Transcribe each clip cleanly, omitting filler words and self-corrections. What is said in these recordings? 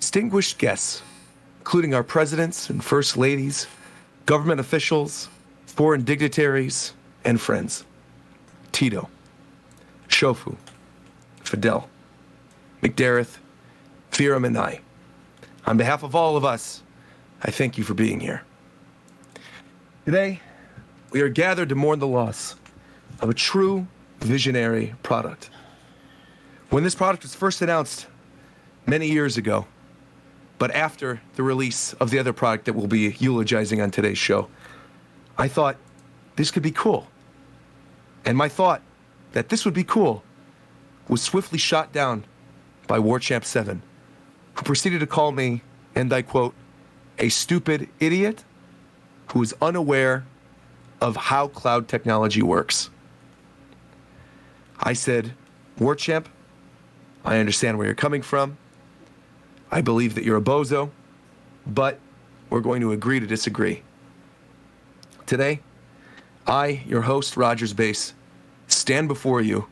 distinguished guests, including our presidents and first ladies, government officials, foreign dignitaries, and friends. Tito, Shofu, Fidel, McDareth, Firam, and I. On behalf of all of us, I thank you for being here. Today, we are gathered to mourn the loss of a true visionary product. When this product was first announced many years ago, but after the release of the other product that we'll be eulogizing on today's show, I thought this could be cool. And my thought that this would be cool was swiftly shot down by Warchamp 7, who proceeded to call me, and I quote, a stupid idiot who is unaware of how cloud technology works. I said, Warchamp, I understand where you're coming from. I believe that you're a bozo, but we're going to agree to disagree. Today, I, your host, Rogers Base, stand before you,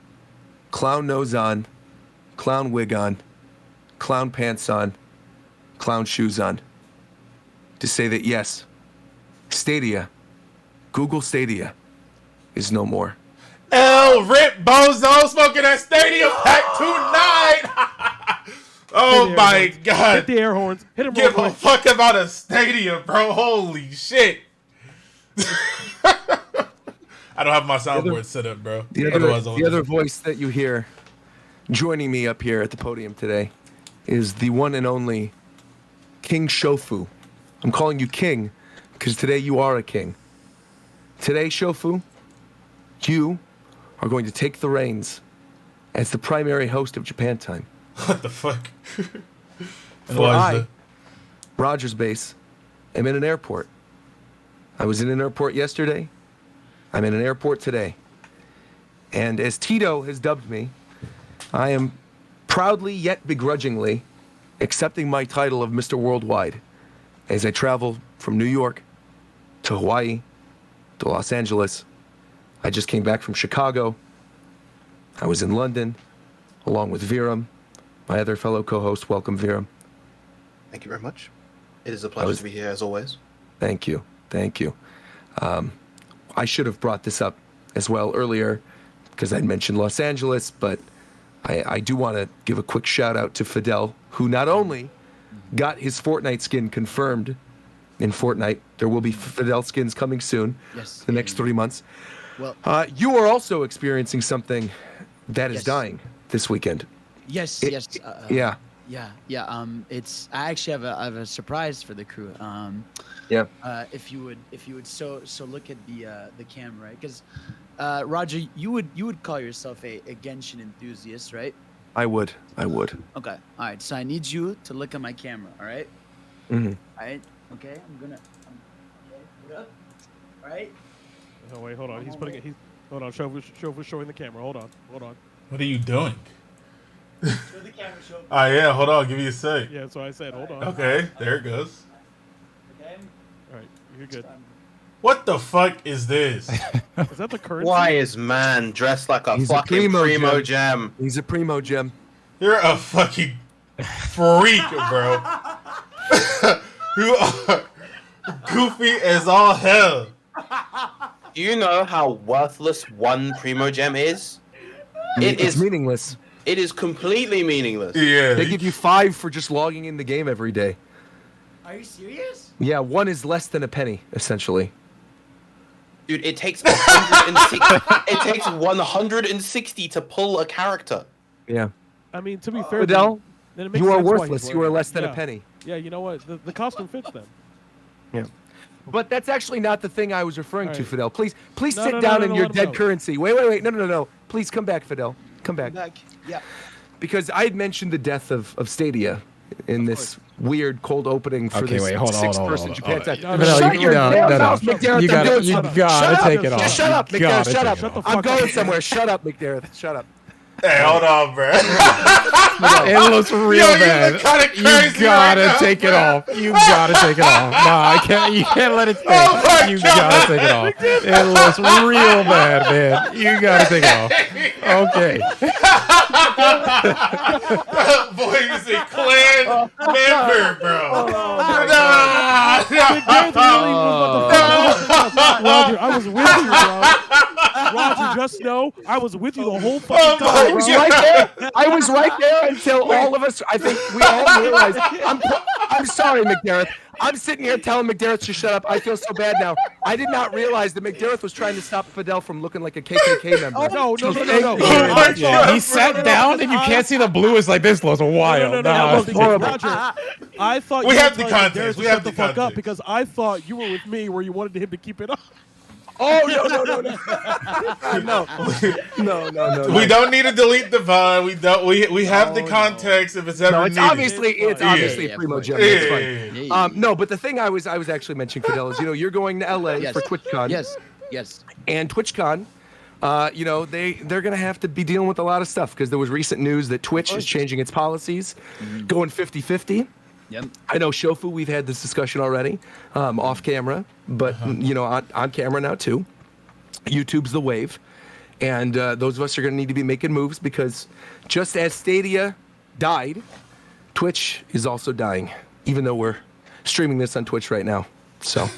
clown nose on, clown wig on, clown pants on, clown shoes on, to say that yes, Stadia, Google Stadia, is no more. Rip Bozo smoking that Stadium Pack tonight. Oh my God. Hit the air horns. Hit him real Give quick. a fuck about a stadium, bro. Holy shit. I don't have my soundboard set up, bro. The other voice that you hear joining me up here at the podium today is the one and only King Shofu. I'm calling you King because today you are a king. Today, Shofu, you are going to take the reins as the primary host of Japan Time. What the fuck? For I, Rogers Base, am in an airport. I was in an airport yesterday. I'm in an airport today. And as Tito has dubbed me, I am proudly yet begrudgingly accepting my title of Mr. Worldwide as I travel from New York to Hawaii to Los Angeles. I just came back from Chicago. I was in London along with Viram, my other fellow co-host. Welcome, Viram. Thank you very much. It is a pleasure to be here as always. Thank you. Thank you. I should have brought this up as well earlier because I'd mentioned Los Angeles, but I do want to give a quick shout out to Fidel, who not only got his Fortnite skin confirmed in Fortnite. There will be Fidel skins coming soon, the next 3 months. Well, you are also experiencing something that is dying this weekend. Yes. Yeah. It's I actually have a surprise for the crew. If you would so look at the camera, right? Because Roger, you would call yourself a Genshin enthusiast, right? I would. Okay. All right. So I need you to look at my camera. All right. Mm-hmm. All right. Okay. Put up. All right. Oh wait, hold on. Hold on. Shofu's showing the camera. Hold on. What are you doing? Show the camera. Show. Yeah. Hold on. Give me a sec. Yeah, so I said, hold on. Okay. There it goes. Okay. All right. You're good. What the fuck is this? Is that the currency? Why is man dressed like a He's fucking a primo gem? He's a primo gem. You're a fucking freak, bro. You are goofy as all hell. Do you know how worthless one primo gem is? It's meaningless. It is completely meaningless. Yeah. They give you 5 for just logging in the game every day. Are you serious? Yeah, 1 is less than a penny, essentially. Dude, it takes 160. It takes 160 to pull a character. Yeah. I mean, to be fair, Fidel, then it makes you are sense why he's worthless. You wearing are it. less than a penny. Yeah, you know what? The costume fits them. Yeah. But that's actually not the thing I was referring to, right. Fidel. Please No, sit down in your let him dead go. currency. Wait. No. Please come back, Fidel. Come back. Yeah. Because I had mentioned the death of Stadia in this weird cold opening for this hold on, six-person Japan time. No, Shut your damn mouth, no. McDareth. You gotta- I'm doing you something. gotta Shut take up. it off. Shut up, You McDareth. gotta Shut take up. it off. I'm going somewhere. Shut up, McDareth. Shut up. Hey, hold on, bro. It looks real bad. You look kinda crazy You gotta right now. take it off. You gotta take it off. Nah, I can't. You can't let it stay. Oh my You God. gotta take it off. It looks real bad, man. You gotta take it off. Okay. Boy, he's a clan member, bro. Roger, I was with you, bro. Roger, just know I was with you the whole fucking time. I was right there. I was right there until all of us. I think we all realized. I'm sorry, McDareth. I'm sitting here telling McDareth to shut up. I feel so bad now. I did not realize that McDareth was trying to stop Fidel from looking like a KKK member. Oh, no. Yeah, he sat down and you can't see the blue is like this. Was wild. No. That was horrible. Roger, I thought We you have were the telling context. Darius to We have shut the the fuck up context. because I thought you were with me where you wanted him to keep it up. Oh no. We don't need to delete the VOD. We don't. We have the context if it's ever No, it's needed. obviously Yeah, Primo of Gem. course. That's Yeah. fine. No, but the thing I was actually mentioning, Fidel, is you're going to LA Yes. for TwitchCon. Yes. And TwitchCon, they're going to have to be dealing with a lot of stuff because there was recent news that Twitch is changing its policies, going 50-50. Yep. I know Shofu, we've had this discussion already, off camera, but on camera now too. YouTube's the wave, and those of us are going to need to be making moves because just as Stadia died, Twitch is also dying, even though we're streaming this on Twitch right now. So,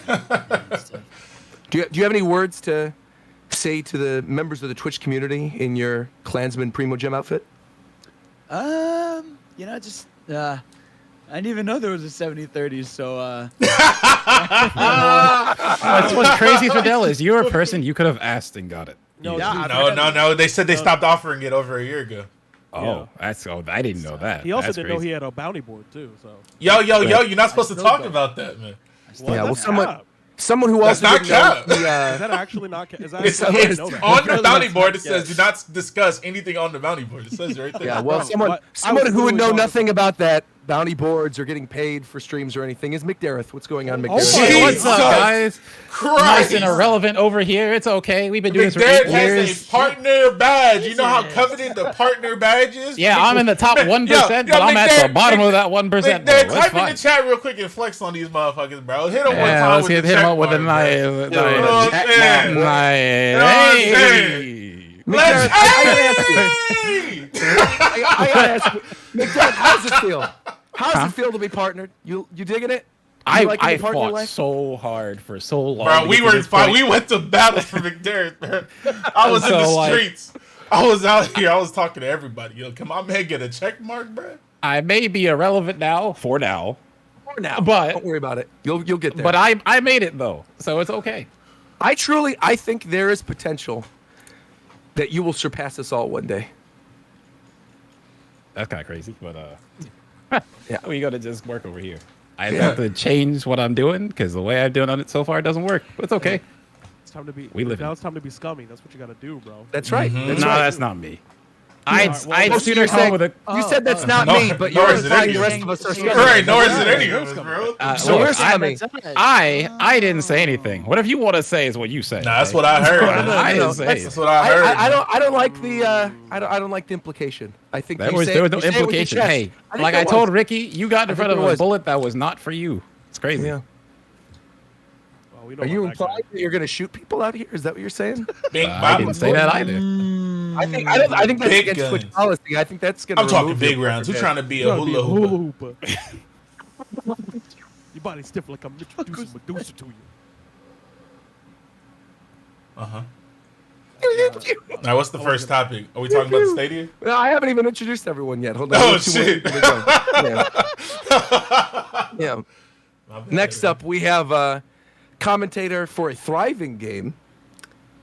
do you have any words to say to the members of the Twitch community in your Klansman Primo Gem outfit? Just I didn't even know there was a 70-30, so That's what's crazy, Fidel, is you're a person you could have asked and got it. No, No. They said they stopped offering it over a year ago. Oh, I didn't know that. He also That's didn't know crazy. he had a bounty board too. So Yo, you're not supposed to still talk don't. about that, man. Yeah, well, That's someone who That's also not didn't know cap. Is that actually not? Is that? It's I didn't know that. on the bounty board. It Yes. says do not discuss anything on the bounty board. It says right there. Yeah, well, No, someone but I was who would literally know talking- nothing about that bounty boards or getting paid for streams or anything is McDareth. What's going on, Oh McDareth? my Hey, what's up, Jesus guys? Christ. Nice and irrelevant over here. It's okay. We've been doing this for McDarrett 8 has years. a partner badge. You know how coveted the partner badge is? Yeah, I'm in the top 1%, but I'm at the bottom of that 1%. McDarrett, That's type in fine. the chat real quick and flex on these motherfuckers, bro. Hit him one Yeah, time let's with hit the him check up with a mark, nice, bro. You know what I'm saying? nice. Hey. Hey. Let's I gotta ask you, McDareth, how's it feel? How's it feel to be partnered? You digging it? You liking I the partner fought life? so hard for so long. Bro, to we get to were this fine. point. We went to battle for McDarrett, bro. I was in So, the like- streets. I was out here. I was talking to everybody. Yo, can my man get a check mark, bro? I may be irrelevant now, for now, For now, But- don't worry about it. You'll get there. but I made it though, so it's okay. I think there is potential that you will surpass us all one day. That's kind of crazy, but Yeah. we gotta just work over here. I have to change what I'm doing because the way I'm doing on it so far doesn't work. But it's okay. It's time to be. We live Now in- it's time to be scummy. That's what you got to do, bro. That's right. That's No, right. that's not me. well, I'd Well, sooner you're come saying- with a. You said that's not No, me, but nor you're is it implying the any- rest of us are Yeah. scummy. Right, nor is Yeah. it any of us, bro. So look, we're scummy. I didn't say anything. Whatever you want to say is what you say. Nah, that's what I heard. I didn't say That's it. what I heard. I don't like the I don't like the implication. I think There you was say there it- was no you say it with your implication. chest. Hey, think like there I told was. Ricky, you got in front of there a was. bullet that was not for you. It's crazy. Yeah. Well, we know Are you about that guy. implying that you're going to shoot people out here? Is that what you're saying? Bing, I bop, didn't say that either. I think that's Big against Twitch guns. policy. I think that's going to. I'm talking big rounds. Who's trying to be a You gotta be hula hooper? hooper. Your body stiff like I'm introducing Medusa to you. Uh-huh. All right, what's the first topic? Are we talking about the stadium? No, I haven't even introduced everyone yet. Hold on. Oh, We have 2 more shit. people to go. Yeah. My bad. Next up, we have a commentator for a thriving game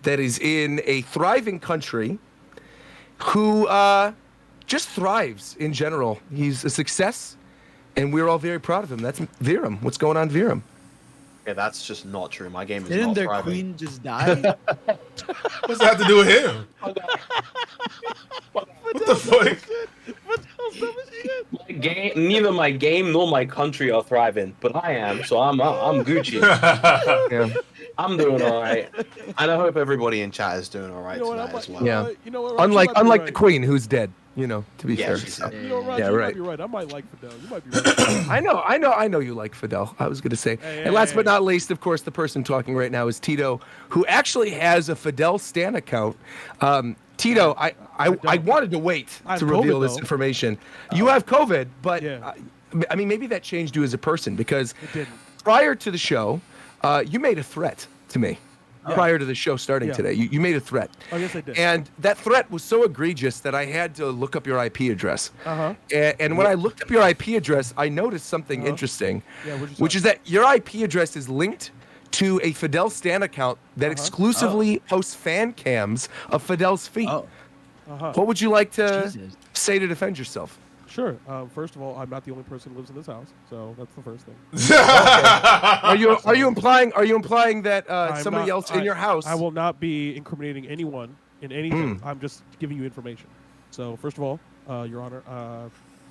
that is in a thriving country who just thrives in general. He's a success, and we're all very proud of him. That's Viram. What's going on, Viram? Yeah, that's just not true. My game is didn't not their thriving. queen just die? What's that have to do with him? What the fuck? My game, neither my game nor my country are thriving, but I am, so I'm Gucci. Yeah. I'm doing all right, and I hope everybody in chat is doing all right You know what? tonight I'm as like, well. Yeah. You know what? Roger, Unlike you might be the right. queen, who's dead. To be Yeah, fair. she's You know, Roger, Yeah, you right. might be right. I might like Fidel. You might be right. I know you like Fidel. I was going to say. And last but not least, of course, the person talking right now is Tito, who actually has a Fidel Stan account. Tito, I wanted to wait I have to reveal COVID, this though. information. You have COVID, but Yeah. I mean, maybe that changed you as a person because It didn't. prior to the show, you made a threat to me. Prior to the show starting Yeah. today, you made a threat. Oh, yes, I did. And that threat was so egregious that I had to look up your IP address. Uh-huh. And when I looked up your IP address, I noticed something interesting, Yeah, what'd you which say? is that your IP address is linked to a Fidel Stan account that exclusively posts fan cams of Fidel's feet. Oh, What would you like to Jesus. say to defend yourself? Sure. First of all, I'm not the only person who lives in this house, so that's the first thing. Are you implying that I'm somebody not- else in your house? I will not be incriminating anyone in anything. I'm just giving you information. So, first of all, Your Honor,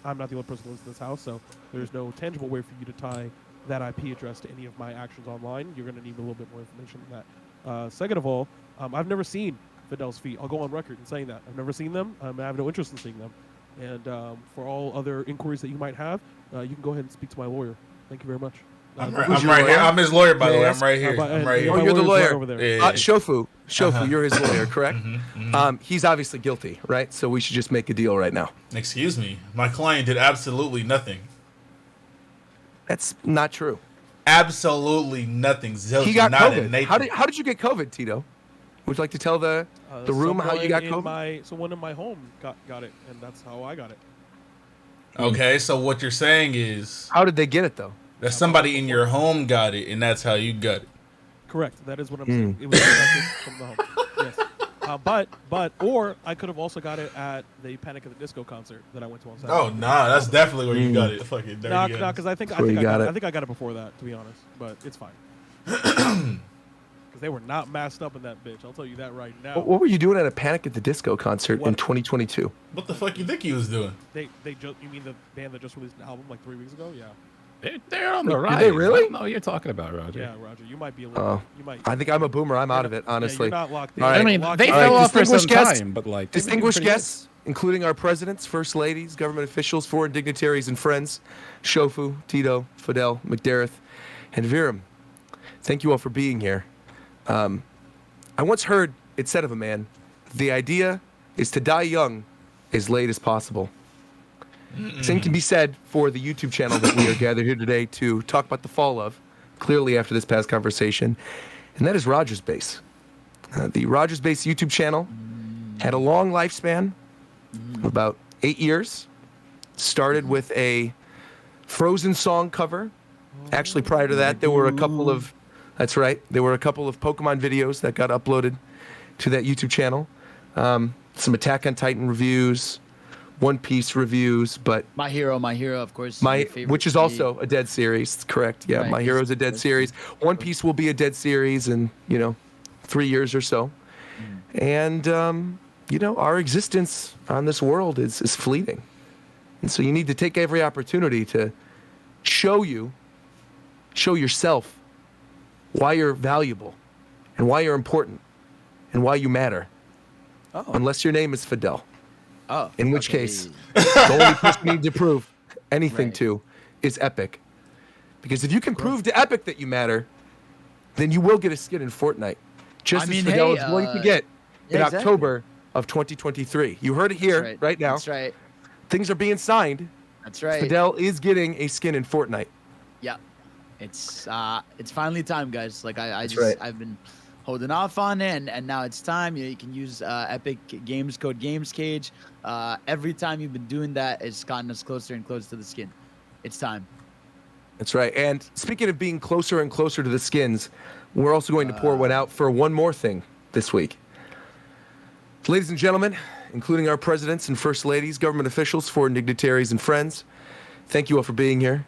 I'm not the only person who lives in this house, so there's no tangible way for you to tie that IP address to any of my actions online. You're going to need a little bit more information than that. Second of all, I've never seen Fidel's feet. I'll go on record in saying that. I've never seen them. I have no interest in seeing them. And for all other inquiries that you might have, you can go ahead and speak to my lawyer. Thank you very much. I'm Who's your right here. lawyer? I'm his lawyer, by the way. Yes. I'm right here. But- I'm right and Oh, here. you're the lawyer's right lawyer. over there. Yeah. Shofu, you're his lawyer, correct? He's obviously guilty, right? So we should just make a deal right now. Excuse me. My client did absolutely nothing. That's not true. Absolutely nothing. Zilch, He got not in COVID. nature. How did you get COVID, Tito? Would you like to tell the room how you got COVID? Someone in my home got it, and that's how I got it. Okay, so what you're saying is How did they get it though? that somebody in your home got it, and that's how you got it. Correct. That is what I'm saying. It was infected from the home. Yes. Or I could have also got it at the Panic at the Disco concert that I went to on Saturday. Oh nah, that's definitely where you got it. Fucking dirty. No, ass. because I think Where you got it. I think I got it before that, to be honest. But it's fine. Because they were not masked up in that bitch. I'll tell you that right now. What were you doing at a Panic at the Disco concert in What? 2022? What the fuck you think he was doing? They just you mean the band that just released an album like 3 weeks ago? Yeah. They're on the rise. they really? I don't know what you're talking about, Roger. Yeah, Roger. You might be a little. Oh, you might. I think I'm a boomer. I'm out of it, honestly. Yeah, you're not locked in. All right. I mean, Locked they in. All right, fell off for some distinguished guests- time, but like Distinguished guests, including our presidents, first ladies, government officials, foreign dignitaries, and friends, Shofu, Tito, Fidel, McDareth, and Viram. Thank you all for being here. I once heard it said of a man, the idea is to die young as late as possible. Same can be said for the YouTube channel that we are gathered here today to talk about the fall of, clearly after this past conversation, and that is Rogers Base. The Rogers Base YouTube channel had a long lifespan of about 8 years. Started with a Frozen song cover. Actually, prior to that, there were a couple of Pokemon videos that got uploaded to that YouTube channel. Some Attack on Titan reviews, One Piece reviews, but My Hero, of course. your favorite which is series. also a dead series, correct? Yeah, Right. My Hero's a dead series. One Piece will be a dead series in 3 years or so, and our existence on this world is fleeting, and so you need to take every opportunity to show yourself why you're valuable, and why you're important, and why you matter. Oh. Unless your name is Fidel. Oh. In which okay. case, the only person you need to prove anything Right. to is Epic. Because if you can prove to Epic that you matter, then you will get a skin in Fortnite. Just I mean, as Fidel hey, is going to get in yeah, exactly. October of 2023. You heard it here That's right now. That's right. Things are being signed. That's right. Fidel is getting a skin in Fortnite. Yeah. It's finally time, guys. Like right. I've been holding off on it, and now it's time. You can use Epic Games code GamesCage. Every time you've been doing that, it's gotten us closer and closer to the skin. It's time. That's right. And speaking of being closer and closer to the skins, we're also going to pour one out for one more thing this week. Ladies and gentlemen, including our presidents and first ladies, government officials, foreign dignitaries, and friends, thank you all for being here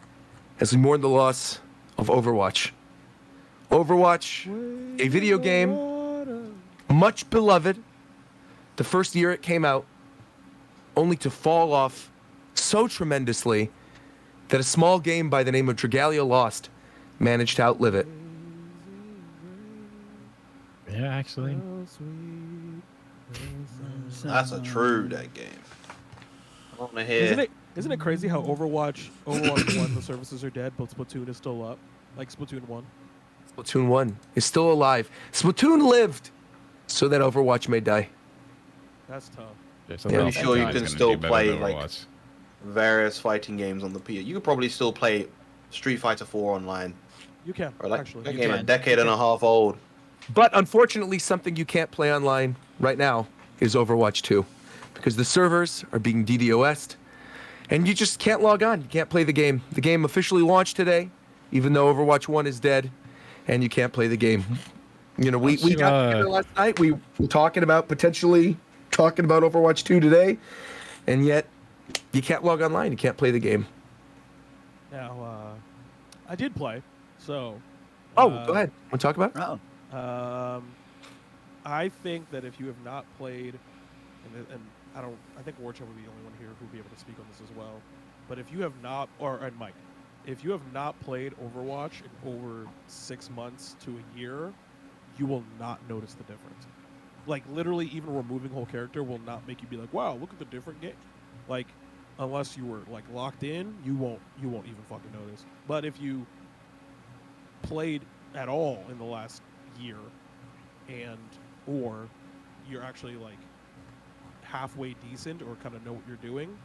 as we mourn the loss of Overwatch. Overwatch, a video game much beloved the first year it came out, only to fall off so tremendously that a small game by the name of Dragalia Lost managed to outlive it. Yeah, actually. That's a true that game. I want to hear. Isn't it crazy how Overwatch 1, the services are dead, but Splatoon is still up? Like Splatoon 1. Splatoon 1 is still alive. Splatoon lived so that Overwatch may die. That's tough. There's Yeah. something Pretty else sure you Design is can gonna still do better play than like Overwatch. various fighting games on the PS. You could probably still play Street Fighter 4 online. You can Or like actually. that You game a can. decade and a half old. But unfortunately, something you can't play online right now is Overwatch 2 because the servers are being DDoS'd and you just can't log on. You can't play the game. The game officially launched today, even though Overwatch 1 is dead, and you can't play the game. You know, we Don't you, got together last night. We were talking about potentially talking about Overwatch 2 today, and yet you can't log online. You can't play the game. Now, I did play, so. Oh, go ahead. Want to talk about it? Oh, I think that if you have not played, and I think Warchuk would be the only one here who would be able to speak on this as well. But if you have not, and Mike, if you have not played Overwatch in over 6 months to a year, you will not notice the difference. Like literally, even removing whole character will not make you be like, "Wow, look at the different game." Like, unless you were like locked in, you won't even fucking notice. But if you played at all in the last year, or you're actually like halfway decent or kind of know what you're doing,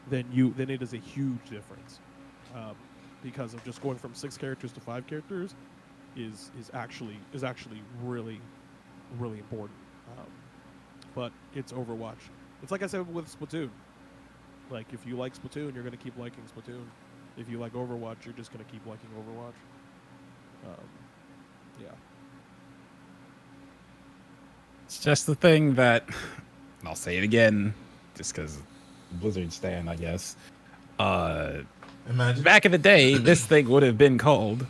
then it is a huge difference, because of just going from 6 characters to 5 characters is actually really really important. But it's Overwatch. It's like I said with Splatoon. Like if you like Splatoon, you're gonna keep liking Splatoon. If you like Overwatch, you're just gonna keep liking Overwatch. Yeah. It's just the thing that, and I'll say it again, just because Blizzard stan, I guess. Imagine. Back in the day, this thing would have been called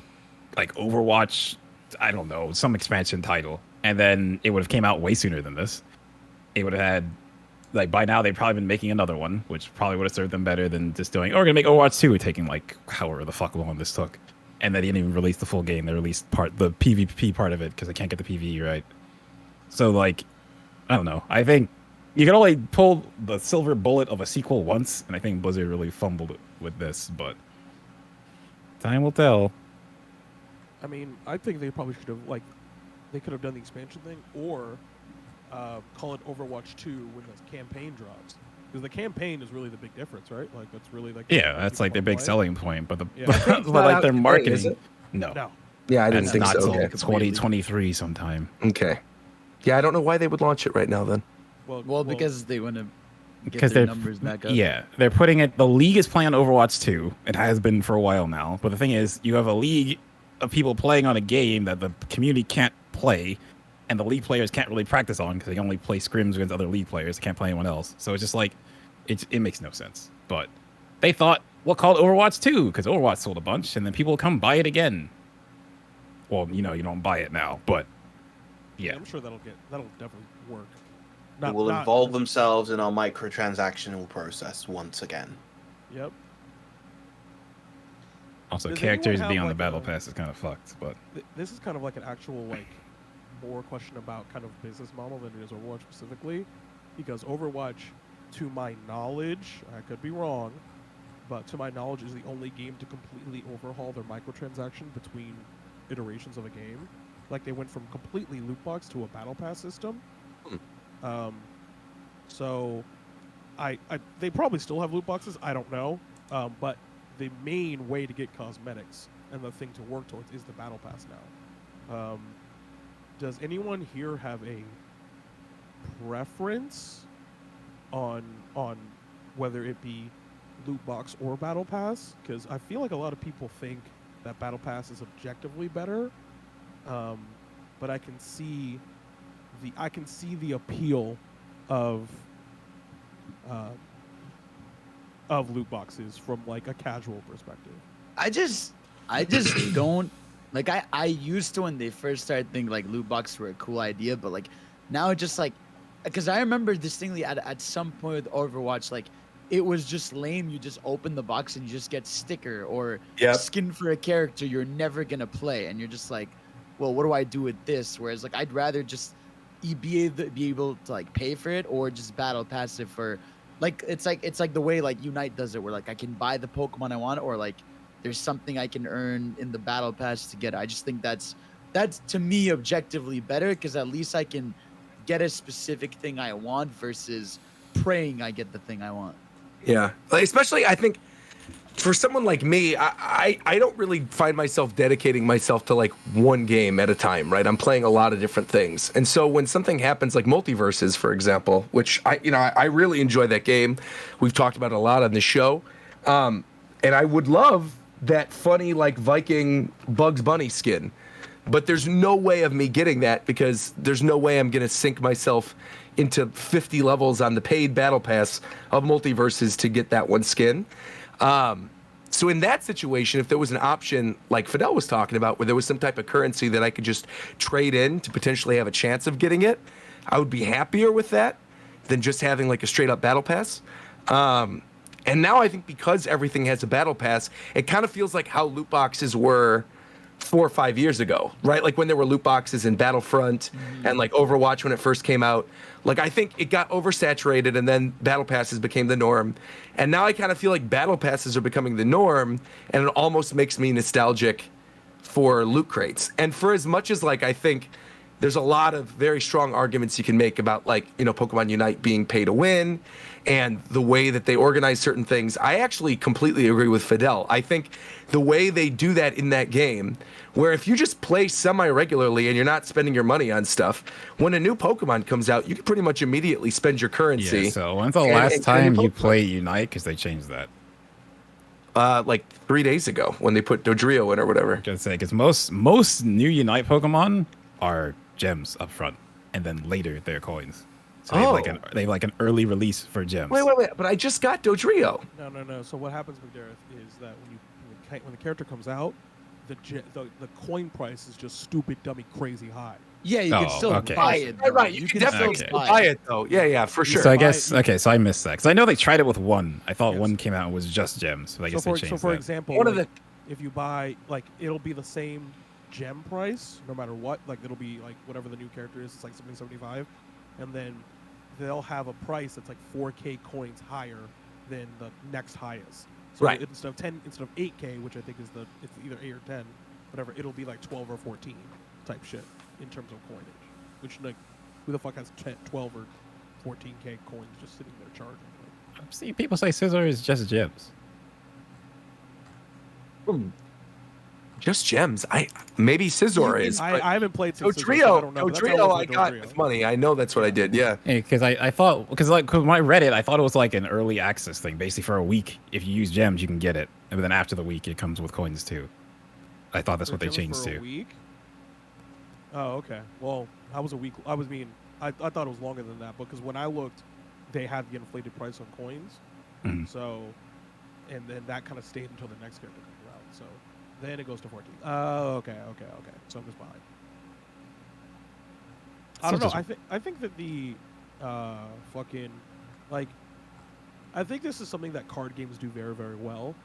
like Overwatch, I don't know, some expansion title, and then it would have came out way sooner than this. It would have had, like, by now they've probably been making another one, which probably would have served them better than just doing, oh, we're gonna make Overwatch 2, taking like however the fuck long this took. And they didn't even release the full game. They released the PvP part of it because they can't get the PvE right. So, like, I don't know. I think you can only pull the silver bullet of a sequel once, and I think Blizzard really fumbled it with this, but time will tell. I mean, I think they probably should have they could have done the expansion thing, or call it Overwatch 2 when the campaign drops, because the campaign is really the big difference, right? Like that's really like That's like their big selling point. But It's but not like out their today, marketing, is it? No. Yeah, I didn't that's think not so. till Okay. 2023 sometime. Okay. Yeah, I don't know why they would launch it right now then. well, because they want to get Because their they're numbers back up. Yeah, they're putting it. The league is playing on Overwatch 2. It has been for a while now. But the thing is, you have a league of people playing on a game that the community can't play, and the league players can't really practice on because they only play scrims against other league players. They can't play anyone else. So it's just like, it makes no sense. But they thought, we'll call it Overwatch 2 because Overwatch sold a bunch, and then people will come buy it again. Well, you don't buy it now, but yeah. I'm sure that'll definitely work. They will involve themselves in our microtransactional process once again. Yep. Also, Does characters anyone being have, on the like, battle pass is kind of fucked, but This is kind of like an actual more question about kind of business model than it is Overwatch specifically, because Overwatch, to my knowledge, I could be wrong, but to my knowledge, is the only game to completely overhaul their microtransaction between iterations of a game. Like they went from completely loot box to a battle pass system. So, they probably still have loot boxes. I don't know, but the main way to get cosmetics and the thing to work towards is the battle pass now. Does anyone here have a preference on whether it be loot box or battle pass? Because I feel like a lot of people think that battle pass is objectively better, but I can see the appeal of loot boxes from like a casual perspective. I just don't like. I used to when they first started thinking like loot boxes were a cool idea, but like now it's just like, because I remember distinctly at some point with Overwatch, like it was just lame. You just open the box and you just get sticker or skin for a character you're never gonna play, and you're just like, well, what do I do with this? Whereas like I'd rather just be able to like pay for it or just battle pass it for, like it's like the way like Unite does it, where like I can buy the Pokemon I want, or like there's something I can earn in the battle pass to get it. I just think that's to me objectively better, because at least I can get a specific thing I want versus praying I get the thing I want. Yeah, like, especially I think for someone like me, I don't really find myself dedicating myself to like one game at a time, right? I'm playing a lot of different things, and so when something happens like Multiverses, for example, which I really enjoy that game. We've talked about it a lot on the show, and I would love that funny like Viking Bugs Bunny skin. But there's no way of me getting that because there's no way I'm going to sink myself into 50 levels on the paid battle pass of Multiverses to get that one skin. So in that situation, if there was an option like Fidel was talking about, where there was some type of currency that I could just trade in to potentially have a chance of getting it, I would be happier with that than just having like a straight up battle pass. And now I think because everything has a battle pass, it kind of feels like how loot boxes were 4 or 5 years ago, right? Like when there were loot boxes in Battlefront and like Overwatch when it first came out. Like I think it got oversaturated and then battle passes became the norm. And now I kind of feel like battle passes are becoming the norm, and it almost makes me nostalgic for loot crates. And for as much as like I think there's a lot of very strong arguments you can make about like, Pokemon Unite being pay to win and the way that they organize certain things, I actually completely agree with Fidel. I think the way they do that in that game, where if you just play semi-regularly and you're not spending your money on stuff, when a new Pokemon comes out, you can pretty much immediately spend your currency. Yeah, so when's the last time you played Unite? Because they changed that. Like 3 days ago when they put Dodrio in or whatever. I was gonna say, because most new Unite Pokemon are gems up front, and then later they're coins. So they have like an early release for gems. Wait! But I just got Dodrio. No. So what happens, McDareth, is that when the character comes out, the coin price is just stupid, dummy, crazy high. Yeah, you can still buy it. Right, you can definitely still buy it though. Yeah, for sure. So I guess so I missed that because I know they tried it with one. I thought one came out and was just gems. But I guess they changed that. For example, if you buy it'll be the same gem price no matter what. Like it'll be like whatever the new character is. It's like something 75, and then they'll have a price that's like 4K coins higher than the next highest. So right. Instead of 8K, which I think is it's either 8 or 10, whatever, it'll be like 12 or 14 type shit in terms of coinage. Which like, who the fuck has 12 or 14K coins just sitting there charging? Like, I'm seeing people say Scizor is just gems. Just gems. Maybe Scizor is. I haven't played since Dodrio. So I don't know. Dodrio I got with money. I know that's what I did. Yeah. Because I thought because when I read it, I thought it was like an early access thing. Basically, for a week, if you use gems, you can get it, and then after the week, it comes with coins too. I thought that's what they changed to. A week? Oh, okay. Well, I was a week. I thought it was longer than that because when I looked, they had the inflated price on coins. Mm-hmm. So, and then that kind of stayed until the next character comes out. So. Then it goes to 14. Oh, okay. So I'm just behind. I don't know. I think that the fucking like I think this is something that card games do very, very well,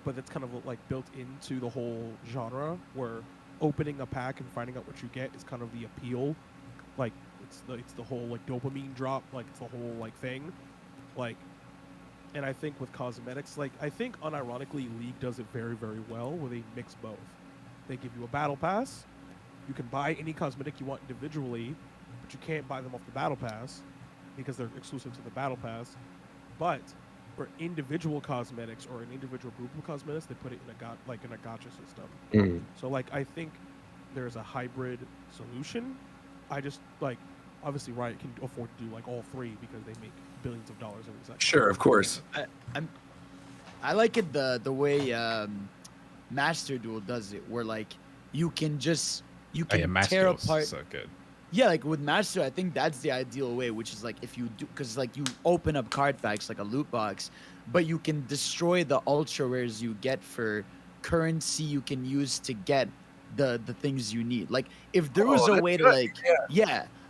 but it's kind of like built into the whole genre where opening a pack and finding out what you get is kind of the appeal. Like it's the whole like dopamine drop. Like it's the whole like thing. Like. And I think with cosmetics, like I think unironically League does it very, very well where they mix both. They give you a battle pass. You can buy any cosmetic you want individually, but you can't buy them off the battle pass because they're exclusive to the battle pass. But for individual cosmetics or an individual group of cosmetics, they put it in a gacha system. So like I think there's a hybrid solution. I just like obviously Riot can afford to do like all three because they make billions of dollars every second. Sure, of course. I like it the way Master Duel does it, where like you can tear apart. So good. Yeah, like with Master, I think that's the ideal way, which is like if you do, because like you open up card packs like a loot box, but you can destroy the ultra rares you get for currency you can use to get the things you need. Like if there was a way to like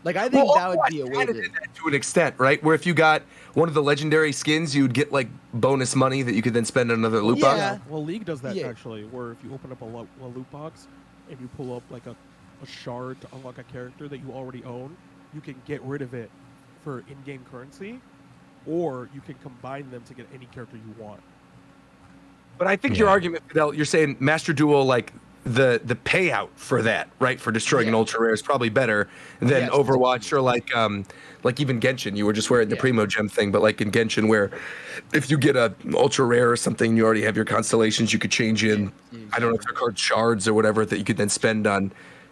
like I think that would be a way to an extent, right? Where if you got one of the legendary skins, you'd get like bonus money that you could then spend on another loot box. Yeah, well, League does that actually, where if you open up a loot box and you pull up like a shard to unlock a character that you already own, you can get rid of it for in-game currency, or you can combine them to get any character you want. But I think your argument, Fidel, you're saying Master Duel, like the payout for that, right, for destroying an ultra rare is probably better than Overwatch or like even Genshin. You were just wearing the Primo Gem thing, but like in Genshin, where if you get a ultra rare or something, you already have your constellations. You could change in, I don't know if they're called shards or whatever, that you could then spend on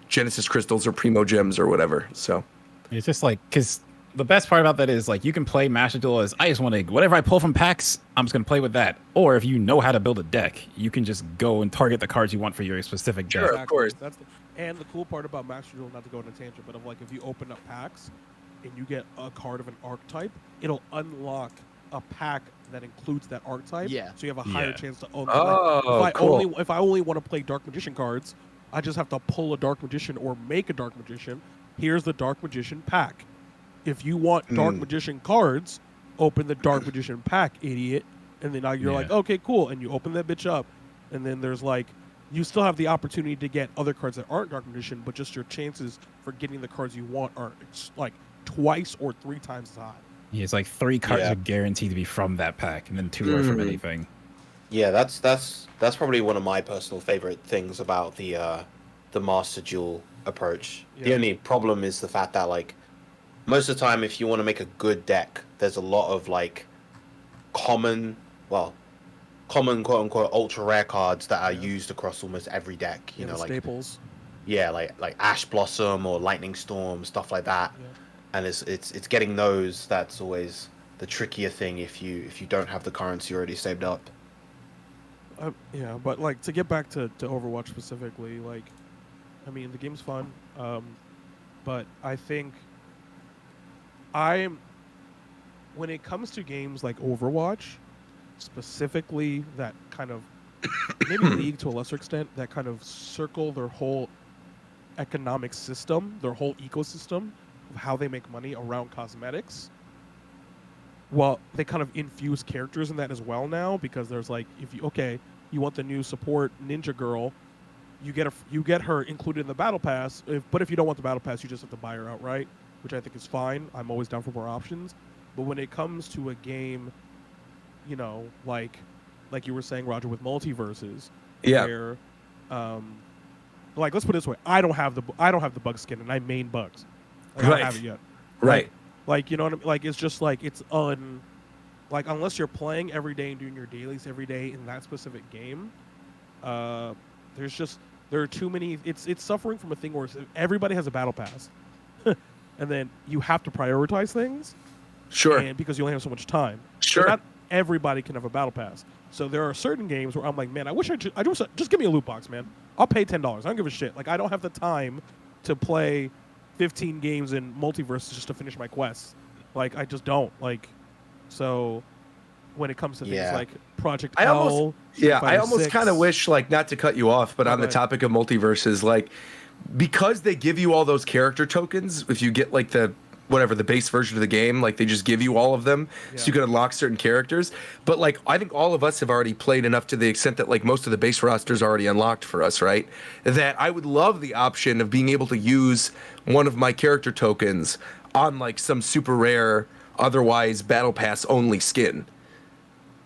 Genesis crystals or Primo Gems or whatever. So it's just like, because the best part about that is like you can play Master Duel as I just want to, whatever I pull from packs, I'm just going to play with that. Or if you know how to build a deck, you can just go and target the cards you want for your specific deck. Sure, of course. And the cool part about Master Duel, not to go on a tangent, but of like if you open up packs and you get a card of an archetype, it'll unlock a pack that includes that archetype. Yeah. So you have a higher chance to own. If I only want to play Dark Magician cards, I just have to pull a Dark Magician or make a Dark Magician. Here's the Dark Magician pack. If you want Dark Magician cards, open the Dark Magician pack, idiot. And then now you're like, okay, cool. And you open that bitch up. And then there's like, you still have the opportunity to get other cards that aren't Dark Magician, but just your chances for getting the cards you want are like twice or 3 times as high. Yeah, it's like 3 cards are guaranteed to be from that pack, and then 2 are from anything. Yeah, that's probably one of my personal favorite things about the Master Duel approach. Yeah. The only problem is the fact that like most of the time, if you want to make a good deck, there's a lot of like common quote unquote ultra rare cards that are used across almost every deck. You know, like staples. Yeah, like Ash Blossom or Lightning Storm, stuff like that. Yeah. And it's getting those that's always the trickier thing if you don't have the currency already saved up. Yeah, but like to get back to Overwatch specifically, like, I mean the game's fun, but I think when it comes to games like Overwatch, specifically that kind of maybe League to a lesser extent, that kind of circle their whole economic system, their whole ecosystem of how they make money around cosmetics. Well, they kind of infuse characters in that as well now, because there's like, if you want the new support ninja girl, you get her included in the battle pass. But if you don't want the battle pass, you just have to buy her outright, which I think is fine. I'm always down for more options. But when it comes to a game, you know, like you were saying, Roger, with multiverses, where, like, let's put it this way: I don't have the bug skin, and I main bugs. Like, I don't have it yet. Right. Like, you know what I mean? Like, it's just like like unless you're playing every day and doing your dailies every day in that specific game, there are too many. It's suffering from a thing where everybody has a battle pass, and then you have to prioritize things. Sure. And because you only have so much time. Sure. So not everybody can have a battle pass. So there are certain games where I'm like, man, I wish just give me a loot box, man. I'll pay $10. I don't give a shit. Like, I don't have the time to play 15 games in multiverse just to finish my quests. Like, I just don't. Like, so when it comes to things like Project L, I almost kind of wish, like, not to cut you off, but on the topic of multiverses, like, because they give you all those character tokens, if you get like the base version of the game, like they just give you all of them so you can unlock certain characters. But like, I think all of us have already played enough to the extent that like most of the base rosters are already unlocked for us, right? That I would love the option of being able to use one of my character tokens on like some super rare, otherwise battle pass only skin.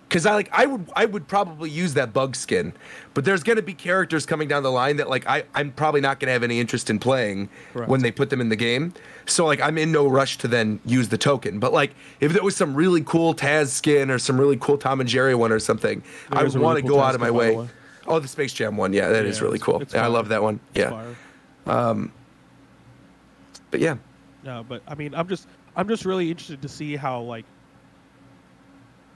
Because I would probably use that bug skin, but there's going to be characters coming down the line that like I'm probably not going to have any interest in playing when they put them in the game. So like I'm in no rush to then use the token. But like if there was some really cool Taz skin or some really cool Tom and Jerry one or something, I would want to go out of my way. Oh, the Space Jam one, that is really cool. I love that one. But yeah. No, but I mean, I'm just really interested to see how like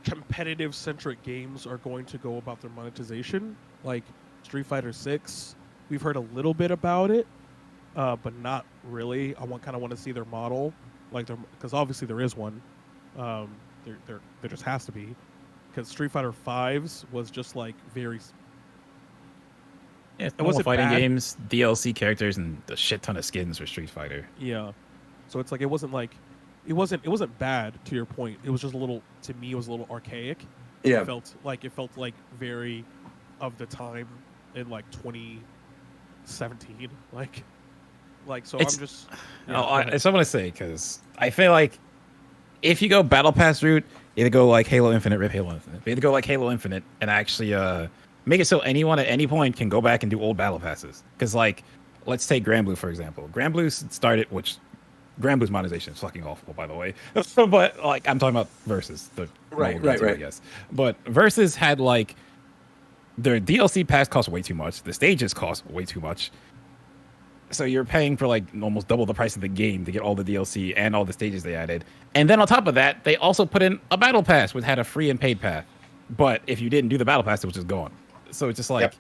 competitive centric games are going to go about their monetization. Like Street Fighter 6, we've heard a little bit about it, but not really. I kind of want to see their model, like because obviously there is one. There just has to be, because Street Fighter 5's was just like very. Yeah, it wasn't fighting games, DLC characters, and a shit ton of skins for Street Fighter. Yeah, so it's like it wasn't bad, to your point. It was just a little, to me, it was a little archaic. Yeah. It felt like very of the time in like 2017. Like so it's, I'm just it's what I say, because I feel like if you go battle pass route, either go like Halo Infinite, rip Halo Infinite. Either go like Halo Infinite and actually make it so anyone at any point can go back and do old battle passes. Because like, let's take Granblue for example. Granblue started, which Granblue's monetization is fucking awful, by the way. But like, I'm talking about Versus, the Right. I guess. But Versus had like their DLC pass cost way too much. The stages cost way too much. So you're paying for like almost double the price of the game to get all the DLC and all the stages they added. And then on top of that, they also put in a battle pass, which had a free and paid path. But if you didn't do the battle pass, it was just gone. So it's just like,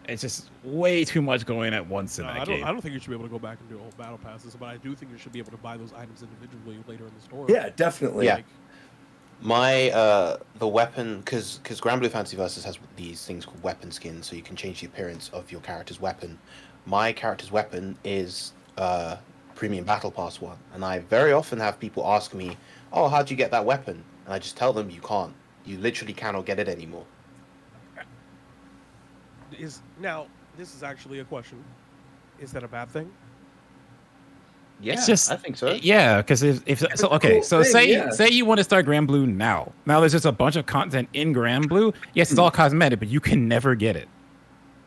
it's just way too much going at once in that game. I don't think you should be able to go back and do old battle passes, but I do think you should be able to buy those items individually later in the store. Yeah, definitely. Yeah. The weapon, because Granblue Fantasy Versus has these things called weapon skins, so you can change the appearance of your character's weapon. My character's weapon is Premium Battle Pass one, and I very often have people ask me, "Oh, how'd you get that weapon?" And I just tell them, "You can't. You literally cannot get it anymore." Now, this is actually a question. Is that a bad thing? Yeah, It's just, I think so. Yeah, because say you want to start Granblue now. Now there's just a bunch of content in Granblue. Yes, it's all cosmetic, but you can never get it.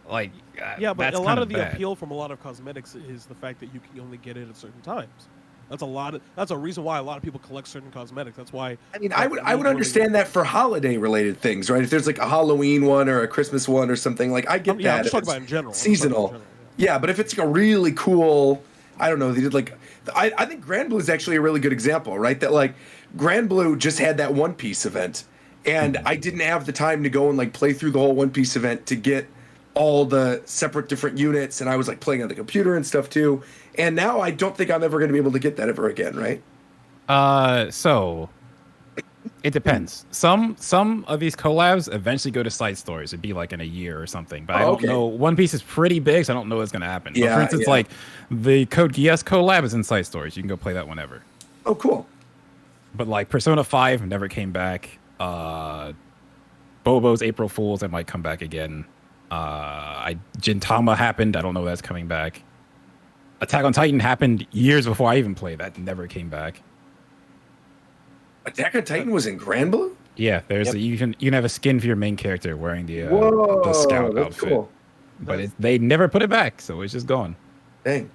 Like, Yeah, but that's a lot of the bad. appeal from a lot of cosmetics is the fact that you can only get it at certain times. That's a reason why a lot of people collect certain cosmetics. That's why. I mean, I would understand that for holiday related things, right? If there's like a Halloween one or a Christmas one or something, like I get that. I'm just if talking it's about in general. Seasonal. Yeah, but if it's like a really cool, I don't know, they did like, I think Granblue is actually a really good example, right? That like Granblue just had that One Piece event, and I didn't have the time to go and like play through the whole One Piece event to get all the separate different units, and I was like playing on the computer and stuff too. And now I don't think I'm ever going to be able to get that ever again, right? So it depends. Some of these collabs eventually go to side stories. It'd be like in a year or something. But I don't know. One Piece is pretty big, so I don't know what's gonna happen. Yeah, but for instance, like the Code Geass collab is in side stories. You can go play that whenever. Oh, cool. But like Persona 5 never came back. Bobo's April Fools, that might come back again. Gintama happened. I don't know if that's coming back. Attack on Titan happened years before I even played. That never came back. Attack on Titan was in Granblue? Yeah, there's you can have a skin for your main character wearing the scout that's outfit. cool. But they never put it back, so it's just gone. Dang.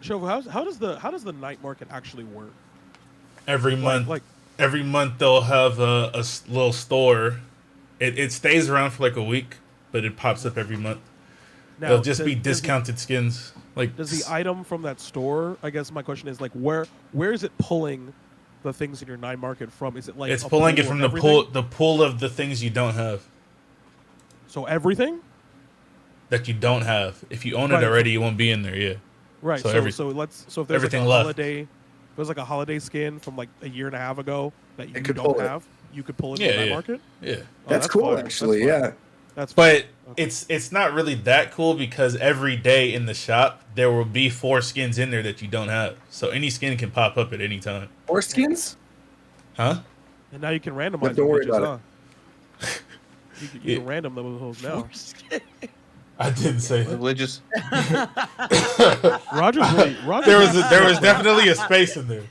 Shovu, how does the night market actually work? Every month they'll have a little store. It stays around for like a week, but it pops up every month. Now, They'll just be discounted skins. Like, does the item from that store? I guess my question is like, where is it pulling the things in your night market from? Is it like it's pulling it from the pool of the things you don't have. So everything that you don't have. If you own it already, it won't be in there. Yeah. Right. So if there's like a holiday, if there's like a holiday skin from like a year and a half ago that you don't have, you could pull it in the night market. Yeah. That's cool, actually. Yeah. But it's not really that cool because every day in the shop there will be 4 skins in there that you don't have. So any skin can pop up at any time. 4 skins? Huh? And now you can randomize. Don't worry about it. You can random those now. I didn't say that. We're just Roger's really, there was definitely a space in there.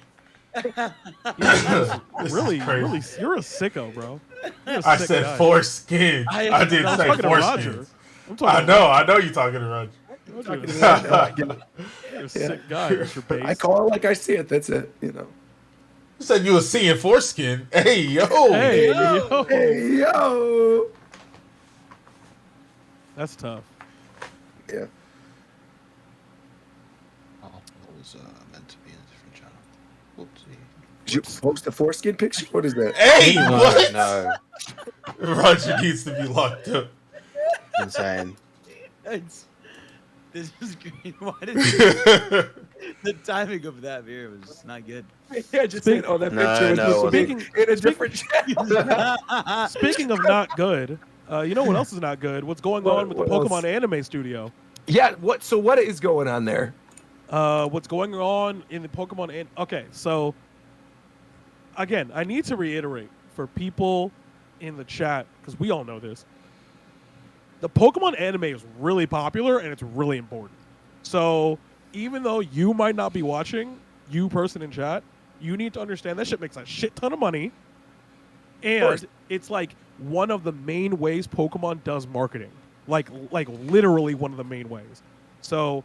Really, you're a sicko, bro. I said 4 skins. I didn't say 4 skins. I know you're talking to Roger. You're a sick guy, Mr. Bass. I call it like I see it. That's it. You know. You said you were seeing foreskin. Hey yo. Hey yo. Hey yo. That's tough. Yeah. Oh, it was meant to be in a different channel. Whoopsie. Did you post a foreskin picture? What is that? Hey, what? No. Roger needs to be locked up. Insane. This is great. Why did the timing of that beer was not good? Yeah, just saying. Oh, that picture was supposed to be in a different channel. Speaking of not good, you know what else is not good? What's going on with the Pokemon anime studio? Yeah. What is going on there? What's going on in the Pokemon? Okay, so again, I need to reiterate for people in the chat because we all know this. The Pokemon anime is really popular and it's really important. So even though you might not be watching, you person in chat, you need to understand that shit makes a shit ton of money. And it's like one of the main ways Pokemon does marketing. Like literally one of the main ways. So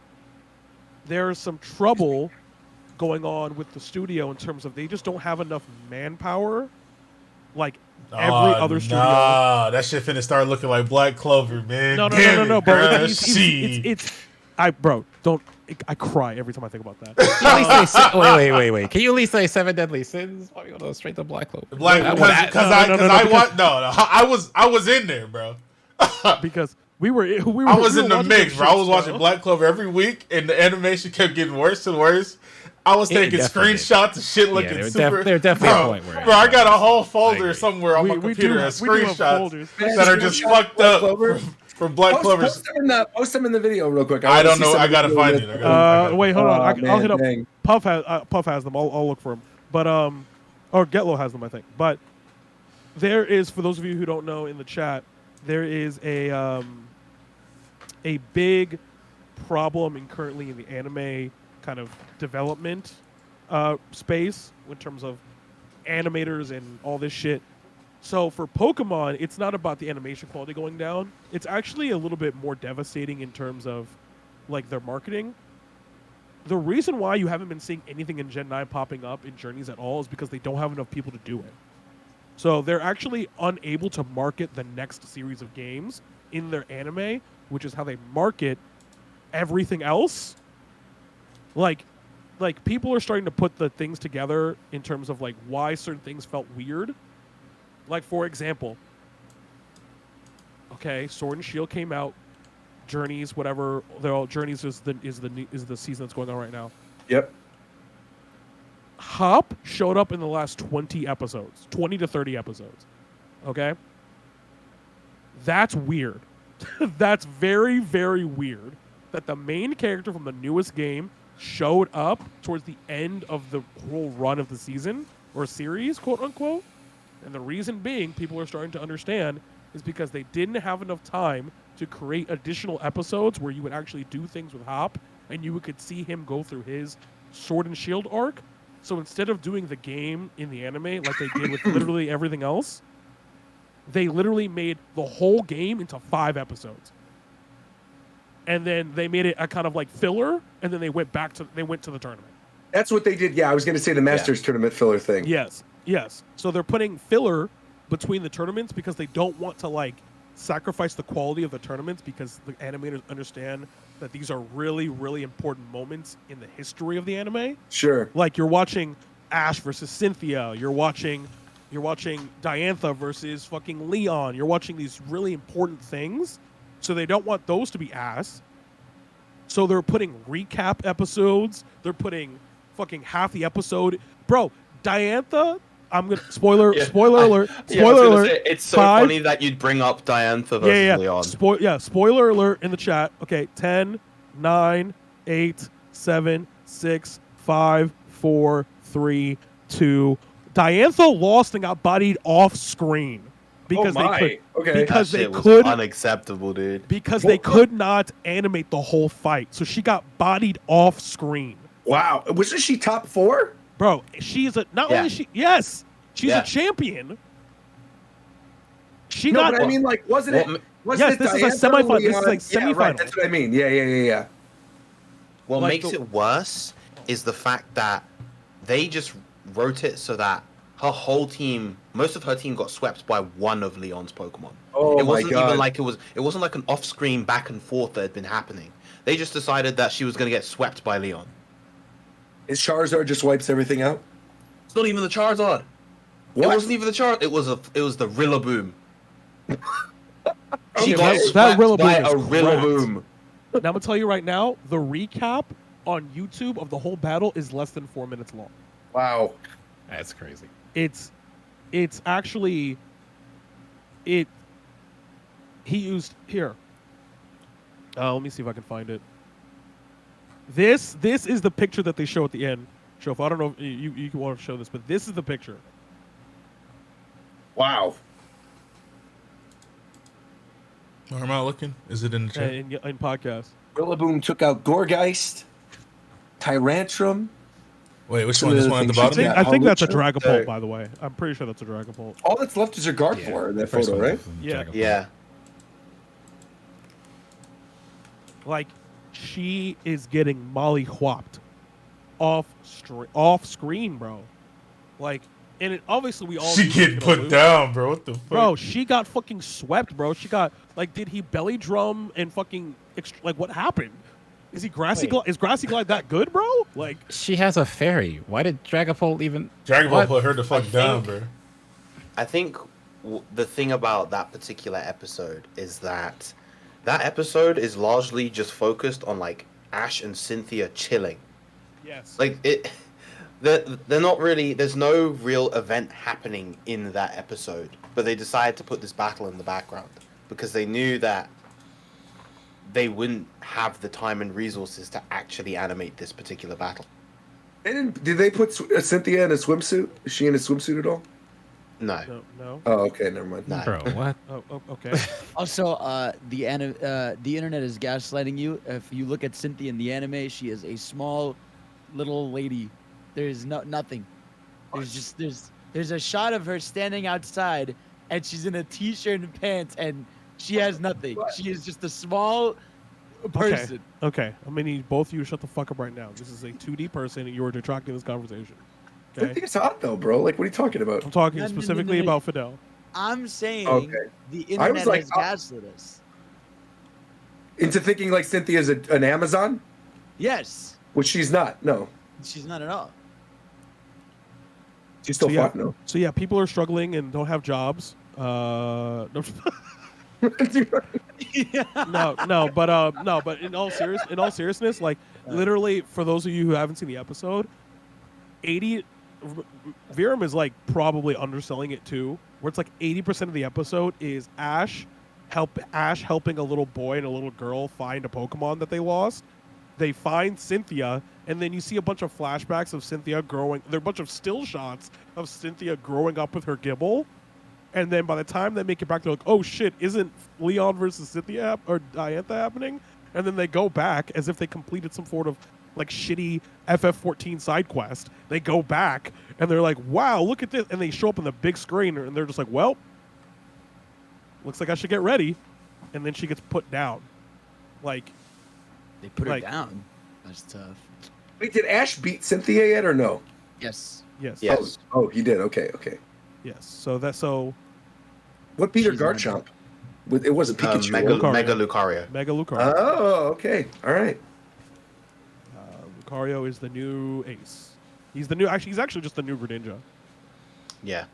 there's some trouble going on with the studio in terms of they just don't have enough manpower like every other studio. Nah, that shit finna start looking like Black Clover, man. No, bro. Bro, don't. I cry every time I think about that. Wait. Can you at least say 7 Deadly Sins? Why we go straight to Black Clover? I was in there, bro. Because we were I was in the mix, bro. I was watching Black Clover every week, and the animation kept getting worse and worse. I was taking screenshots of shit looking super. There's definitely a point where. Bro, I got a whole folder somewhere on my computer of screenshots that are just fucked up from Black Clover. Post them in the video real quick. I don't know. I gotta find it. Wait, hold on. I'll hit up. Puff has them. I'll look for them. But or Getlow has them, I think. But there is, for those of you who don't know in the chat, there is a big problem currently in the anime kind of development space in terms of animators and all this shit. So for Pokemon, it's not about the animation quality going down. It's actually a little bit more devastating in terms of like their marketing. The reason why you haven't been seeing anything in Gen 9 popping up in Journeys at all is because they don't have enough people to do it. So they're actually unable to market the next series of games in their anime, which is how they market everything else. Like people are starting to put the things together in terms of like why certain things felt weird. Like for example, okay, Sword and Shield came out, Journeys, whatever. They're all Journeys is the season that's going on right now. Yep. Hop showed up in the last 20 episodes, 20 to 30 episodes. Okay? That's weird. That's very, very weird that the main character from the newest game showed up towards the end of the whole run of the season or series, quote unquote. And the reason being, people are starting to understand, is because they didn't have enough time to create additional episodes where you would actually do things with Hop and you could see him go through his Sword and Shield arc. So instead of doing the game in the anime like they did with literally everything else, they literally made the whole game into 5 episodes. And then they made it a kind of like filler, and then they went to the tournament. That's what they did. Yeah, I was going to say the Masters tournament filler thing. Yes. So they're putting filler between the tournaments because they don't want to like sacrifice the quality of the tournaments, because the animators understand that these are really, really important moments in the history of the anime. Sure. Like you're watching Ash versus Cynthia. You're watching Diantha versus fucking Leon. You're watching these really important things. So they don't want those to be ass. So they're putting recap episodes. They're putting fucking half the episode. Bro, Diantha, I'm gonna spoiler alert. Spoiler alert. Say, it's so funny that you'd bring up Diantha versus Leon. Spoiler alert in the chat. Okay, 10, 9, 8, 7, 6, 5, 4, 3, 2. Diantha lost and got bodied off screen. Because they could unacceptable, dude. Because they could not animate the whole fight, so she got bodied off screen. Wow, wasn't she top 4? Bro, she's a she's a champion. But I mean, like, wasn't it? Yes, this is a semifinal. This is like semifinal. Yeah, right, that's what I mean. Yeah. What makes it worse is the fact that they just wrote it so that her whole team, most of her team, got swept by one of Leon's Pokemon. Oh it wasn't my God. Even like it wasn't like an off-screen back and forth that had been happening. They just decided that she was going to get swept by Leon. Is Charizard just wipes everything out? It's not even the Charizard. What? It wasn't even the Charizard. It was the Rillaboom. She Okay, got that swept by a Rillaboom is Rillaboom. Now I'm gonna tell you right now, the recap on YouTube of the whole battle is less than 4 minutes long. Wow, that's crazy. It's actually he used here. Let me see if I can find it. This is the picture that they show at the end. Shof, I don't know if you can want to show this, but this is the picture. Wow. Where am I looking? Is it in the chat? In podcast. Rillaboom took out Gorgeist, Tyrantrum. Wait, which Some one? of This the one at the things she bottom? did. I think that's a Lucha? Dragapult, by the way. I'm pretty sure that's a Dragapult. All that's left is her guard floor in that First photo, one right? is Yeah. Dragapult. Yeah. Like, she is getting molly whopped off screen, bro. Like, and it, obviously we all She knew she was getting gonna put lose. down, bro. What the fuck? Bro, she got fucking swept, bro. She got like, did he belly drum and fucking like what happened? Is he grassy? Is grassy glide that good, bro? Like, She has a fairy. Why did Dragapult even? Dragon Ball What? put her the fuck down, bro. I think the thing about that particular episode is that episode is largely just focused on like Ash and Cynthia chilling. yes, Like they're not really. There's no real event happening in that episode, but they decided to put this battle in the background because they knew that they wouldn't have the time and resources to actually animate this particular battle. Did they put Cynthia in a swimsuit? Is she in a swimsuit at all? No. no. Oh, okay, never mind. No. Bro, what? Oh, okay. Also, the internet is gaslighting you. If you look at Cynthia in the anime, she is a small little lady. There's nothing. There's a shot of her standing outside, and she's in a t-shirt and pants, and she has nothing. She is just a small person. Okay. I mean, both of you shut the fuck up right now. This is a 2D person, and you are detracting this conversation. Okay. Cynthia's hot though, bro. Like, what are you talking about? I'm talking No, specifically no. about Fidel. I'm saying Okay. the I was internet like, has gaslit us. Into thinking like Cynthia's an Amazon, Yes, which she's not. No, she's not at all. she's still So, yeah. hot. No. So yeah, people are struggling and don't have jobs. No, but in all seriousness, like literally, for those of you who haven't seen the episode, Virum is like probably underselling it too. Where it's like 80% of the episode is Ash helping a little boy and a little girl find a Pokemon that they lost. They find Cynthia, and then you see a bunch of flashbacks of Cynthia growing. There are a bunch of still shots of Cynthia growing up with her Gibble. And then by the time they make it back, they're like, oh shit, isn't Leon versus Cynthia or Diantha happening? And then they go back as if they completed some sort of like shitty FF14 side quest. They go back and they're like, wow, look at this. And they show up on the big screen and they're just like, well, looks like I should get ready. And then she gets put down. Like, They put her Like- down. That's tough. Wait, did Ash beat Cynthia yet or no? Yes. yes. Yes. Oh, he did. Okay. Yes. So What beat her She's not- Garchomp? It wasn't Pikachu. Mega, right? Lucario. Mega Lucario. Mega Lucario. Oh, okay. All right. Lucario is the new ace. He's actually just the new Greninja. Yeah.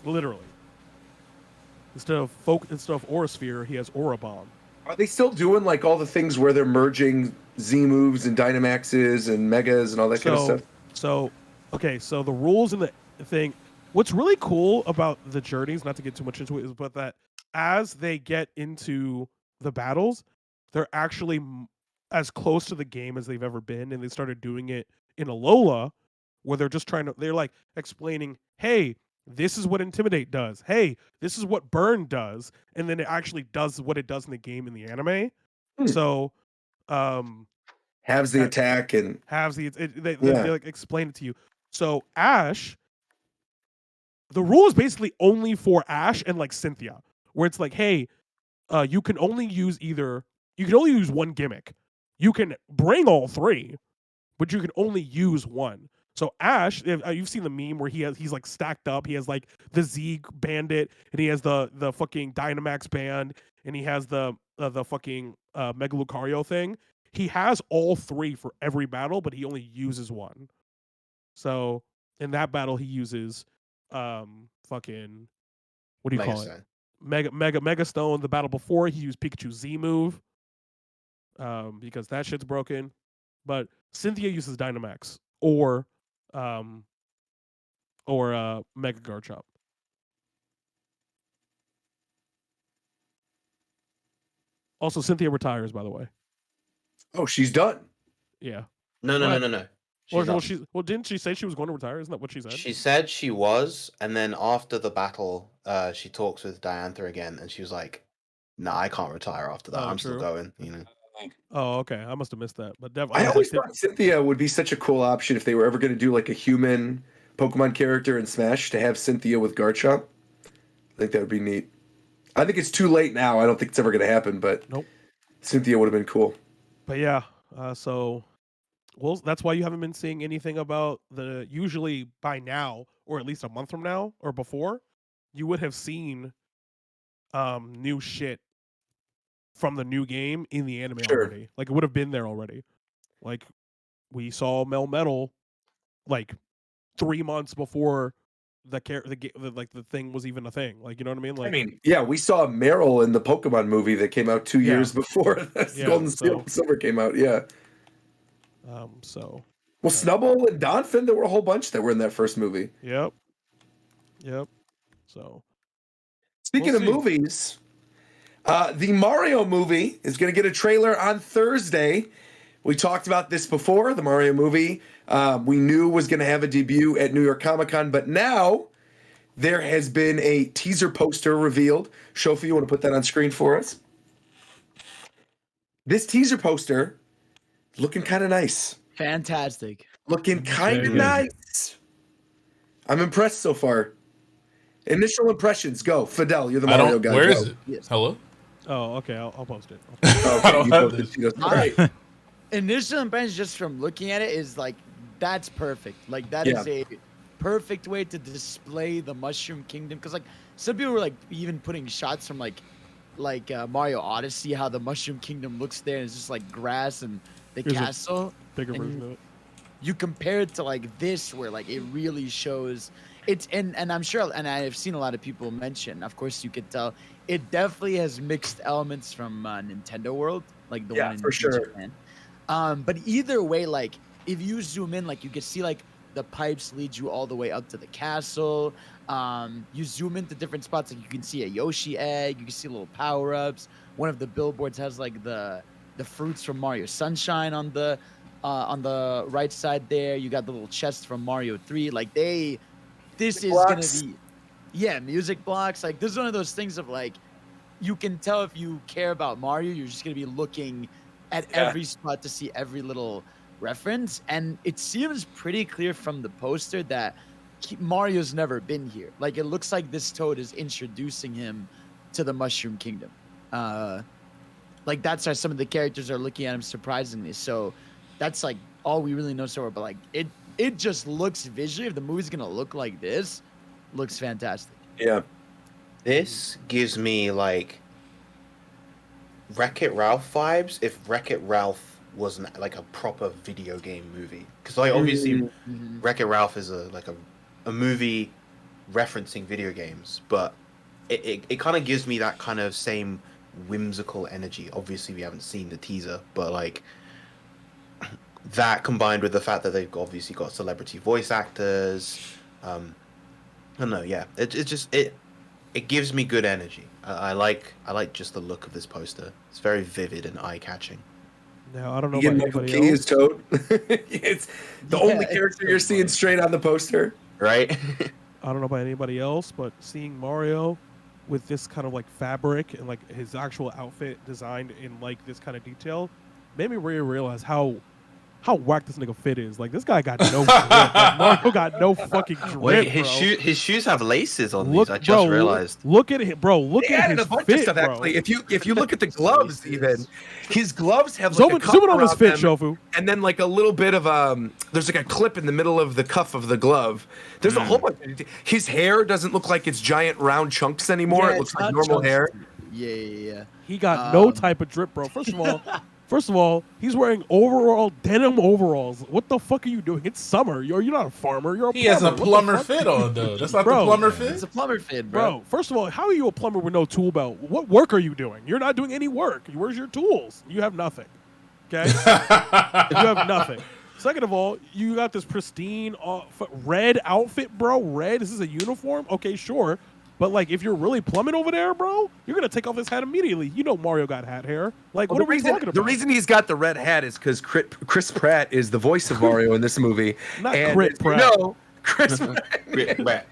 Literally. Instead of Aura Sphere, he Aura Bomb. Are they still doing like all the things where they're merging Z moves and Dynamaxes and Megas and all that kind of stuff? So the rules in the thing. What's really cool about the journeys, not to get too much into it, is but that as they get into the battles, they're actually as close to the game as they've ever been, and they started doing it in Alola, where they're like explaining, hey, this is what Intimidate does. Hey, this is what Burn does, and then it actually does what it does in the game in the anime. So, Halves the attack and they like explain it to you. So Ash, the rule is basically only for Ash and like Cynthia, where it's like, hey, you can only use one gimmick. You can bring all three, but you can only use one. So Ash, you've seen the meme where he's like stacked up. He has like the Z Bandit, and he has the fucking Dynamax band, and he has the fucking Mega Lucario thing. He has all three for every battle, but he only uses one. So in that battle, he uses fucking what do you call it? Mega Stone. The battle before, he used Pikachu Z move because that shit's broken. But Cynthia uses Dynamax or Mega Garchomp. Also, Cynthia retires, by the way. oh, she's done. Yeah. No. She's not. Didn't she say she was going to retire? Isn't that what she said? She said she was, and then after the battle, she talks with Diantha again, and she was like, "No, I can't retire after that. Oh, I'm still true. going." You know. Oh, okay. I must have missed that. But I definitely, always thought Cynthia would be such a cool option if they were ever going to do like a human Pokemon character in Smash, to have Cynthia with Garchomp. I think that would be neat. I think it's too late now. I don't think it's ever going to happen, but nope. Cynthia would have been cool. But yeah, so well, that's why you haven't been seeing anything about the. Usually by now, or at least a month from now, or before, you would have seen new shit from the new game in the anime Sure. already. Like it would have been there already. Like we saw Melmetal like 3 months before the thing was even a thing. Like, you know what I mean? Like, I mean, yeah, we saw Meryl in the Pokemon movie that came out 2 years before Golden Silver came out. Yeah. So. Well, Snubbull and Donphin, there were a whole bunch that were in that first movie. Yep. So. Speaking of movies, the Mario movie is going to get a trailer on Thursday. We talked about this before. The Mario movie we knew was going to have a debut at New York Comic Con, but now there has been a teaser poster revealed. Shofi, you want to put that on screen for us? This teaser poster looking kind of nice. Fantastic. Looking kind of nice. I'm impressed so far. Initial impressions, go. Fidel, you're the Mario guy. Where go. is it? Yes. Hello? Oh, okay. I'll post it. Okay, you posted it. All right. Initial impressions just from looking at it is like, that's perfect. Like that is a perfect way to display the Mushroom Kingdom. Because like some people were like even putting shots from like Mario Odyssey, how the Mushroom Kingdom looks there, and it's just like grass and the Here's castle. Bigger version of it. You compare it to like this, where like it really shows it's and I'm sure, and I've seen a lot of people mention. Of course, you could tell it definitely has mixed elements from Nintendo World, like the one in for sure. Japan. But either way, like if you zoom in, like you can see like the pipes lead you all the way up to the castle. You zoom into different spots, like you can see a Yoshi egg, you can see little power ups. One of the billboards has like the fruits from Mario Sunshine on the right side there. You got the little chest from Mario 3. Like this is gonna be music blocks. Like this is one of those things of like you can tell if you care about Mario, you're just gonna be looking at every spot to see every little reference. And it seems pretty clear from the poster that Mario's never been here. Like it looks like this Toad is introducing him to the Mushroom Kingdom. Like that's how some of the characters are looking at him surprisingly. So that's like all we really know so far. But like it just looks visually, if the movie's gonna look like this, looks fantastic. Yeah. This gives me like Wreck-It Ralph vibes if Wreck-It Ralph wasn't like a proper video game movie. Because like obviously Wreck-It Ralph is a movie referencing video games, but it kind of gives me that kind of same whimsical energy. Obviously we haven't seen the teaser, but like that combined with the fact that they've obviously got celebrity voice actors, I don't know, yeah, it gives me good energy. I like just the look of this poster. It's very vivid and eye-catching. Now I don't know Again, about Michael anybody Key else. is Toad. It's the only character you're seeing straight on the poster, right? I don't know about anybody else, but seeing Mario with this kind of like fabric and like his actual outfit designed in like this kind of detail made me really realize how whack this nigga fit is. Like this guy got no drip. Like, Mario got no fucking drip. Wait, his shoes have laces on these. I just realized. Look at it, bro. Look at his fit, stuff, bro. actually. If you look at the gloves, even his gloves have Zoom like in on his fit, Shofu. And then like a little bit of there's like a clip in the middle of the cuff of the glove. There's a whole bunch. His hair doesn't look like it's giant round chunks anymore. Yeah, it looks it's like not normal chunks. hair. Yeah. He got no type of drip, bro. First of all, he's wearing denim overalls. What the fuck are you doing? It's summer. You're not a farmer. You're a plumber. He has a What the plumber fuck? fit on though. That's not Bro, the plumber fit. It's a plumber fit, bro. Bro, first of all, how are you a plumber with no tool belt? What work are you doing? You're not doing any work. Where's your tools? You have nothing. Okay? You have nothing. Second of all, you got this pristine red outfit, bro. Red? This is a uniform? Okay, sure. But, like, if you're really plumbing over there, bro, you're going to take off his hat immediately. You know Mario got hat hair. Like, what are we talking about? The reason he's got the red hat is because Chris Pratt is the voice of Mario in this movie. Not and Crit Pratt. No, Chris Pratt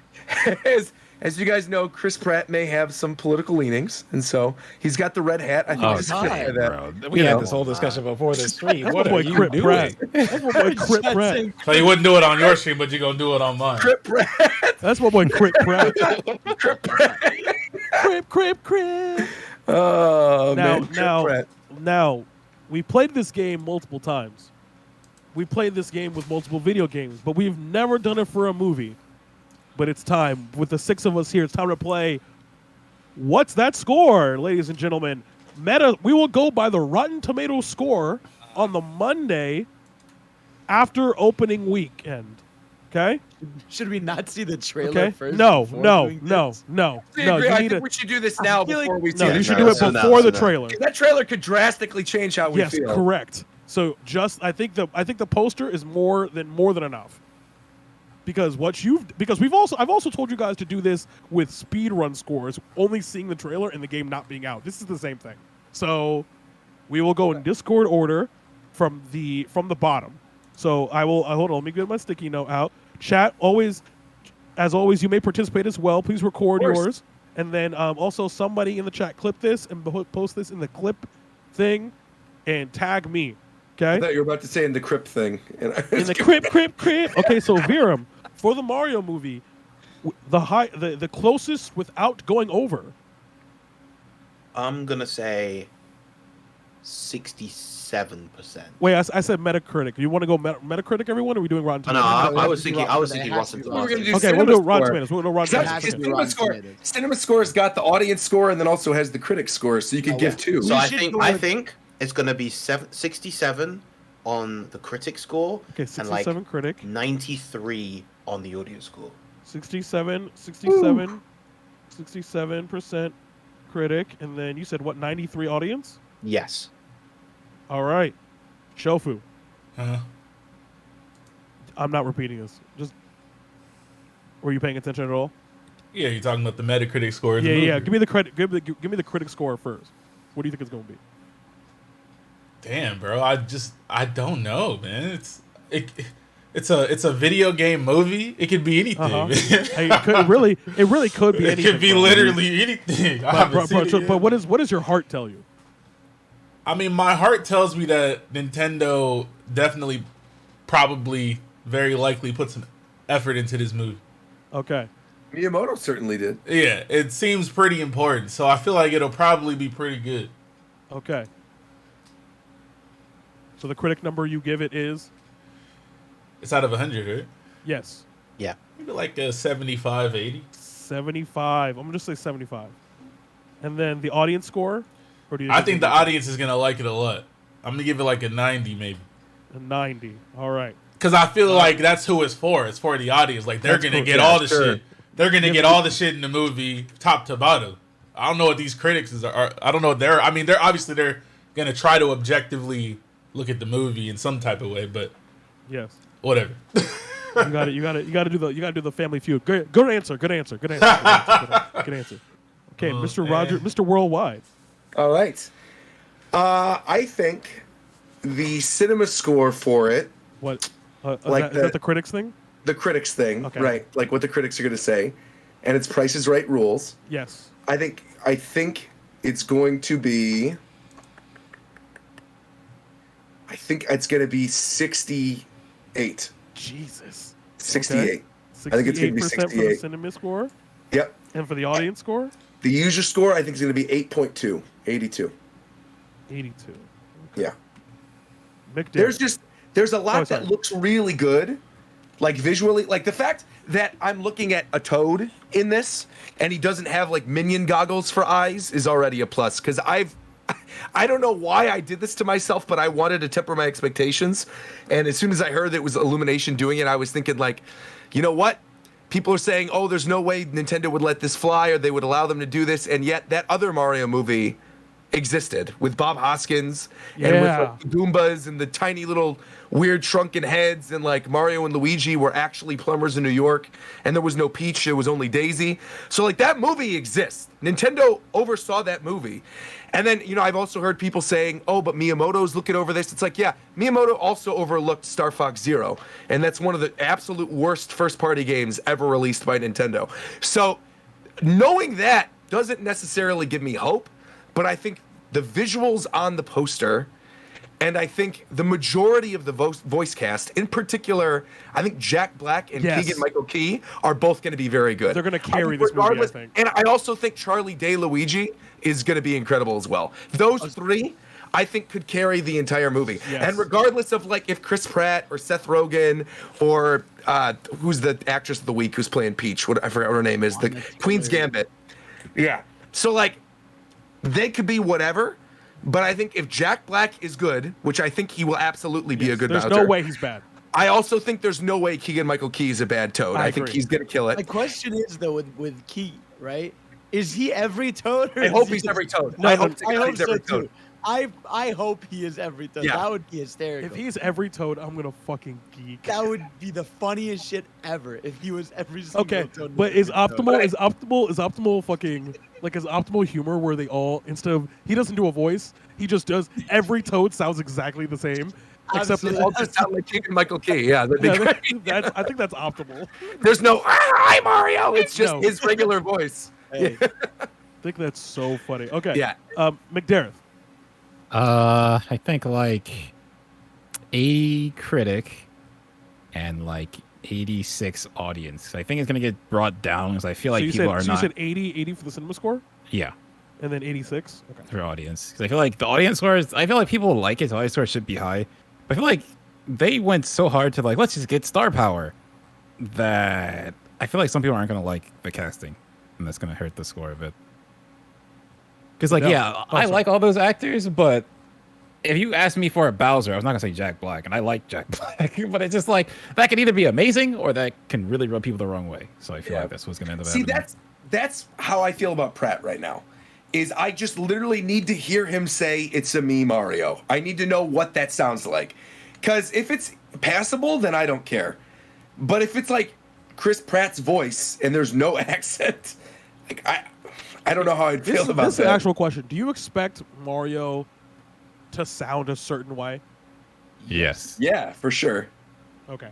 as you guys know, Chris Pratt may have some political leanings, and so he's got the red hat. I think Oh, this God, fit that. bro. We had this whole discussion before the stream. That's What my are boy you Crit doing? Pratt. That's my boy Crit Pratt. So you wouldn't do it on your stream, but you're gonna do it on mine. Crip Pratt. That's my boy Crit Pratt. Crip Pratt. Crip. Oh man, Crip Now, Pratt. now, we played this game multiple times. We played this game with multiple video games, but we've never done it for a movie. But it's time. With the 6 of us here, it's time to play What's That Score, ladies and gentlemen. We will go by the Rotten Tomatoes score on the Monday after opening weekend. Okay? Should we not see the trailer Okay? first? No. before No. doing No. this? No. I No. agree. You I need think to. we should do this now feel like- before we see No, it. you should do it So before the now. trailer. That trailer could drastically change how we Yes, feel. correct. So I think the poster is more than enough. Because I've also told you guys to do this with speed run scores, only seeing the trailer and the game not being out. This is the same thing. So we will go in Discord order from the bottom. So hold on, let me get my sticky note out. Chat, as always, you may participate as well. Please record Of course. yours. And then also somebody in the chat clip this and post this in the clip thing and tag me. I Okay? thought you were about to say in the crypt thing. In the crib. Okay, so Viram, for the Mario movie, the closest without going over. I'm gonna say 67%. Wait, I said Metacritic. Do you want to go Metacritic, everyone? Or are we doing Rotten Oh, no, Tomatoes? I was thinking It has Rotten to be We're gonna do Tomatoes. Okay, we'll do Cinema Rotten Score. Tomatoes. We'll go Rotten That's- has Tomatoes. to be Cinema Rotten Score. Tomatoes. Cinema Score's got the audience score and then also has the critic score, so you could give two. So We I should think go I with- think it's gonna be 67 on the critic score Okay, and like 67 critic. 93 on the audio score. 67% critic, and then you said what? 93 audience. Yes. All right, Shofu. Huh? I'm not repeating this. Just were you paying attention at all? Yeah, you're talking about the Metacritic score. Of the Yeah, movie. yeah. Give me the credit. Give me the critic score first. What do you think it's going to be? Damn, bro. I don't know, man. It's a video game movie. It could be anything. Uh-huh. man. Hey, it really could be It anything. could be bro. literally anything. I haven't seen it yet. But what does your heart tell you? I mean, my heart tells me that Nintendo definitely, probably, very likely put some effort into this movie. Okay. Miyamoto certainly did. Yeah, it seems pretty important, so I feel like it'll probably be pretty good. Okay. So the critic number you give it is It's out of 100, right? yes, Yeah. Maybe like a 75, 80. 75. I'm gonna just say 75. And then the audience score, or do you? I think the audience is gonna like it a lot. I'm gonna give it like a 90, maybe. a 90. All right. Because I feel like that's who it's for. It's for the audience. Like they're That's gonna cool. get Yeah, all the sure. shit. They're gonna get all the shit in the movie, top to bottom. I don't know what these critics are. I don't know. They're obviously they're gonna try to objectively look at the movie in some type of way, but Yes. whatever. You got to do the Family Feud. Good answer. Good answer. Good answer. Okay, Mr. Roger, Mr. Worldwide. All right. I think the cinema score for it, What? Like is that the critics thing? the critics thing, Okay. right? Like what the critics are going to say, and it's Price is Right rules. Yes. I think it's going to be. I think it's going to be 68. Jesus. 68. Okay. I think it's going to be 68% for the 68. cinema score, Yep. and for the audience score, The user score, I think, is going to be 8.2, 82. 82. Yeah. McDavid. There's a lot Oh, sorry. that looks really good, like visually, like the fact that I'm looking at a Toad in this and he doesn't have like minion goggles for eyes is already a plus, because I don't know why I did this to myself, but I wanted to temper my expectations, and as soon as I heard that it was Illumination doing it, I was thinking like, you know what? People are saying, oh, there's no way Nintendo would let this fly or they would allow them to do this, and yet that other Mario movie existed with Bob Hoskins and with Yeah. like, the Goombas and the tiny little weird shrunken heads, and like Mario and Luigi were actually plumbers in New York, and there was no Peach, it was only Daisy. So like that movie exists. Nintendo oversaw that movie. And then, you know, I've also heard people saying, oh, but Miyamoto's looking over this. It's like, yeah, Miyamoto also overlooked Star Fox Zero, and that's one of the absolute worst first-party games ever released by Nintendo. So knowing that doesn't necessarily give me hope, but I think the visuals on the poster, and I think the majority of the voice cast, in particular, I think Jack Black and Yes. Keegan-Michael Key are both going to be very good. They're going to carry this movie, I think. And I also think Charlie Day Luigi is going to be incredible as well. Those three, I think, could carry the entire movie. Yes. And regardless of like if Chris Pratt or Seth Rogen or who's the actress of the week who's playing Peach? I forgot what her name is. The Queen's Gambit. Yeah. So like, they could be whatever. But I think if Jack Black is good, which I think he will absolutely be a good There's Bowser. no way he's bad. I also think there's no way Keegan-Michael Key is a bad Toad. I think agree. he's going to kill My it. question is though, with Key, right? Is he every Toad? Or I is hope he he's just- every Toad. No, I no, hope I hope he's so every too. Toad. I hope he is every Toad. Yeah. That would be hysterical. If he's every Toad, I'm going to fucking geek. That would be the funniest shit ever if he was every single Okay, Toad. but is optimal? optimal fucking like is optimal humor where they all instead of he doesn't do a voice, he just does every Toad sounds exactly the same. Except They all just sound like Keegan-Michael Key. Yeah, that'd be yeah, great. I think that's optimal. There's no, hi, Mario. It's just No. his regular voice. Hey, I think that's so funny. Okay. Yeah. McDareth. I think like 80 critic and like 86 audience. I think it's gonna get brought down because I feel like people are so not. you said 80 for the cinema score, Yeah, and then 86. Okay. for audience because I feel like the audience scores. I feel like people like it. So audience scores should be high. But I feel like they went so hard to like let's just get star power that I feel like some people aren't gonna like the casting, and that's gonna hurt the score a bit. Because like I Awesome. like all those actors, but if you ask me for a Bowser, I was not gonna say Jack Black, and I like Jack Black, but it's just like that can either be amazing or that can really rub people the wrong way. So I feel like that's what's gonna end up See, happening. that's how I feel about Pratt right now. Is I just literally need to hear him say it's a me, Mario. I need to know what that sounds like. Because if it's passable, then I don't care. But if it's like Chris Pratt's voice and there's no accent, like I don't know how I'd feel about This is that. an actual question. Do you expect Mario to sound a certain way? Yes. Yeah, for sure. Okay.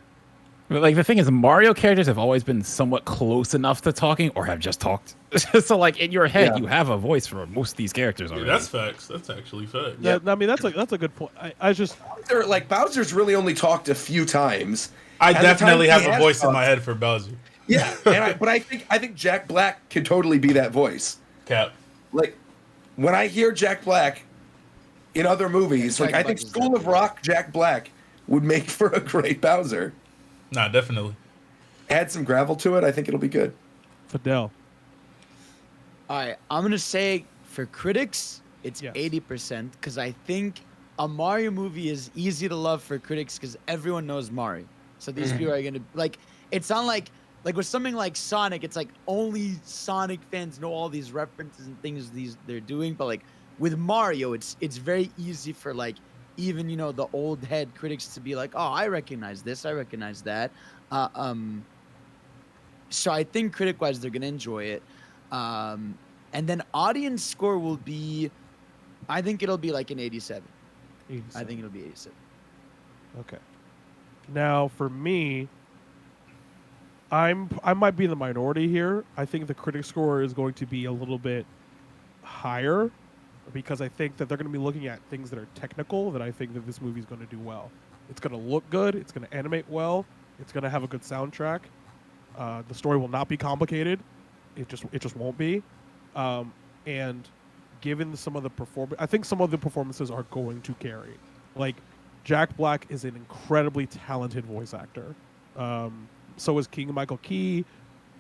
But like the thing is, Mario characters have always been somewhat close enough to talking or have just talked. So like in your head, Yeah. you have a voice for most of these characters Yeah, already. that's facts. That's actually facts. Yeah. I mean, that's a good point. I just Bowser's really only talked a few times. I And the definitely times have he a has voice in talked- my head for Bowser. Yeah, but I think Jack Black could totally be that voice. Cap. Like when I hear Jack Black in other movies, Jack like I Black think is School of definitely- Rock Jack Black would make for a great Bowser. Nah, definitely. Add some gravel to it, I think it'll be good. Fidel. all right, I'm gonna say for critics, it's Yes. 80% because I think a Mario movie is easy to love for critics because everyone knows Mario. So these people are gonna like. It's not like with something like Sonic, it's like only Sonic fans know all these references and things they're doing. But like with Mario, it's very easy for like even the old head critics to be like, oh, I recognize this, I recognize that. So I think critic wise they're gonna enjoy it. And then audience score will be, I think it'll be like an 87. 87. I think it'll be 87. Okay. Now for me, I might be in the minority here. I think the critic score is going to be a little bit higher because I think that they're going to be looking at things that are technical that I think that this movie is going to do well. It's going to look good. It's going to animate well. It's going to have a good soundtrack. The story will not be complicated. It just won't be. And given some of the performance, I think some of the performances are going to carry. Like Jack Black is an incredibly talented voice actor. So is Keegan-Michael Key.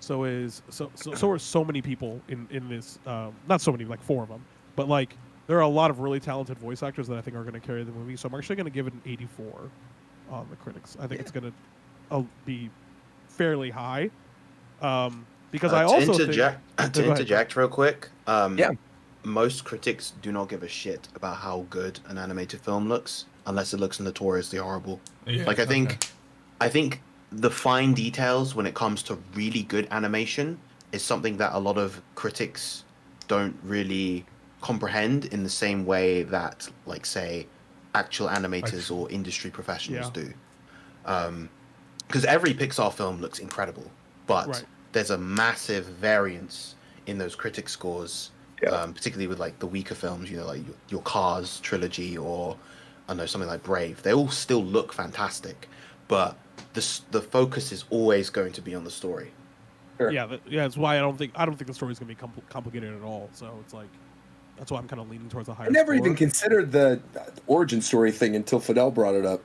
So are so many people in this. Not so many, like 4 of them, but like there are a lot of really talented voice actors that I think are going to carry the movie. So I'm actually going to give it an 84 on the critics. I think it's going to be fairly high. Because I also think to interject real quick. Yeah. Most critics do not give a shit about how good an animated film looks unless it looks notoriously horrible. Yeah, Like I think the fine details when it comes to really good animation is something that a lot of critics don't really comprehend in the same way that, like, say, actual animators or industry professionals do. Because every Pixar film looks incredible, but Right. there's a massive variance in those critic scores, Yeah. particularly with like the weaker films, you know, like your Cars trilogy or I don't know something like Brave. They all still look fantastic, but the focus is always going to be on the story. Sure. Yeah, that's why I don't think the story's gonna be complicated at all. So it's like that's why I'm kind of leaning towards a higher. I never score. even considered the origin story thing until Fidel brought it up.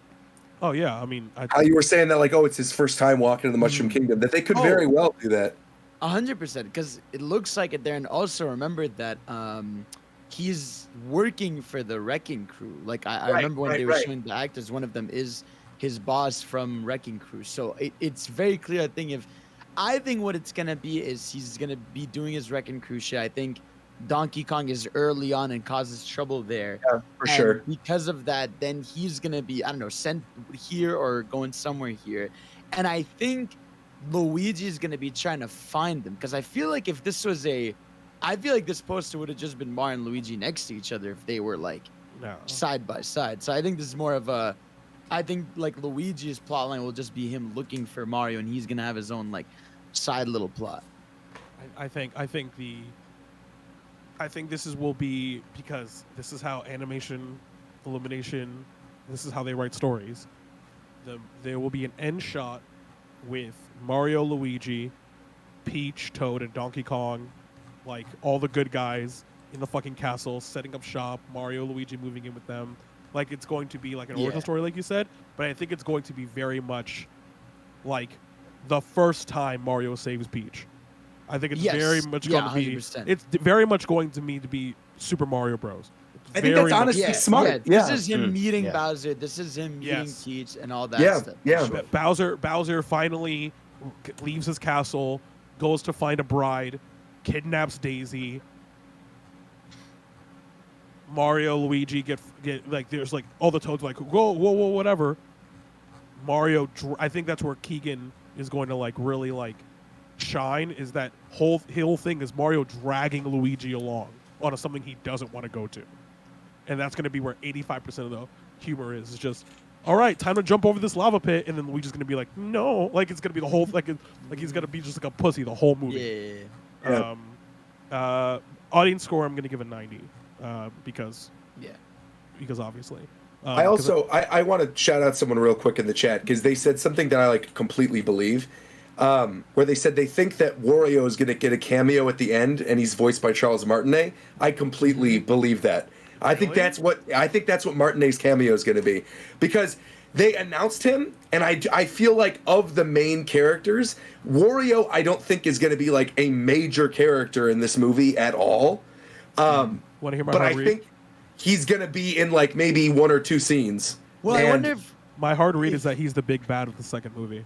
Oh yeah, I mean, How you were saying that, like, oh, it's his first time walking in the Mushroom Kingdom. That they could very well do that. 100%, because it looks like it there. And also remember that he's working for the Wrecking Crew. Like I remember when they were showing the actors, one of them is his boss from Wrecking Crew. So it's very clear. I think what it's gonna be is he's gonna be doing his Wrecking Crew shit. I think Donkey Kong is early on and causes trouble there. Yeah, for sure. Because of that, then he's gonna be, I don't know, sent here or going somewhere here. And I think Luigi is gonna be trying to find them, because I feel like if this was I feel like this poster would have just been Mario and Luigi next to each other if they were like side by side. So I think this is more of I think like Luigi's plotline will just be him looking for Mario, and he's gonna have his own like side little plot. I think this will be, because this is how animation, Illumination, this is how they write stories. There will be an end shot with Mario, Luigi, Peach, Toad, and Donkey Kong, like all the good guys in the fucking castle, setting up shop. Mario, Luigi moving in with them. Like it's going to be like an origin story, like you said. But I think it's going to be very much like the first time Mario saves Peach. I think it's very much going to be. 100%. It's very much going to me to be Super Mario Bros. I think that's honestly smart. This is him meeting Bowser. This is him meeting Peach and all that stuff. Yeah. Bowser finally leaves his castle, goes to find a bride, kidnaps Daisy. Mario, Luigi get like, there's like all the Toads like whoa whatever. Mario, I think that's where Keegan is going to like really like shine. Is that whole thing is Mario dragging Luigi along on something he doesn't want to go to, and that's going to be where 85% of the humor is just. All right, time to jump over this lava pit, and then Luigi's gonna be like, no, like it's gonna be the whole like he's gonna be just like a pussy the whole movie. Audience score, I'm gonna give a 90, because obviously. I want to shout out someone real quick in the chat, because they said something that I like completely believe, where they said they think that Wario is gonna get a cameo at the end, and he's voiced by Charles Martinet. I completely believe that. I think that's what Martinet's cameo is going to be, because they announced him, and I feel like of the main characters, Wario I don't think is going to be like a major character in this movie at all. Want to hear my but hard I read? think he's going to be in like maybe one or two scenes. Well, I wonder if my hard read is that he's the big bad of the second movie.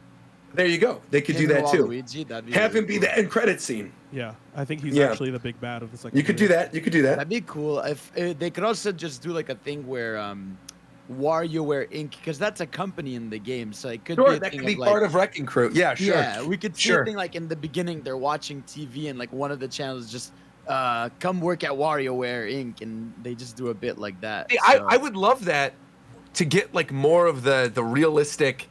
There you go. They could do that too. Luigi, Have him be the end credit scene. Yeah, I think he's actually the big bad of the second. You could do that. You could do that. That'd be cool. If they could also just do like a thing where WarioWare Inc., because that's a company in the game, so it could be a that thing could be of, like, part of Wrecking Crew. Yeah, sure. Yeah, we could see a thing like in the beginning they're watching TV and like one of the channels just come work at WarioWare Inc., and they just do a bit like that. See, I would love that, to get like more of the realistic,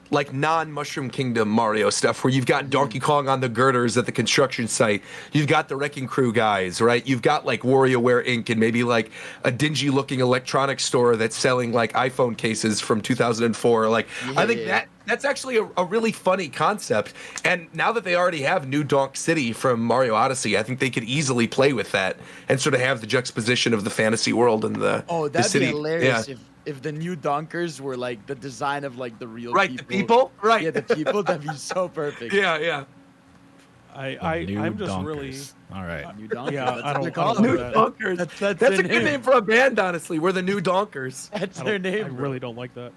like non-Mushroom Kingdom Mario stuff, where you've got Donkey Kong on the girders at the construction site, you've got the Wrecking Crew guys, right? You've got like WarioWare Inc. and maybe like a dingy-looking electronics store that's selling like iPhone cases from 2004. Like, I think that's actually a really funny concept. And now that they already have New Donk City from Mario Odyssey, I think they could easily play with that and sort of have the juxtaposition of the fantasy world and the that'd city. be hilarious Yeah. if the new Donkers were like the design of like the real Right, people. the people? Right. Yeah, the people. That'd be so perfect. Yeah. I'm just really. All right. New Donkers. Yeah, that's I what they're don't- called. New that. Donkers. That's That's their a good name for a band, honestly. We're the New Donkers. That's I their don't- name. I bro. really don't like that.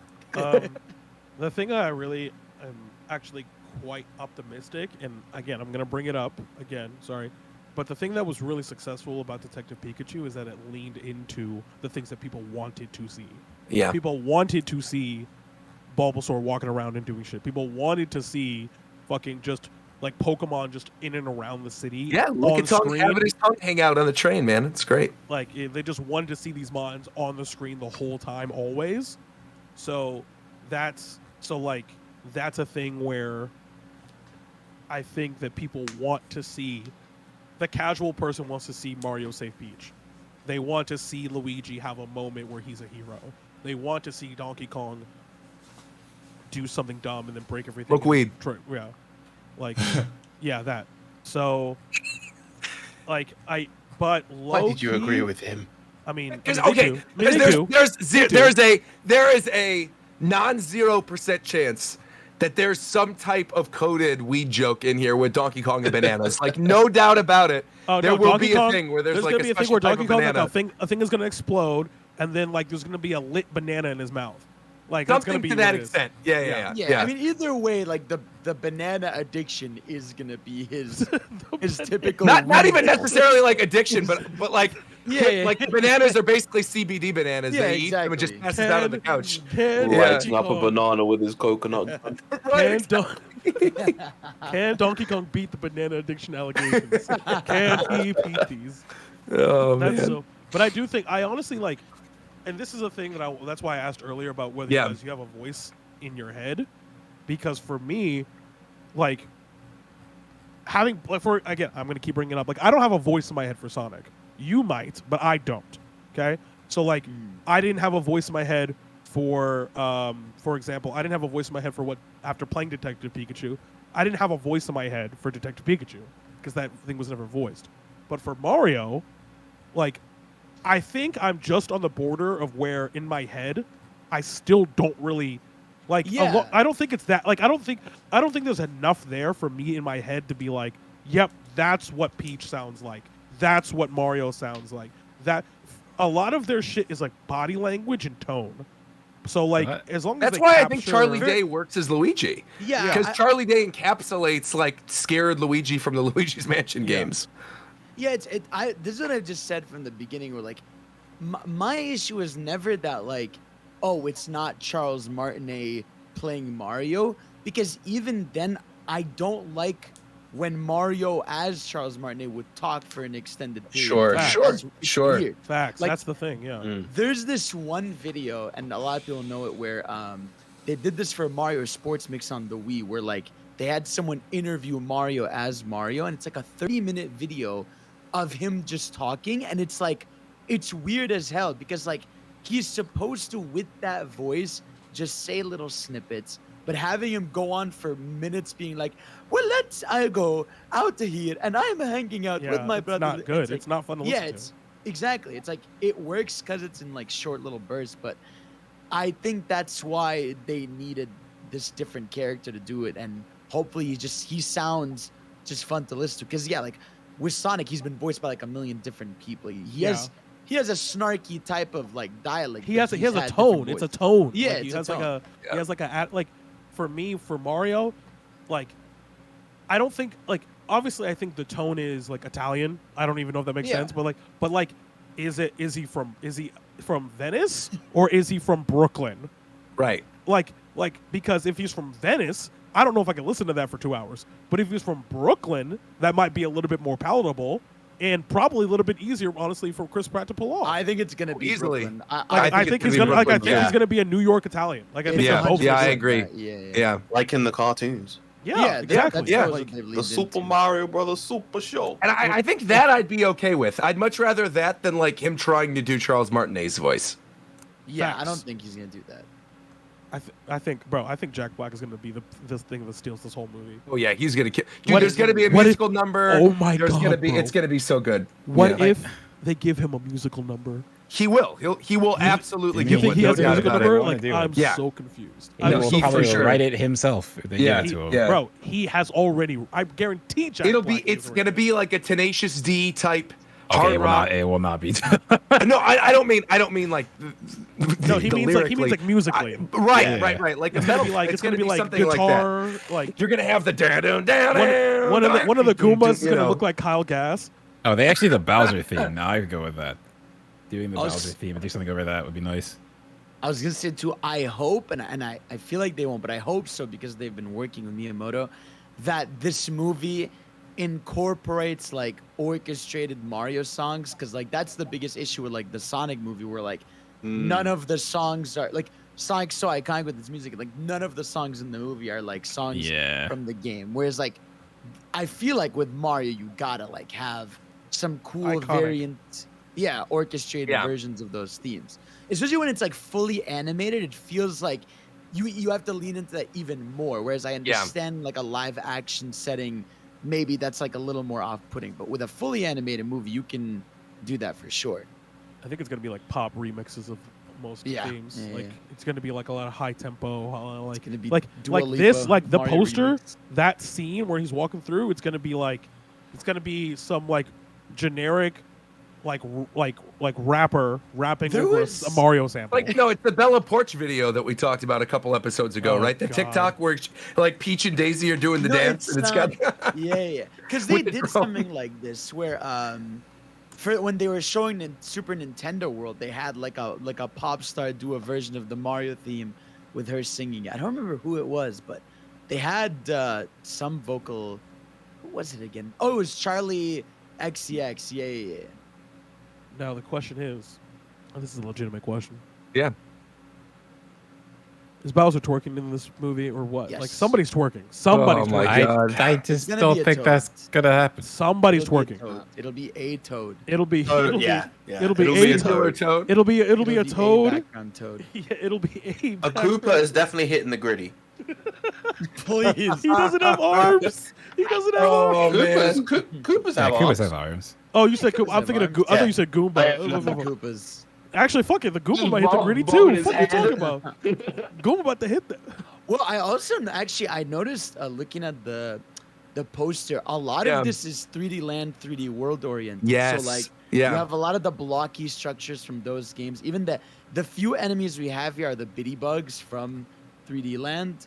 The thing I really am actually quite optimistic, and again, I'm gonna bring it up again. Sorry, but the thing that was really successful about Detective Pikachu is that it leaned into the things that people wanted to see. Yeah. People wanted to see Bulbasaur walking around and doing shit. People wanted to see fucking just like Pokemon just in and around the city. Yeah, look on at Tongue screen. having his tongue hang out on the train, man. It's great. Like they just wanted to see these mons on the screen the whole time, always. So that's a thing where I think that people want to see the casual person wants to see Mario save Peach. They want to see Luigi have a moment where he's a hero. They want to see Donkey Kong do something dumb and then break everything. Smoke weed. Yeah, like yeah, that. So, like but Why did you low-key, agree with him? I mean, Because they do. I mean, they do. there is a non-0% chance that there's some type of coded weed joke in here with Donkey Kong and bananas. Like, no doubt about it. Oh, there no, will Donkey be Kong, a thing where there's like gonna a be a thing special where type Donkey of Kong, banana. like a thing is gonna explode, and then like there's gonna be a lit banana in his mouth. Like that's gonna Something be to what that it is. extent. Yeah. Yeah, I mean, either way, like the banana addiction is gonna be his typical. Not even weed. necessarily like addiction, but like Yeah. like the bananas are basically CBD bananas. Yeah, They eat them and just exactly. pass it out on the couch. Can Yeah. Donkey Kong- banana with his coconut. Right. Can Donkey Kong beat the banana addiction allegations? Can he beat these? Oh That's man. so. But I do think I honestly like, and this is a thing that that's why I asked earlier about whether Yeah. you guys, you have a voice in your head, because for me, like having like for again, I'm gonna keep bringing it up. Like I don't have a voice in my head for Sonic. You might, but I don't. Okay, so like I didn't have a voice in my head for example, I didn't have a voice in my head for what after playing Detective Pikachu, I didn't have a voice in my head for Detective Pikachu because that thing was never voiced. But for Mario, like I think I'm just on the border of where in my head I still don't really like Yeah. I don't think it's that like I don't think there's enough there for me in my head to be like, yep, that's what Peach sounds like. That's what Mario sounds like. That a lot of their shit is like body language and tone. So like as long as That's they why I capture, think Charlie Day works as Luigi. Yeah, Because I- Charlie Day encapsulates like scared Luigi from the Luigi's Mansion Yeah. games. Yeah, this is what I just said from the beginning. Where like, my issue is never that like, oh, it's not Charles Martinet playing Mario, because even then I don't like when Mario as Charles Martinet would talk for an extended period. Sure, of time. sure, It's sure. weird. facts. Like- That's the thing. Yeah. There's this one video, and a lot of people know it, where they did this for Mario Sports Mix on the Wii, where like they had someone interview Mario as Mario, and it's like a 30-minute video of him just talking, and it's like it's weird as hell because like he's supposed to with that voice just say little snippets, but having him go on for minutes being like, well, I go out to here and I'm hanging out with my it's brother. not good. like- It's not fun to yeah, listen it's exactly. It's like it works because it's in like short little bursts, but I think that's why they needed this different character to do it, and hopefully he sounds just fun to listen to. Because yeah, like with Sonic, he's been voiced by like a million different people. He has a snarky type of like dialect. He but has a he's had tone. different It's a voice. tone. Yeah, Like, he it's a has tone. he has like a like for me for Mario, like I don't think like obviously I think the tone is like Italian. I don't even know if that makes Yeah. sense, but like is he from Venice or is he from Brooklyn? Right. Like because if he's from Venice, I don't know if I can listen to that for 2 hours. But if he's from Brooklyn, that might be a little bit more palatable and probably a little bit easier, honestly, for Chris Pratt to pull off. I think it's gonna be Easily. Brooklyn. I think he's gonna. I think he's gonna be a New York Italian. Like I think Yeah. they're both. Yeah, I gonna- agree. Yeah. Like in the cartoons. Yeah, exactly. That's Yeah. what Like, they've The leaned Super into. Mario Brothers Super Show. And I think that I'd be okay with. I'd much rather that than like him trying to do Charles Martinet's voice. Yeah, I Facts. don't think he's gonna do that. I think Jack Black is gonna be this thing that steals this whole movie. Oh yeah, he's gonna kill. Dude, What there's if- gonna be a what if- musical number. Oh my there's God, gonna be. bro. It's gonna be so good. What Yeah. if they give him a musical number? He will? He will absolutely you give You think one. he No has a doubt musical about number? it. wanna Like do it. I'm Yeah. so confused. He I'm will he so for probably sure. write it himself if they Yeah. give it to him. Yeah. Bro, he has already. I guarantee Jack It'll Black be. has It's already- gonna be like a Tenacious D type Okay, hard it will rock. not. It will not be. No, I don't mean. I don't mean like. No, he means like musically. Right, Yeah, right, yeah. right. Like a It's metal. gonna be like it's gonna be like something guitar. like that. Like You're gonna have the down down down. one of the Goombas is you gonna know. look like Kyle Gass. Oh, they actually the Bowser theme. Now I could go with that. Doing the I was- Bowser theme and do something over that would be nice. I was gonna say too. I hope, and I feel like they won't, but I hope so because they've been working with Miyamoto, that this movie incorporates like orchestrated Mario songs, because like that's the biggest issue with like the Sonic movie, where like none of the songs are like Sonic's so iconic with its music, like none of the songs in the movie are like songs Yeah. from the game. Whereas like I feel like with Mario, you gotta like have some cool Iconic. variant, orchestrated versions of those themes. Especially when it's like fully animated, it feels like you have to lean into that even more. Whereas I understand like a live action setting, maybe that's like a little more off putting. But with a fully animated movie, you can do that for sure. I think it's gonna be like pop remixes of most themes. Yeah, like yeah. it's gonna be like a lot of high tempo, like gonna be like Dua this, Lipa, like the Mario poster, remix. that scene where he's walking through. It's gonna be some like generic, like rapper rapping There over was- a Mario sample. Like, no, it's the Bella Porch video that we talked about a couple episodes ago, Oh, right? The God. TikTok where like Peach and Daisy are doing the No, dance, and it's got yeah. Because they With the did drum. something like this where for when they were showing in Super Nintendo World, they had like a pop star do a version of the Mario theme with her singing. I don't remember who it was, but they had some vocal. Who was it again? Oh, it was Charlie XCX. Yeah. Now the question is, and this is a legitimate question: yeah. is Bowser twerking in this movie or what? Yes. Like somebody's twerking. Somebody's Oh my twerking. God. I just gonna don't be a think toad. that's gonna happen. Somebody's It'll be a twerking. toad. It'll be a toad. It'll be. Oh, it'll yeah. It'll be It'll a be a toad. Killer Toad. It'll be a toad. background toad. Yeah, it'll be a. A Koopa is definitely hitting the gritty. Please. He doesn't have arms. He doesn't have arms. Oh man. Koopas Yeah, have Koopas arms. have arms. Oh, you said Goomba. Koopas I'm have thinking of arms. Goomba. I thought Yeah. you said Goomba. I Love the Koopas. Actually, fuck it. The Goomba Just might hit the ball- gritty ball too. in his What are you head. talking about? Goomba about to hit that. Well, I also I noticed looking at the poster, a lot Yeah. of this is 3D Land, 3D World oriented. Yes. So like Yeah. you have a lot of the blocky structures from those games. Even the few enemies we have here are the bitty bugs from 3D Land.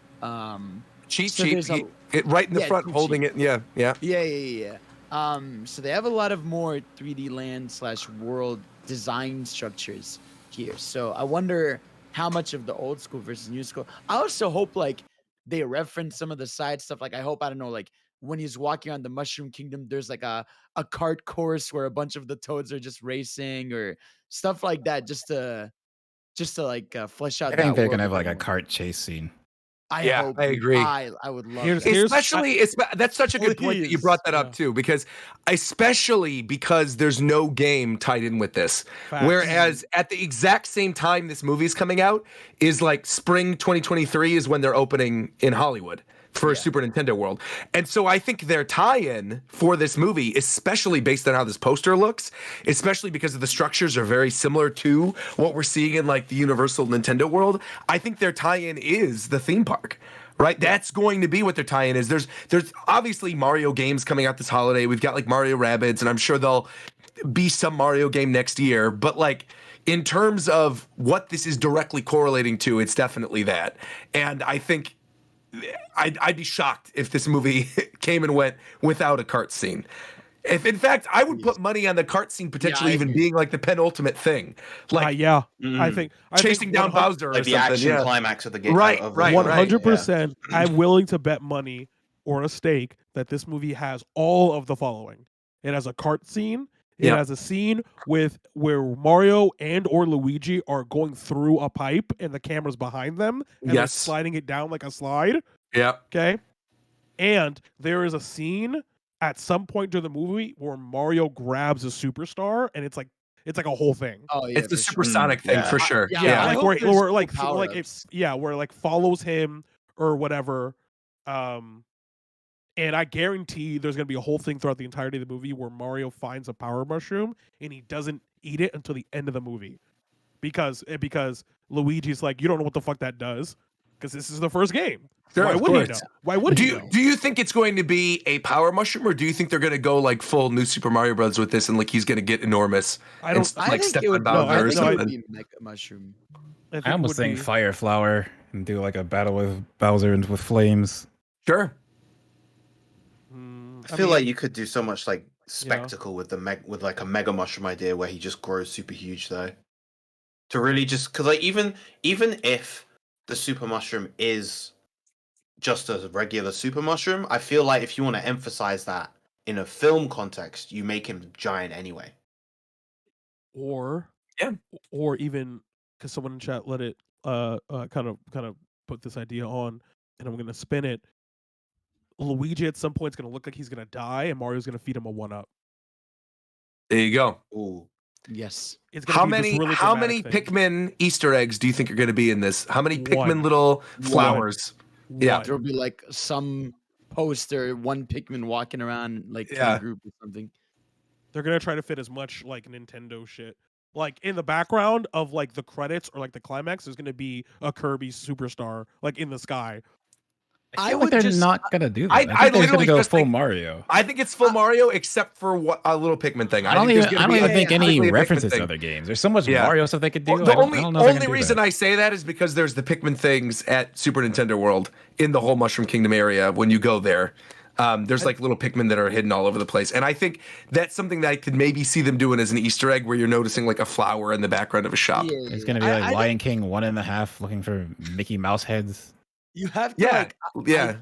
Cheat So sheet. there's a- Right in the Yeah, front, cheat holding it. Yeah. Yeah. So they have a lot of more 3D Land / world design structures here. So I wonder how much of the old school versus new school. I also hope like they reference some of the side stuff. Like I hope, I don't know, like when he's walking on the Mushroom Kingdom, there's like a cart course where a bunch of the toads are just racing or stuff like that, just to like flesh out. I think that they're world gonna have a like bit a more. cart chase scene. I Yeah, hope. I agree. I would love Here's- that. here's- Especially, that's such a good point that you brought that up Yeah. too, because especially because there's no game tied in with this. Facts. Whereas at the exact same time this movie's coming out is like spring 2023 is when they're opening in Hollywood for Super Nintendo World. And so I think their tie-in for this movie, especially based on how this poster looks, especially because of the structures are very similar to what we're seeing in like the Universal Nintendo World, I think their tie-in is the theme park. Right, that's going to be what their tie-in is. There's obviously Mario games coming out this holiday. We've got like Mario Rabbids, and I'm sure there'll be some Mario game next year. But like in terms of what this is directly correlating to, it's definitely that. And I think I'd be shocked if this movie came and went without a cart scene. If in fact I would put money on the cart scene potentially I even agree. being like the penultimate thing, like Yeah, I think chasing down Bowser or Like the something. action Yeah. climax of the game. Right, of the right, game. 100%. I'm willing to bet money or a stake that this movie has all of the following. It has a cart scene. It Yeah. has a scene with where Mario and or Luigi are going through a pipe and the camera's behind them and they're Yes. sliding it down like a slide. Yeah. Okay. And there is a scene at some point during the movie where Mario grabs a superstar and it's like a whole thing. Oh yeah, It's the for sure. supersonic thing Yeah. for sure. yeah, I like hope where, there's where cool like like power-ups. where it like follows him or whatever. And I guarantee there's gonna be a whole thing throughout the entirety of the movie where Mario finds a power mushroom and he doesn't eat it until the end of the movie, because Luigi's like, you don't know what the fuck that does, because this is the first game. Sure, Why of would he know? course. Why would Do he you know? do you think it's going to be a power mushroom, or do you think they're going to go like full New Super Mario Bros. With this and like he's going to get enormous? I don't. I like think step it on would. Bowser I or think it would something. be Mega Mushroom. think I it almost would think be- Fire Flower and do like a battle with Bowser and with flames. Sure. I feel like you could do so much like spectacle with with like a mega mushroom idea where he just grows super huge though. To really just because like even if the super mushroom is just a regular super mushroom, I feel like if you want to emphasize that in a film context, you make him giant anyway. or Yeah. or even because someone in chat let it kind of put this idea on, and I'm gonna spin it. Luigi at some point is going to look like he's going to die, and Mario's going to feed him a 1-up. There you go. Ooh. Yes. It's going to be this really how dramatic many thing. Pikmin Easter eggs do you think are going to be in this? How many One. Pikmin little flowers? Yeah. One. There'll be like some poster, one Pikmin walking around like in Yeah. a group or something. They're going to try to fit as much like Nintendo shit. Like in the background of like the credits or like the climax, there's going to be a Kirby superstar like in the sky. I feel like they're not gonna do that. I I think they're gonna literally go just full think- Mario. I think it's full Mario, except for a little Pikmin thing. I don't think even, there's gonna I don't be even a- think any basically a Pikmin references thing. to other games. There's so much Yeah. Mario stuff they could do. Well, the I don't know if they're only gonna do reason that. I say that is because there's the Pikmin things at Super Nintendo World in the whole Mushroom Kingdom area when you go there. There's like little Pikmin that are hidden all over the place. And I think that's something that I could maybe see them doing as an Easter egg where you're noticing like a flower in the background of a shop. Yeah, It's gonna be like Lion King 1.5 looking for Mickey Mouse heads. You have to Yeah. like Yeah.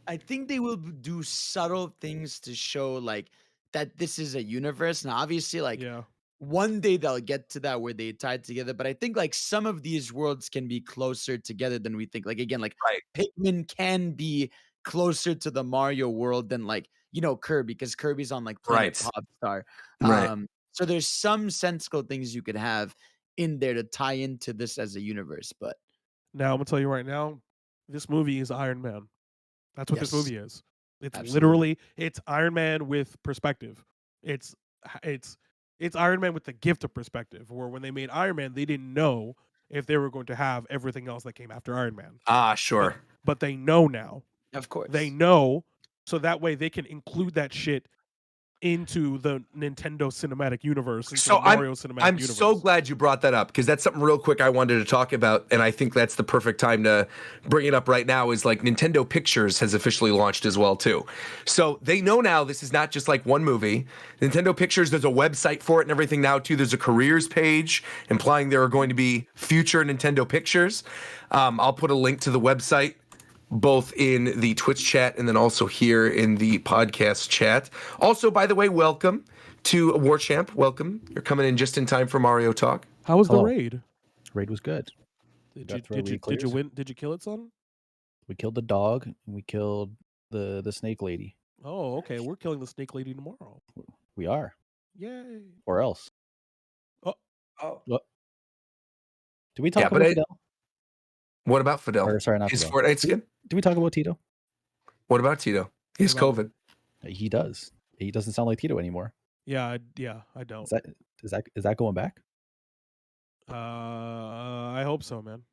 I think they will do subtle things to show like that this is a universe. Now, obviously, like Yeah. one day they'll get to that where they tie it together. But I think like some of these worlds can be closer together than we think. Like again, like Right. Pikmin can be closer to the Mario world than like Kirby, because Kirby's on like Planet Right. Popstar. Right. So there's some sensical things you could have in there to tie into this as a universe. But Now I'm gonna tell you right now, this movie is Iron Man. That's what this Yes. movie is. It's Absolutely. literally it's Iron Man with perspective. It's Iron Man with the gift of perspective. Where when they made Iron Man, they didn't know if they were going to have everything else that came after Iron Man. Sure. But they know now. of course, They know, so that way they can include that shit into the Nintendo cinematic universe, into So the Mario cinematic I'm universe. so glad you brought that up because that's something real quick I wanted to talk about, and I think that's the perfect time to bring it up right now. Is like Nintendo Pictures has officially launched as well too, so they know now this is not just like one movie. Nintendo Pictures, there's a website for it and everything now too. There's a careers page implying there are going to be future Nintendo Pictures. I'll put a link to the website both in the Twitch chat and then also here in the podcast chat. Also, by the way, welcome to War Champ. Welcome. You're coming in just in time for Mario Talk. How was the Hello. raid? Raid was good. Did Got you through did you elite did you clears. win? Did you kill it, son? We killed the dog and we killed the snake lady. Oh, okay. We're killing the snake lady tomorrow. We are. Yay! Or else. Oh, What? Did we talk Yeah, but about I- Fidel? what about Fidel? Or, sorry, not His Fidel. Fortnite skin? Did we talk about Tito? What about Tito? He has What about- COVID. He does. He doesn't sound like Tito anymore. Yeah, I don't. Is that going back? I hope so, man.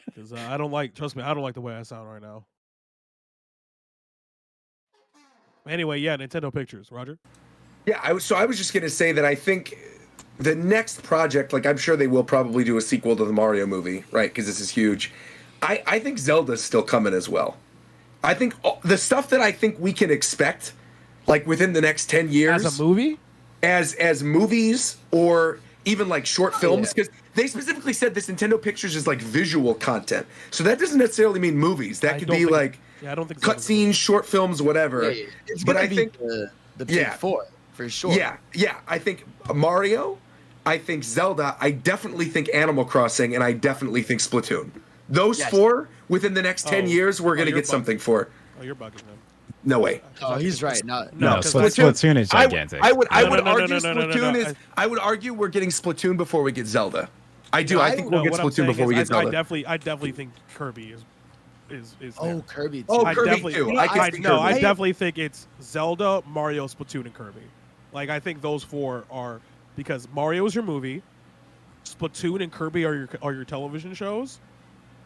Because I don't like. Trust me, I don't like the way I sound right now. Anyway, yeah, Nintendo Pictures, Roger. Yeah, I was just gonna say that I think the next project, like I'm sure they will probably do a sequel to the Mario movie, right? Because this is huge. I think Zelda's still coming as well. I think the stuff that I think we can expect, like within the next 10 years, As a movie, as movies or even like short films, because they specifically said this Nintendo Pictures is like visual content. So that doesn't necessarily mean movies. That I could don't be think- like yeah, I don't think Zelda's a cutscenes, short films, whatever. It's But gonna I be think the big yeah. four for sure. Yeah. I think Mario, I think Zelda, I definitely think Animal Crossing, and I definitely think Splatoon. Those Yes. four within the next 10 Oh. years, we're gonna You're get something for. Oh, you're bugging them. No way. Oh, he's right. No, No, No, 'cause Splatoon is gigantic. I would No, no, argue no, no, no, no, Splatoon no. is. I would argue we're getting Splatoon before we get Zelda. I do. No, I I think don't we'll No, get what I'm Splatoon saying before we is get I Zelda. definitely think Kirby is there. Oh, Kirby. Too. Oh, I Kirby definitely, too. you know, I can I, see no, I Kirby. definitely think it's Zelda, Mario, Splatoon, and Kirby. Like I think those four are because Mario is your movie, Splatoon and Kirby are your television shows,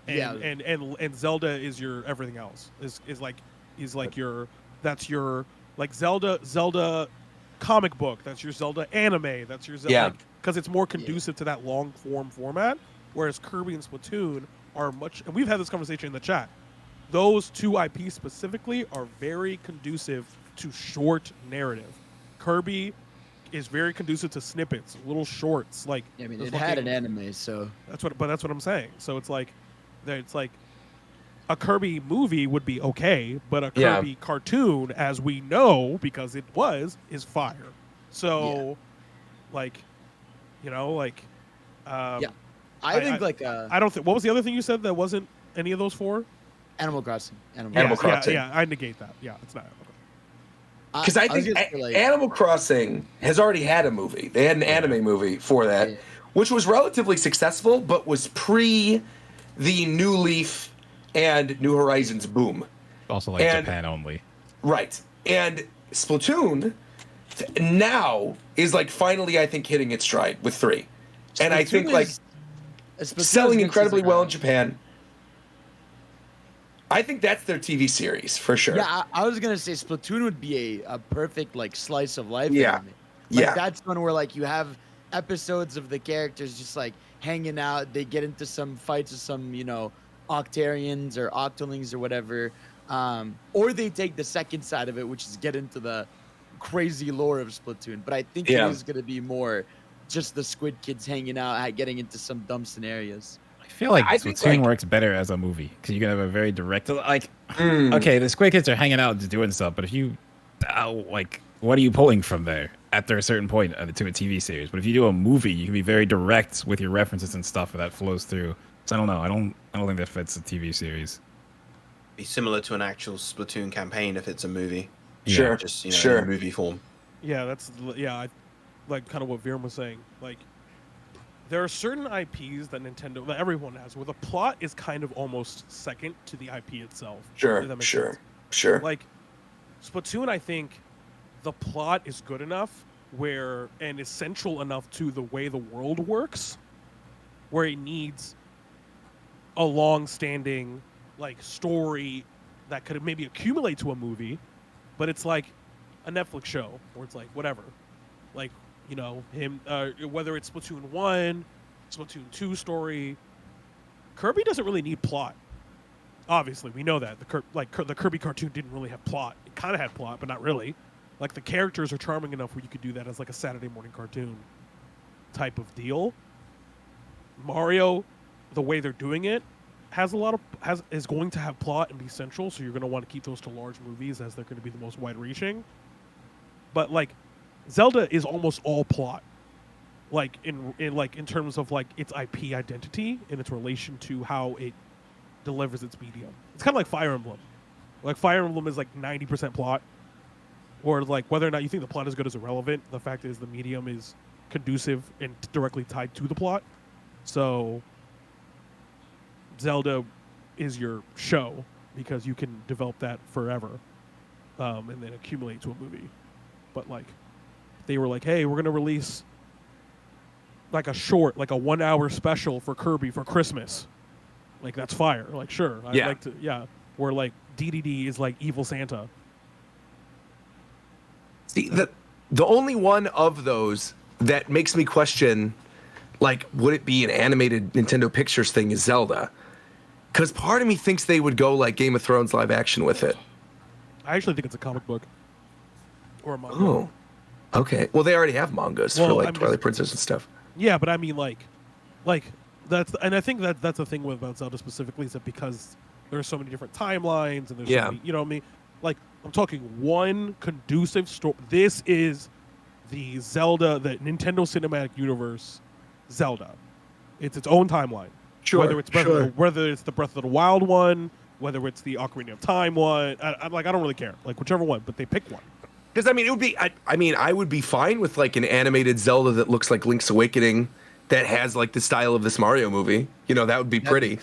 and Yeah. and Zelda is your everything else. Is like your that's your like Zelda comic book. That's your Zelda anime. That's your Zelda. Yeah. Because it's more conducive to that long form format, whereas Kirby and Splatoon are much. And we've had this conversation in the chat. Those two IPs specifically are very conducive to short narrative. Kirby is very conducive to snippets, little shorts. Like I mean, the it had fucking- an anime, so that's what I'm saying. So it's like a Kirby movie would be okay, but a Yeah. Kirby cartoon, as we know because it is fire. So, like, Yeah. I I think like I don't think. What was the other thing you said that wasn't any of those four? Animal Crossing. Animal Crossing. Yeah, I negate that. Yeah, it's not. Because I think Animal Crossing has already had a movie. They had an anime movie for that, which was relatively successful, but was pre the New Leaf and New Horizons boom. Also like Japan only. Right. And Splatoon now is like finally, I think, hitting its stride with 3. And I think like selling incredibly well in Japan. I think that's their TV series for sure. Yeah, I was gonna say Splatoon would be a perfect like slice of life. Yeah, anime. Like, that's one where like you have episodes of the characters just like hanging out. They get into some fights with some Octarians or Octolings or whatever, or they take the second side of it, which is get into the crazy lore of Splatoon. But I think it is gonna be more just the Squid Kids hanging out, getting into some dumb scenarios. I feel like Splatoon works better as a movie because you can have a very direct, like, okay, the Squid Kids are hanging out just doing stuff, but if you, like, what are you pulling from there after a certain point to a TV series? But if you do a movie, you can be very direct with your references and stuff that flows through. So I don't know. I don't think that fits a TV series. Be similar to an actual Splatoon campaign if it's a movie. Sure, just in movie form. Yeah, I like kind of what Viren was saying. Like, there are certain IPs that everyone has, where the plot is kind of almost second to the IP itself. Sure. Like, Splatoon, I think the plot is good enough and is central enough to the way the world works, where it needs a long-standing like story that could maybe accumulate to a movie, but it's like a Netflix show where it's like whatever, like. Whether it's Splatoon 1, Splatoon 2 story, Kirby doesn't really need plot. Obviously, we know that. The Kirby cartoon didn't really have plot. It kind of had plot, but not really. Like, the characters are charming enough where you could do that as like a Saturday morning cartoon type of deal. Mario, the way they're doing it, is going to have plot and be central, so you're going to want to keep those to large movies as they're going to be the most wide-reaching. But like, Zelda is almost all plot, like in terms of like its IP identity and its relation to how it delivers its medium. It's kind of like Fire Emblem. Like, Fire Emblem is like 90% plot, or like whether or not you think the plot is good is irrelevant. The fact is the medium is conducive and directly tied to the plot. So Zelda is your show because you can develop that forever, and then accumulate to a movie. But like, they were like, hey, we're going to release like a short, like a 1-hour special for Kirby for Christmas. Like, that's fire. Like, sure. I'd like to, Where like DDD is like evil Santa. See, the only one of those that makes me question, like, would it be an animated Nintendo Pictures thing is Zelda. Because part of me thinks they would go like Game of Thrones live action with it. I actually think it's a comic book. Or a manga. Oh. Okay. Well, they already have mangas for like Twilight Princess and stuff. Yeah, but I mean, like that's, and I think that's the thing about Zelda specifically, is that because there are so many different timelines and there's so many, you know what I mean? Like, I'm talking one conducive story. This is the Zelda, the Nintendo Cinematic Universe Zelda. It's its own timeline. Sure. Whether it's whether it's the Breath of the Wild one, whether it's the Ocarina of Time one, I don't really care. Like, whichever one, but they pick one. Because, I mean, it would be, I would be fine with, like, an animated Zelda that looks like Link's Awakening that has, like, the style of this Mario movie. You know, that would be pretty.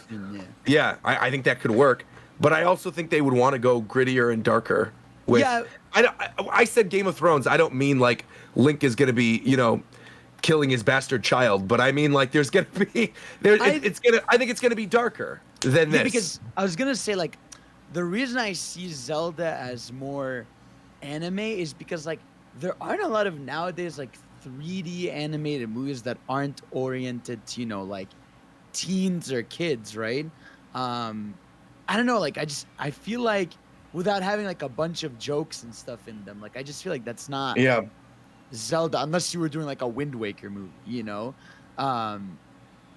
Yeah, I think that could work. But I also think they would want to go grittier and darker. I said Game of Thrones. I don't mean, like, Link is going to be, killing his bastard child. But I mean, like, there's going to be, I think it's going to be darker than this. Because I was going to say, like, the reason I see Zelda as more anime is because, like, there aren't a lot of nowadays like 3D animated movies that aren't oriented to like teens or kids, right? I don't know, like, I feel like without having like a bunch of jokes and stuff in them, like, I just feel like that's not Zelda, unless you were doing like a Wind Waker movie, but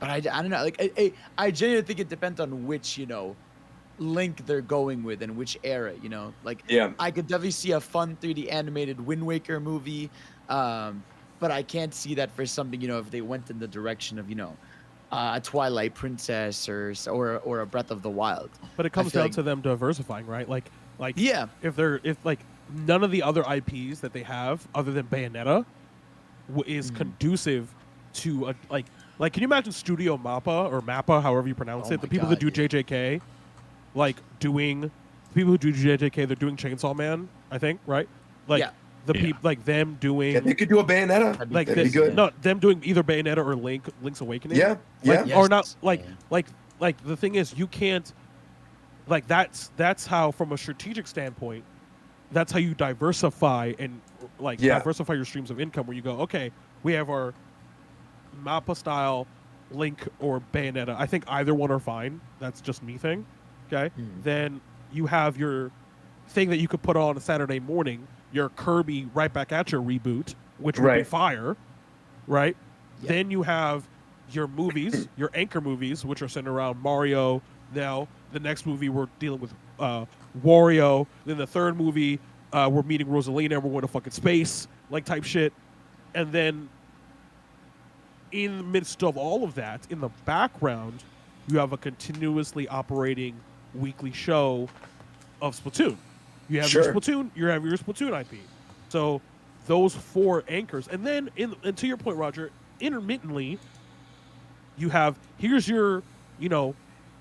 I don't know, like, I genuinely think it depends on which Link they're going with and which era, like, I could definitely see a fun 3D animated Wind Waker movie, but I can't see that for something, if they went in the direction of a Twilight Princess or a Breath of the Wild. But it comes feel down like- to them diversifying, right? Like Yeah. if like none of the other IPs that they have other than Bayonetta is conducive to like can you imagine Studio Mappa or Mappa, however you pronounce Oh it, the my people God, that do JJK, like doing the people who do JJK, they're doing Chainsaw Man, I think, right? Like Yeah. the Yeah. people like them doing Yeah, they could do a Bayonetta. That'd be like That'd be this, good. no, them doing either Bayonetta or Link's Awakening. Yeah, yeah. Like, or not Yes. like Yeah. like the thing is you can't like that's how from a strategic standpoint that's how you diversify and like Yeah. diversify your streams of income where you go, okay, we have our Mappa style Link or Bayonetta. I think either one are fine. That's just me thing. Okay. Then you have your thing that you could put on a Saturday morning, your Kirby Right Back at Your reboot, which would be Right. fire. Right? Yeah. Then you have your movies, your anchor movies, which are centered around Mario. Now, the next movie we're dealing with Wario. Then the third movie, we're meeting Rosalina and we're going to fucking space, like type shit. And then in the midst of all of that, in the background, you have a continuously operating weekly show of Splatoon. You have Sure. your Splatoon, you have your Splatoon IP. So those four anchors, and then and to your point, Roger, intermittently, you have here's your, you know,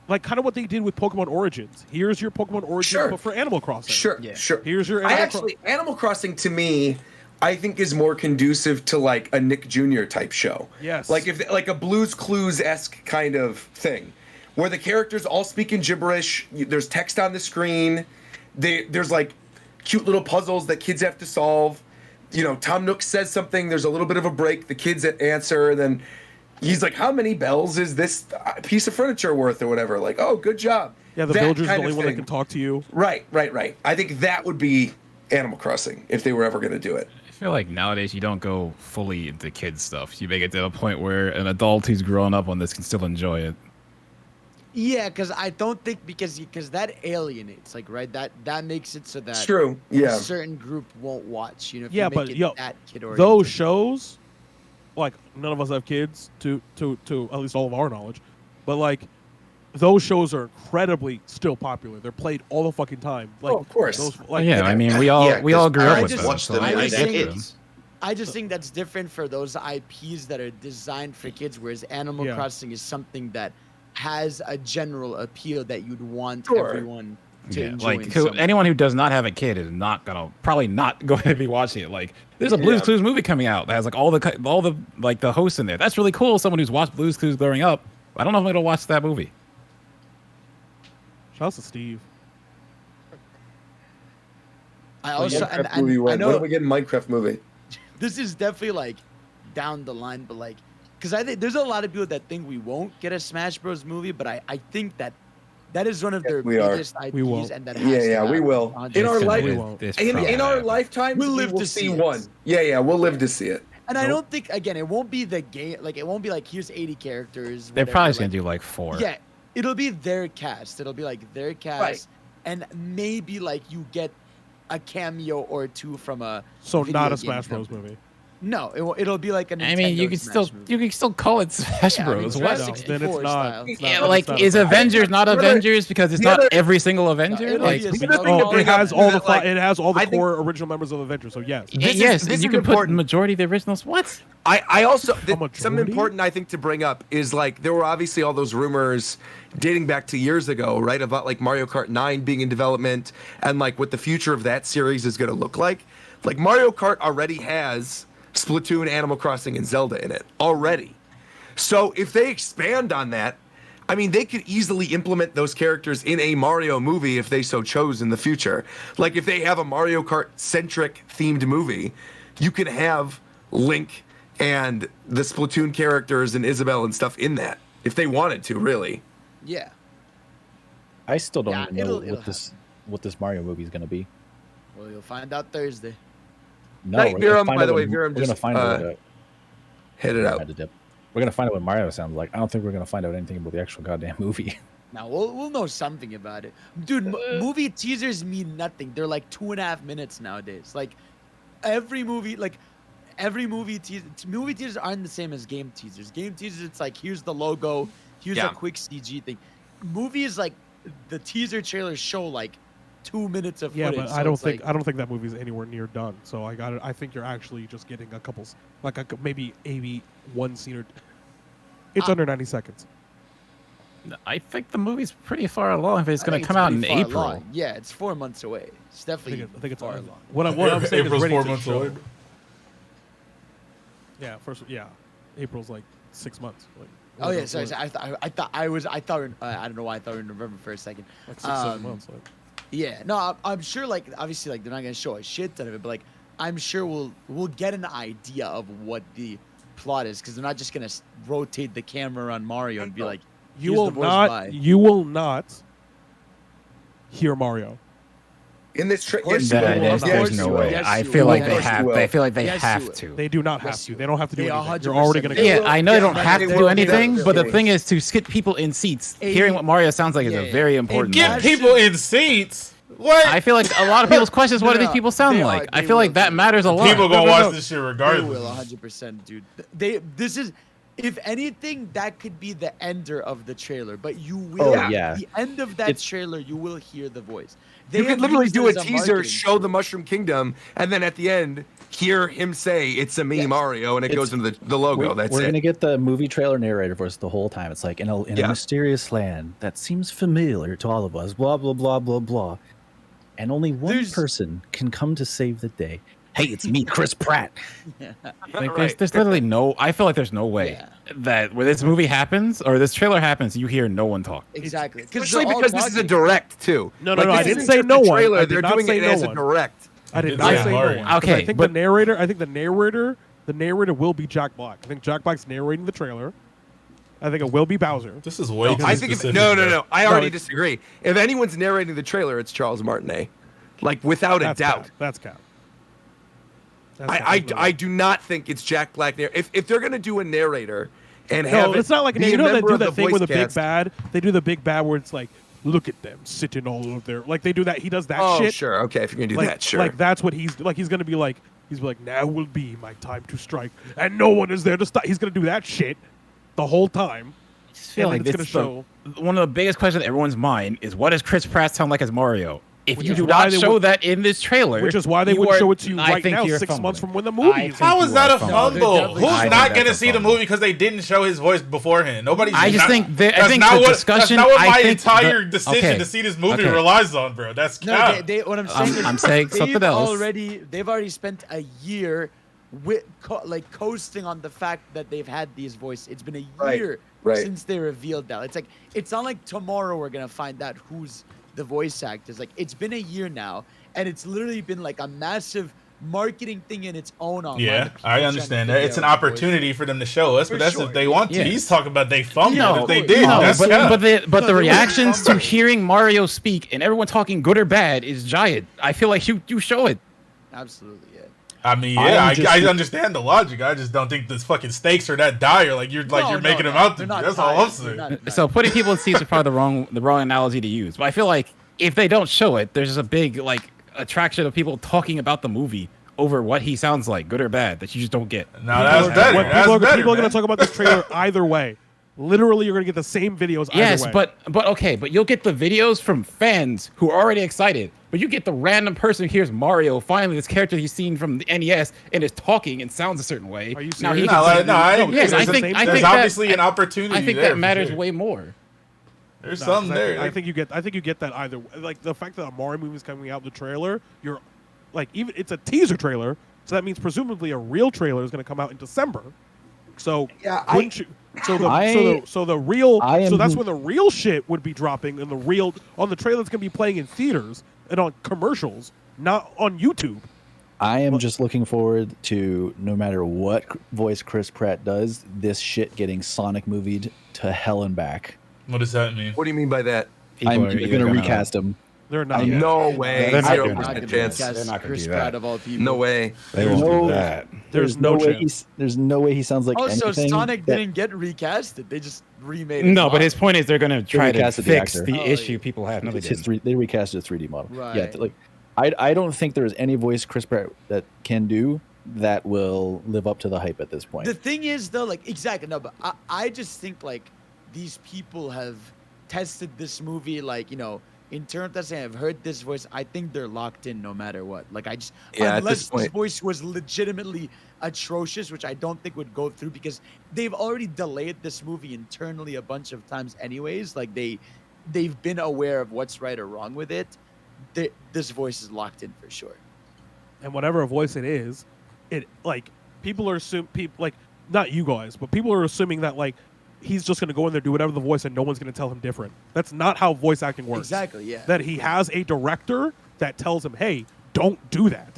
like kind of what they did with Pokemon Origins. Here's your Pokemon Origins, Sure. but for Animal Crossing. Sure, Yeah. sure. Here's your I Animal actually Animal Crossing to me, I think is more conducive to like a Nick Jr. type show. Yes. Like if like a Blue's Clues esque kind of thing, where the characters all speak in gibberish. There's text on the screen. There's like cute little puzzles that kids have to solve. You know, Tom Nook says something. There's a little bit of a break. The kids answer, and then he's like, "How many bells is this piece of furniture worth, or whatever?" Like, "Oh, good job." Yeah, the That villager's the kind only of one that thing. can talk to you. Right. I think that would be Animal Crossing if they were ever going to do it. I feel like nowadays you don't go fully into kids stuff. You make it to a point where an adult who's grown up on this can still enjoy it. Yeah, because I don't think because that alienates, like, right? That makes it so that It's true. a Yeah. certain group won't watch. You know, if Yeah, you make but it yo, that kid Those shows, like none of us have kids to at least all of our knowledge, but like those shows are incredibly still popular. They're played all the fucking time. Like, Oh, of course. Those, Like, like, yeah, I mean, we Yeah, all 'cause grew up I with just them. watch them so I every just get think them. decades. I just think that's different for those IPs that are designed for kids, whereas Animal Yeah. Crossing is something that has a general appeal that you'd want Sure. everyone to Yeah, enjoy. like in some way. anyone who does not have a kid is probably not going to be watching it. Like, there's a Blue's Yeah. Clues movie coming out that has like all the like the hosts in there. That's really cool. Someone who's watched Blue's Clues growing up. I don't know if I'm gonna watch that movie. shout out to Steve. I also and, Minecraft movie and I when? know When do we get a Minecraft movie? this is definitely like down the line, but like, because I think there's a lot of people that think we won't get a Smash Bros. Movie, but I think that is one of their we are. biggest IPs, We won't. and that Yeah, has to yeah, we happen. will. In our It's life, gonna- we won't. it's in probably our gonna happen. lifetimes, We'll we live will to see see it. one. Yeah, we'll live to see it. And I Nope. don't think again, it won't be the game. Like it won't be like here's 80 characters. They're whatever, probably just like, gonna do like 4. Yeah, it'll be their cast. It'll be like their cast, Right. and maybe like you get a cameo or two from a. So video not a game Smash Bros. company. movie. No, it'll be like a. I mean, you Nintendo can Smash still movie. call it Smash Yeah, I mean, Bros. Smash What? No, 64 then it's not. style. It's Yeah, not- like it's not is a Smash Bros. Avengers not Another- Avengers because it's the not other- every single Avenger? it'll Like, be a the small- other thing to Oh, bring it has up all is the that, like, it has all the I think- core original members of Avengers. So yes. This yes, is you can put the important. majority of the originals. What? I also majority? something important I think to bring up is like there were obviously all those rumors dating back to years ago, right, about like Mario Kart 9 being in development and like what the future of that series is going to look like. Like Mario Kart already has Splatoon, Animal Crossing, and Zelda in it already. So if they expand on that, I mean, they could easily implement those characters in a Mario movie if they so chose in the future. Like if they have a Mario Kart centric themed movie, you could have Link and the Splatoon characters and Isabelle and stuff in that if they wanted to, really. Yeah. I still don't Yeah, even know it'll what this Mario movie is gonna be. Well, you'll find out Thursday. No, Hey, we're gonna Viram, find by out the way, what- Viram we're gonna just, find out what Hit it I out. had to dip. We're gonna find out what Mario sounds like. I don't think we're gonna find out anything about the actual goddamn movie. Now we'll know something about it, dude. Movie teasers mean nothing. They're like 2.5 minutes nowadays. Like every movie, like every movie teasers aren't the same as game teasers. Game teasers, it's like here's the logo, here's a quick CG thing. Movies like the teaser trailers show like 2 minutes of footage. But I don't think that movie's anywhere near done. So I think you're actually just getting a couple, like maybe one scene or. It's under 90 seconds. I think the movie's pretty far along. If it's going to come out in April. Along. Yeah, it's 4 months away. It's definitely I think it's far along. What I'm saying April's is ready 4 to months show. away. Yeah, April's like 6 months. Like, Oh yeah, sorry. I thought I don't know why I thought we were in November for a second. like 6-7 months. Like. Yeah, no, I'm sure. Like, obviously, like they're not gonna show a shit ton of it, but like, I'm sure we'll get an idea of what the plot is because they're not just gonna rotate the camera on Mario and be like, You will not hear Mario. In this There's no way. I feel like they have. I feel like they have to. They do not have to. They don't have to do They anything. 100% You're already gonna. Yeah, I know they don't have to do anything, but the Hey. thing is to skip people in seats. Hearing what Mario sounds like is a very important Get thing. people in seats. What? I feel like a lot of people's questions, what do these No, people sound they like? are- I they feel like will that do. matters a lot. People gonna No, watch no. this shit They regardless. will 100%, dude. This is, if anything, that could be the ender of the trailer. But you will, the end of that trailer, you will hear the voice. They You could have literally used do it a as teaser, marketing show tool. the Mushroom Kingdom, and then at the end, hear him say, "It's a me, Yes. Mario," and it goes into the logo. That's We're it. gonna get the movie trailer narrator voice the whole time. It's like in a mysterious land that seems familiar to all of us. Blah blah blah blah blah. And only one person can come to save the day. Hey, it's me, Chris Pratt. Like, Right. there's literally no. I feel like there's no way Yeah. that where this movie happens or this trailer happens, you hear no one talk. Exactly. Especially because this is a direct too. No, Like, I this didn't isn't say just no a one. trailer. I did They're not doing say it no as a one. direct. I did It's not not say no Mario. one. 'Cause Okay, I think but- the narrator will be Jack Black. I think Jack Black's narrating the trailer. I think it will be Bowser. This is way too I think specific. no. bro. I already it's- disagree. If anyone's narrating the trailer, it's Charles Martinet, like without a That's doubt. Cap. That's Cap. I do not think it's Jack Black. If they're gonna do a narrator and No, have it's not like be you a know they member do of the that thing with a voice big cast- bad. They do the big bad where it's like, look at them sitting all over there. Like they do that. He does that Oh, shit. sure. Okay, if you're gonna do Like, that, sure. Like that's what he's like. He's gonna be like. He's like, now will be my time to strike, and no one is there to stop. He's gonna do that shit the whole time. I feel And like then it's gonna show. one of the biggest questions in everyone's mind is what does Chris Pratt sound like as Mario? If Which you is do why not they show would- that in this trailer, Which is why they would show it to you right now, 6 months from when the movie is. How is that a fumbling. fumble? Who's I think not that's gonna a see the fumble. movie because they didn't show his voice beforehand? Nobody's. I just not- think I that's think not the what, discussion. That's not what I my think entire the- decision okay, to see this movie okay. relies on, bro. That's No, cap. what I'm saying is I'm saying something they've else. they've already spent a year coasting on the fact that they've had these voices. It's been a year right. since they revealed that. It's like it's not like tomorrow we're gonna find out who's the voice actors. Like it's been a year now, and it's literally been like a massive marketing thing in its own. Online Yeah, that people I trying to understand that. figure It's an out the voice. opportunity for them to show us, but For that's sure, if they want to. yeah. He's talking about they fumbled. No, if they did, no, that's but, cap. but the No, the they were reactions to fumbling. hearing Mario speak and everyone talking good or bad is giant. I feel like you show it. Absolutely, yeah. I mean, I yeah, am just- I understand the logic. I just don't think the fucking stakes are that dire. Like you're making them out to they're be. not That's all I'm tired. saying. They're not So putting people in seats is probably the wrong analogy to use. But I feel like if they don't show it, there's just a big like attraction of people talking about the movie over what he sounds like, good or bad, that you just don't get. No, that's better. What That's better. people are going man. to talk about this trailer either way. Literally, you're going to get the same videos. Yes, either way. but okay, but you'll get the videos from fans who are already excited. But you get the random person who hears Mario, finally this character he's seen from the NES, and is talking and sounds a certain way. Are you Now he serious? No, can like, no, I, Yes, I there's a- think- I there's think that- obviously an opportunity. I think there that for matters sure. way more. There's No, something 'cause there. I think you get that either way. Like the fact that a Mario movie is coming out, the trailer, you're like even it's a teaser trailer, so that means presumably a real trailer is going to come out in December. So wouldn't you? So the real so that's when the real shit would be dropping and the real on the trailer that's going to be playing in theaters and on commercials, not on YouTube. I am just looking forward to no matter what voice Chris Pratt does, this shit getting Sonic movied to hell and back. What does that mean? What do you mean by that? People are I'm either going to recast him. They're not. No way. They're not 0% doing that. chance. They're not gonna Chris do that. Pratt of all people. No way. They There's won't no- do that. There's no way chance. there's no way he sounds like Oh, so anything. Sonic that- didn't get recasted. They just remade it. No, but his point is they're going to try to recasted the fix actor. the Oh, issue yeah. people have. No, they It's his didn't. they recast a 3D model. Yeah, Right. like I don't think there's any voice Chris Pratt that can do that will live up to the hype at this point. The thing is, though, like, exactly, no, but I just think, like, these people have tested this movie, like, you know, in terms of testing, I've heard this voice, I think they're locked in no matter what. Like, I just, Yeah, at unless this this point. voice was legitimately atrocious, which I don't think would go through, because they've already delayed this movie internally a bunch of times anyways. Like, they've been aware of what's right or wrong with it. This voice is locked in for sure. And whatever voice it is, it like people are like not you guys, but people are assuming that like he's just going to go in there do whatever the voice and no one's going to tell him different. That's not how voice acting works. Exactly, yeah. That he has a director that tells him, "Hey, don't do that."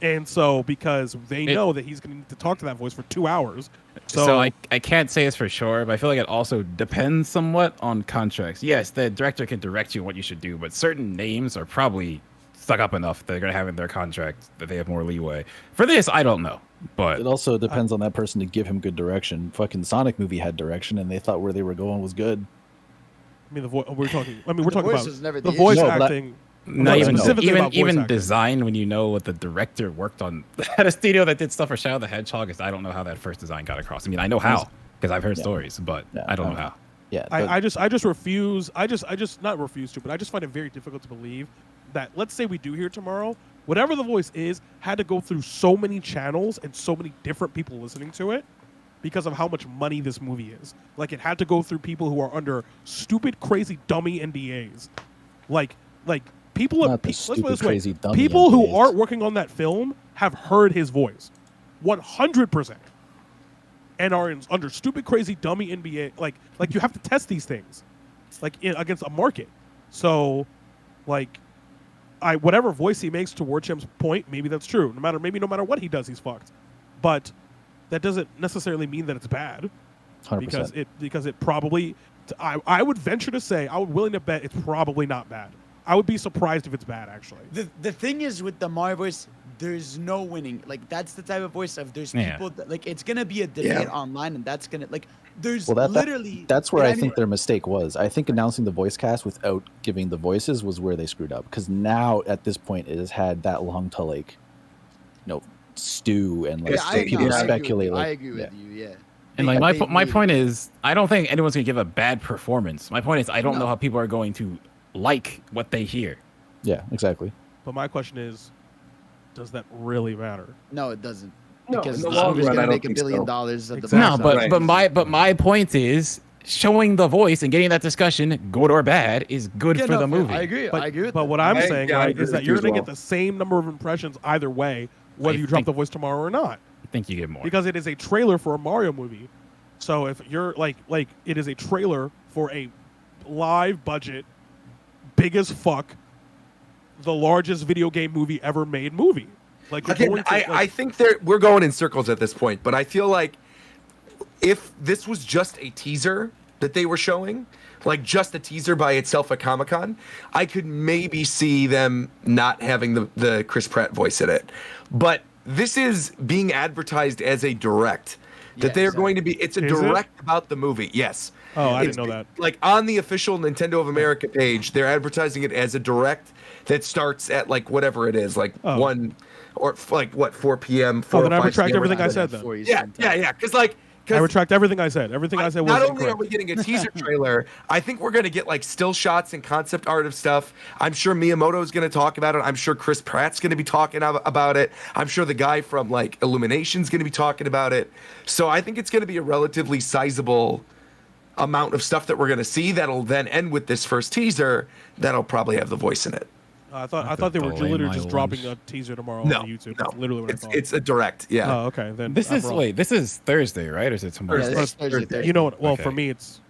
And so because they know that he's going to need to talk to that voice for 2 hours. So I can't say this for sure, but I feel like it also depends somewhat on contracts. Yes, the director can direct you what you should do, but certain names are probably stuck up enough that they're going to have in their contract that they have more leeway. For this, I don't know. But it also depends on that person to give him good direction. Fucking Sonic movie had direction, and they thought where they were going was good. I mean, we're talking about never the voice issue. acting. not even specifically about voice even acting. design when you know what the director worked on at a studio that did stuff for Shadow the Hedgehog. I don't know how that first design got across. I mean, I know how because I've heard stories, but I don't know how. Yeah, I just refuse. I just not refuse to, but I just find it very difficult to believe that, let's say we do hear tomorrow, whatever the voice is had to go through so many channels and so many different people listening to it because of how much money this movie is. Like, it had to go through people who are under stupid, crazy, dummy NDAs. Like people. Not the Let's put it stupid, this way: crazy, dummy people who NDAs. aren't working on that film have heard his voice, 100%, and are under stupid, crazy, dummy NBA. Like you have to test these things, like against a market. So, like, whatever voice he makes, to Warchamp's point, maybe that's true. No matter what he does, he's fucked. But that doesn't necessarily mean that it's bad, 100%. because it probably. I would venture to say, I would willing to bet it's probably not bad. I would be surprised if it's bad, actually. The thing is with the Mario voice, there's no winning. Like, that's the type of voice of there's people that, like, it's gonna be a debate online, and that's gonna, like, there's literally. That's where I think their mistake was. I think announcing the voice cast without giving the voices was where they screwed up. Because now at this point, it has had that long to, like, stew and like people speculate. I agree with you. Yeah. And like my point is, I don't think anyone's gonna give a bad performance. My point is, I don't know how people are going to like what they hear. Yeah, exactly. But my question is, does that really matter? No, it doesn't. No, Because in the this long movie's run, I gonna don't make $1 think billion so. at the Exactly. No, box but my point is, showing the voice and getting that discussion, good or bad, is good for the movie. I agree. But, I agree with but that. what I'm I saying, agree right, is with that you you're as going to well. get the same number of impressions either way, whether you drop the voice tomorrow or not. I think you get more. Because it is a trailer for a Mario movie. So if you're like it is a trailer for a live budget, big as fuck, the largest video game movie ever made movie. Like, Again, I think we're going in circles at this point, but I feel like if this was just a teaser that they were showing, like just a teaser by itself at Comic-Con, I could maybe see them not having the Chris Pratt voice in it. But this is being advertised as a direct. That they're going to be, it's a direct about the movie, yes. Oh, I didn't know that. Like, on the official Nintendo of America page, they're advertising it as a direct that starts at, like, whatever it is, like 1 or, like, what, 4 p.m., 4 then or I 5 retract p.m. everything I said then. Yeah, because, like... I retract everything I said. Everything I said was Not only incorrect. are we getting a teaser trailer, I think we're going to get like still shots and concept art of stuff. I'm sure Miyamoto is going to talk about it. I'm sure Chris Pratt's going to be talking about it. I'm sure the guy from like Illumination's going to be talking about it. So I think it's going to be a relatively sizable amount of stuff that we're going to see that'll then end with this first teaser that'll probably have the voice in it. I thought they were literally just dropping a teaser tomorrow on YouTube. That's literally what I thought. It's a direct, yeah. Oh, okay. Then This is Thursday, right? Or is it tomorrow? Yeah, this is Thursday. You know what? Well, Okay. for me it's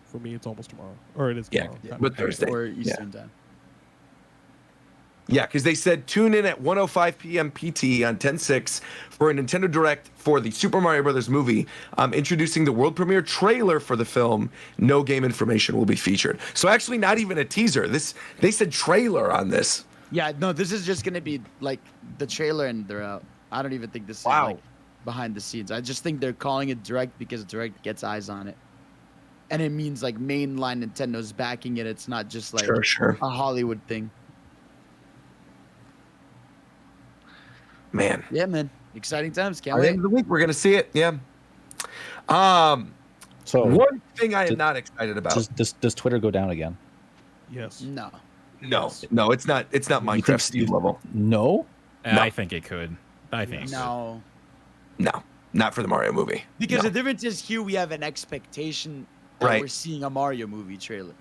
almost tomorrow, or it is tomorrow. But Thursday. Or Eastern time. Yeah, because they said tune in at 1:05 p.m. PT on 10/6 for a Nintendo Direct for the Super Mario Brothers movie, introducing the world premiere trailer for the film. No game information will be featured. So actually, not even a teaser. They said trailer on this. Yeah, no, this is just gonna be like the trailer and they're out. I don't even think this is like behind the scenes. I just think they're calling it Direct because Direct gets eyes on it. And it means like mainline Nintendo's backing it. It's not just like Sure. a Hollywood thing. Man. Yeah, man. Exciting times. Can't By the wait. end of the week, we're gonna see it. Yeah. So One thing I am not excited about. does Twitter go down again? Yes. No. No, it's not. It's not Minecraft Steve level. No. No. I think it could. I think it No. No, not for the Mario movie. Because No. the difference is here we have an expectation that Right. we're seeing a Mario movie trailer. could.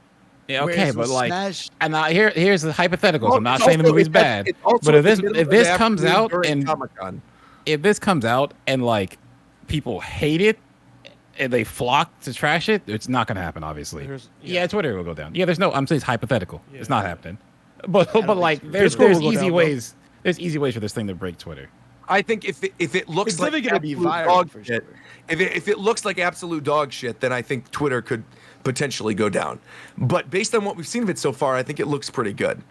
Yeah, okay, Whereas but with like, Smash, and here's the hypotheticals. I'm not It's saying the also- movie's it's- bad, it's also but if in the middle of this the comes afternoon out during and Comic-Con. if this comes out and like people hate it and they flock to trash it, it's not gonna happen. Obviously, yeah, Twitter will go down. Yeah, there's no. I'm saying it's hypothetical. Yeah. It's not happening. But like, there's Discord will go easy down, though. ways. There's easy ways for this thing to break Twitter. I think if it looks it's like definitely going to be absolute viral dog for shit, sure. if it looks like absolute dog shit, then I think Twitter could potentially go down. But based on what we've seen of it so far, I think it looks pretty good.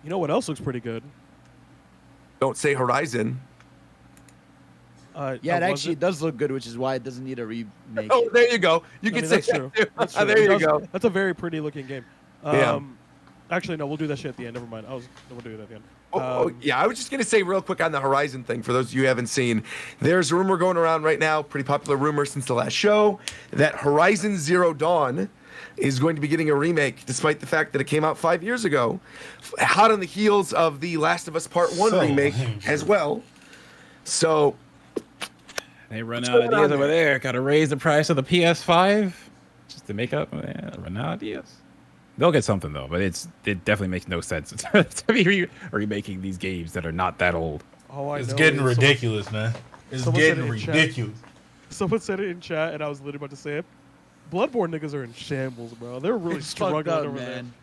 You know what else looks pretty good? Don't say Horizon. Yeah, it was actually does look good, which is why it doesn't need a remake. Oh, there you go. You I can mean, say that's true. that too. That's true. There It you does- go. That's a very pretty looking game. Yeah. Actually, no, we'll do that shit at the end. Never mind. We'll do it at the end. Yeah, I was just going to say real quick on the Horizon thing, for those of you who haven't seen, there's a rumor going around right now, pretty popular rumor since the last show, that Horizon Zero Dawn is going to be getting a remake, despite the fact that it came out 5 years ago, hot on the heels of the Last of Us Part 1 remake as well. So, They run What's out of going on ideas over there. Got to raise the price of the PS5 just to make up. Yeah, run out of ideas. They'll get something though, but it definitely makes no sense to be remaking these games that are not that old. All I It's know getting is ridiculous, man. It's someone said getting it in chat. ridiculous. Someone said it in chat, and I was literally about to say it. Bloodborne niggas are in shambles, bro. They're really It's fucked struggling up, over man.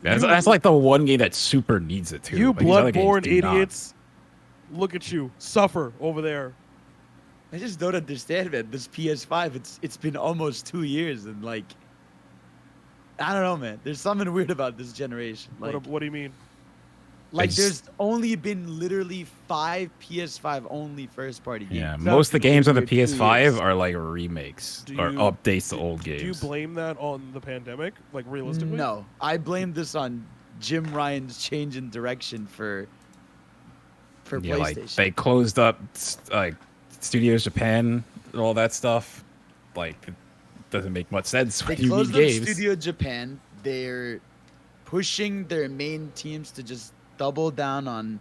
That's like the one game that super needs it too. there. You but these other games Bloodborne do not. idiots! Look at you suffer over there. I just don't understand, man. This PS5, it's been almost 2 years, and like, I don't know, man. There's something weird about this generation. Like, What do you mean? just- there's only been literally 5 PS5 only first party games. Yeah, most of the games on the Weird 2 years. PS5 are like remakes Do or you- updates to old Do you games. blame that on the pandemic? Like realistically? No, I blame this on Jim Ryan's change in direction for Yeah, like PlayStation. they closed up like Studios Japan and all that stuff. Like it doesn't make much sense They when you need closed up games. Studio Japan. They're pushing their main teams to just double down on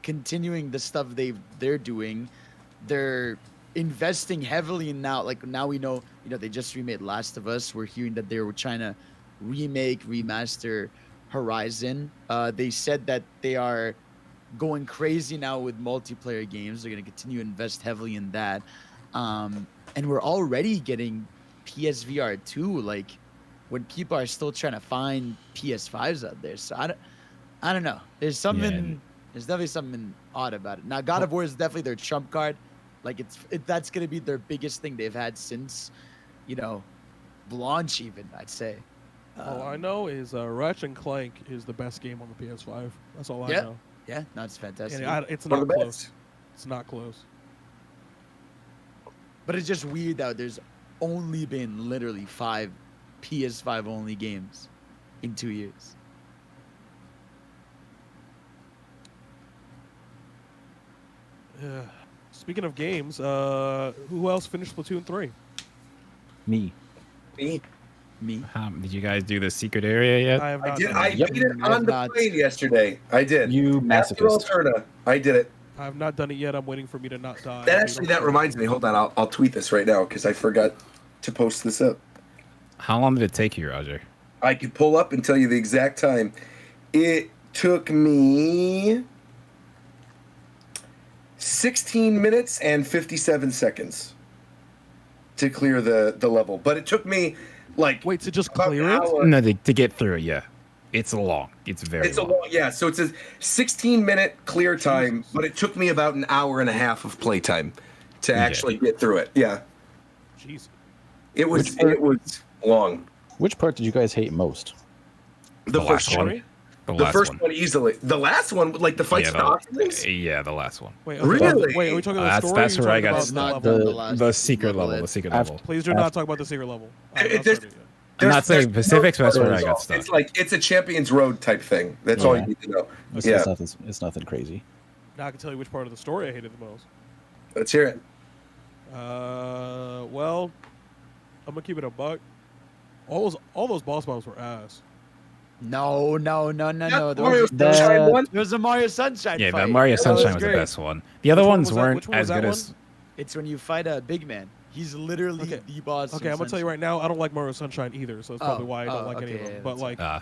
continuing the stuff they're doing. They're investing heavily in now. Like now we know, they just remade Last of Us. We're hearing that they were trying to remaster Horizon. They said that they are going crazy now with multiplayer games. They're going to continue to invest heavily in that. And we're already getting PSVR 2, like when people are still trying to find PS5s out there. So I don't know. There's definitely something odd about it. Now God of War is definitely their trump card. Like that's going to be their biggest thing they've had since, launch even, I'd say. All I know is Ratchet and Clank is the best game on the PS5. That's all I Yeah. know. Yeah, no, it's fantastic. And it's One not of the close. best. It's not close. But it's just weird that there's only been literally 5 PS5 only games in 2 years. Yeah. Speaking of games, who else finished Splatoon 3? Me. Me? Me? Did you guys do the secret area yet? I have I not. did. done I it. beat it on the not. plane yesterday. I did. You After masochist. Alterna, I did it. I have not done it yet. I'm waiting for me to not die. That reminds me. Hold on, I'll tweet this right now because I forgot to post this up. How long did it take you, Roger? I could pull up and tell you the exact time. It took me 16 minutes and 57 seconds to clear the level, but it took me like Wait, to just about clear an it? hour. No, to get through it, yeah. It's long. It's very It's a long. long, yeah. So it's a 16-minute clear time, but it took me about an hour and a half of playtime to actually get through it. Yeah, Jeez. it was long. Which part did you guys hate most? The last first one. one. The The last first one. one easily. The last one, like the fights Yeah, with the Oculus? Yeah, the last one. Wait, Really? Wait, are we talking about the That's story? where or I are got you It's talking not about done the the level? last The secret level. yet. The secret I've- level. Please do not talk about the secret level. I'm not There's- started yet. I'm not saying there's specifics, but that's where I spoilers. got stuck. It's like it's a Champions Road type thing. That's all Yeah. you need to know. It's, Yeah. it's nothing crazy. Now I can tell you which part of the story I hated the most. Let's hear it. Well, I'm gonna keep it a buck. All those boss battles were ass. No. Mario that- Sunshine one. There was a Mario Sunshine Yeah, fight. that Mario That Sunshine was the great. best one. The other Which one ones was that? weren't Which one was as good that as. It's when you fight a big man. He's literally Okay. the boss. Okay, I'm gonna tell you right now, I don't like Mario Sunshine either, so that's probably why I don't like any of okay, them. yeah,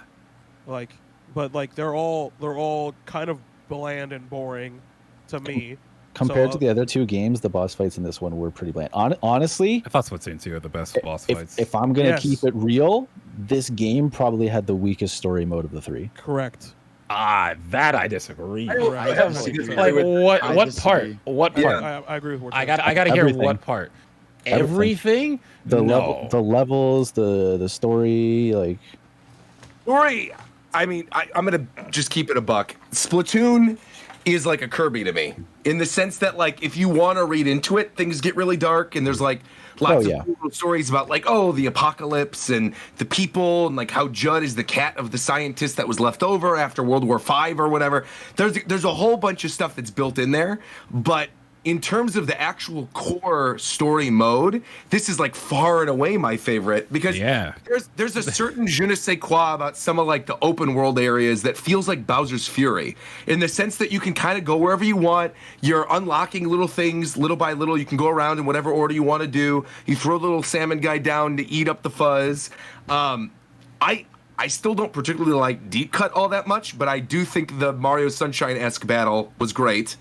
But like they're all kind of bland and boring to me. Compared So, to the other two games, the boss fights in this one were pretty bland. Honestly, I thought Splatoon 2 are the best boss fights. if I'm gonna Yes. keep it real, this game probably had the weakest story mode of the three. Correct. That I disagree. I have seen it. Like what? I What disagree. part? What part? I agree with what I you're got. I got to hear Everything. what part. Everything. Everything. The levels, the story, like Story. I mean, I'm gonna just keep it a buck. Splatoon is like a Kirby to me, in the sense that like if you want to read into it, things get really dark, and there's like lots yeah. of cool stories about like the apocalypse and the people, and like how Judd is the cat of the scientist that was left over after World War V or whatever. There's a whole bunch of stuff that's built in there, but in terms of the actual core story mode, this is like far and away my favorite, because there's a certain je ne sais quoi about some of like the open world areas that feels like Bowser's Fury, in the sense that you can kind of go wherever you want. You're unlocking little things little by little. You can go around in whatever order you want to do. You throw the little salmon guy down to eat up the fuzz. I still don't particularly like Deep Cut all that much, but I do think the Mario Sunshine-esque battle was great.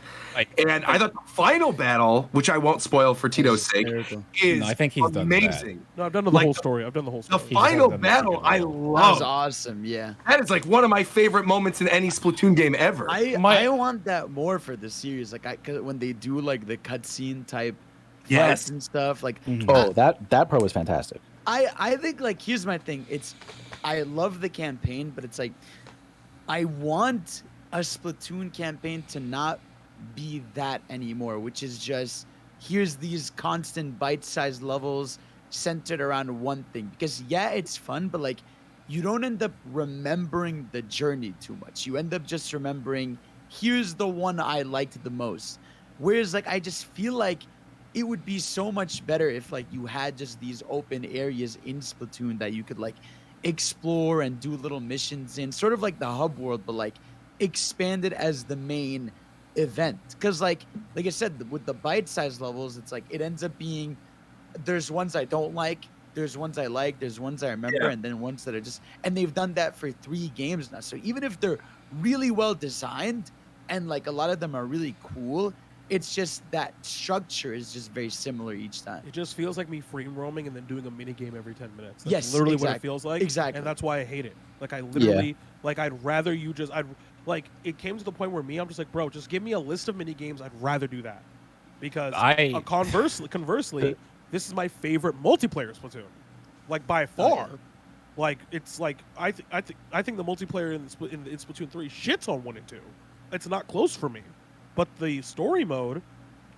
And I thought the final battle, which I won't spoil for Tito's sake, is No, I think he's done that. amazing. No, I've done the whole story. I've done the whole The story. final done that battle, I together. That was love. awesome. Yeah. That is like one of my favorite moments in any Splatoon game ever. I want that more for the series. Like cause when they do like the cutscene type fights and stuff. Like that part was fantastic. I think like here's my thing. I love the campaign, but it's like I want a Splatoon campaign to not be that anymore, which is just here's these constant bite-sized levels centered around one thing. Because yeah, it's fun, but like you don't end up remembering the journey too much. You end up just remembering here's the one I liked the most. Whereas like I just feel like it would be so much better if like you had just these open areas in Splatoon that you could like explore and do little missions in, sort of like the hub world, but like expanded as the main event. Because like I said, with the bite-sized levels, it's like it ends up being there's ones I don't like, there's ones I like, there's ones I remember, and then ones that are just, and they've done that for 3 games now. So even if they're really well designed and like a lot of them are really cool, it's just that structure is just very similar each time. It just feels like me free roaming and then doing a mini game every 10 minutes. That's Yes, literally what it exactly. feels like. Exactly. And that's why I hate it. Like I literally, like I'd rather you just, it came to the point where I'm just like, bro, just give me a list of mini games. I'd rather do that, because conversely, this is my favorite multiplayer Splatoon, like by far. Like it's like I think the multiplayer in Splatoon 3 shits on 1 and 2. It's not close for me. But the story mode,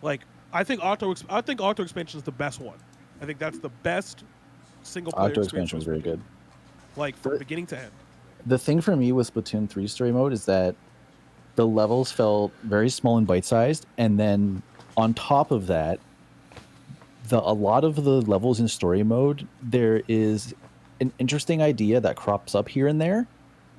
like I think Octo Expansion is the best one. I think that's the best single player Octo experience. Expansion was very good. Like from beginning to end. The thing for me with Splatoon 3 story mode is that the levels felt very small and bite-sized, and then on top of that, a lot of the levels in story mode, there is an interesting idea that crops up here and there,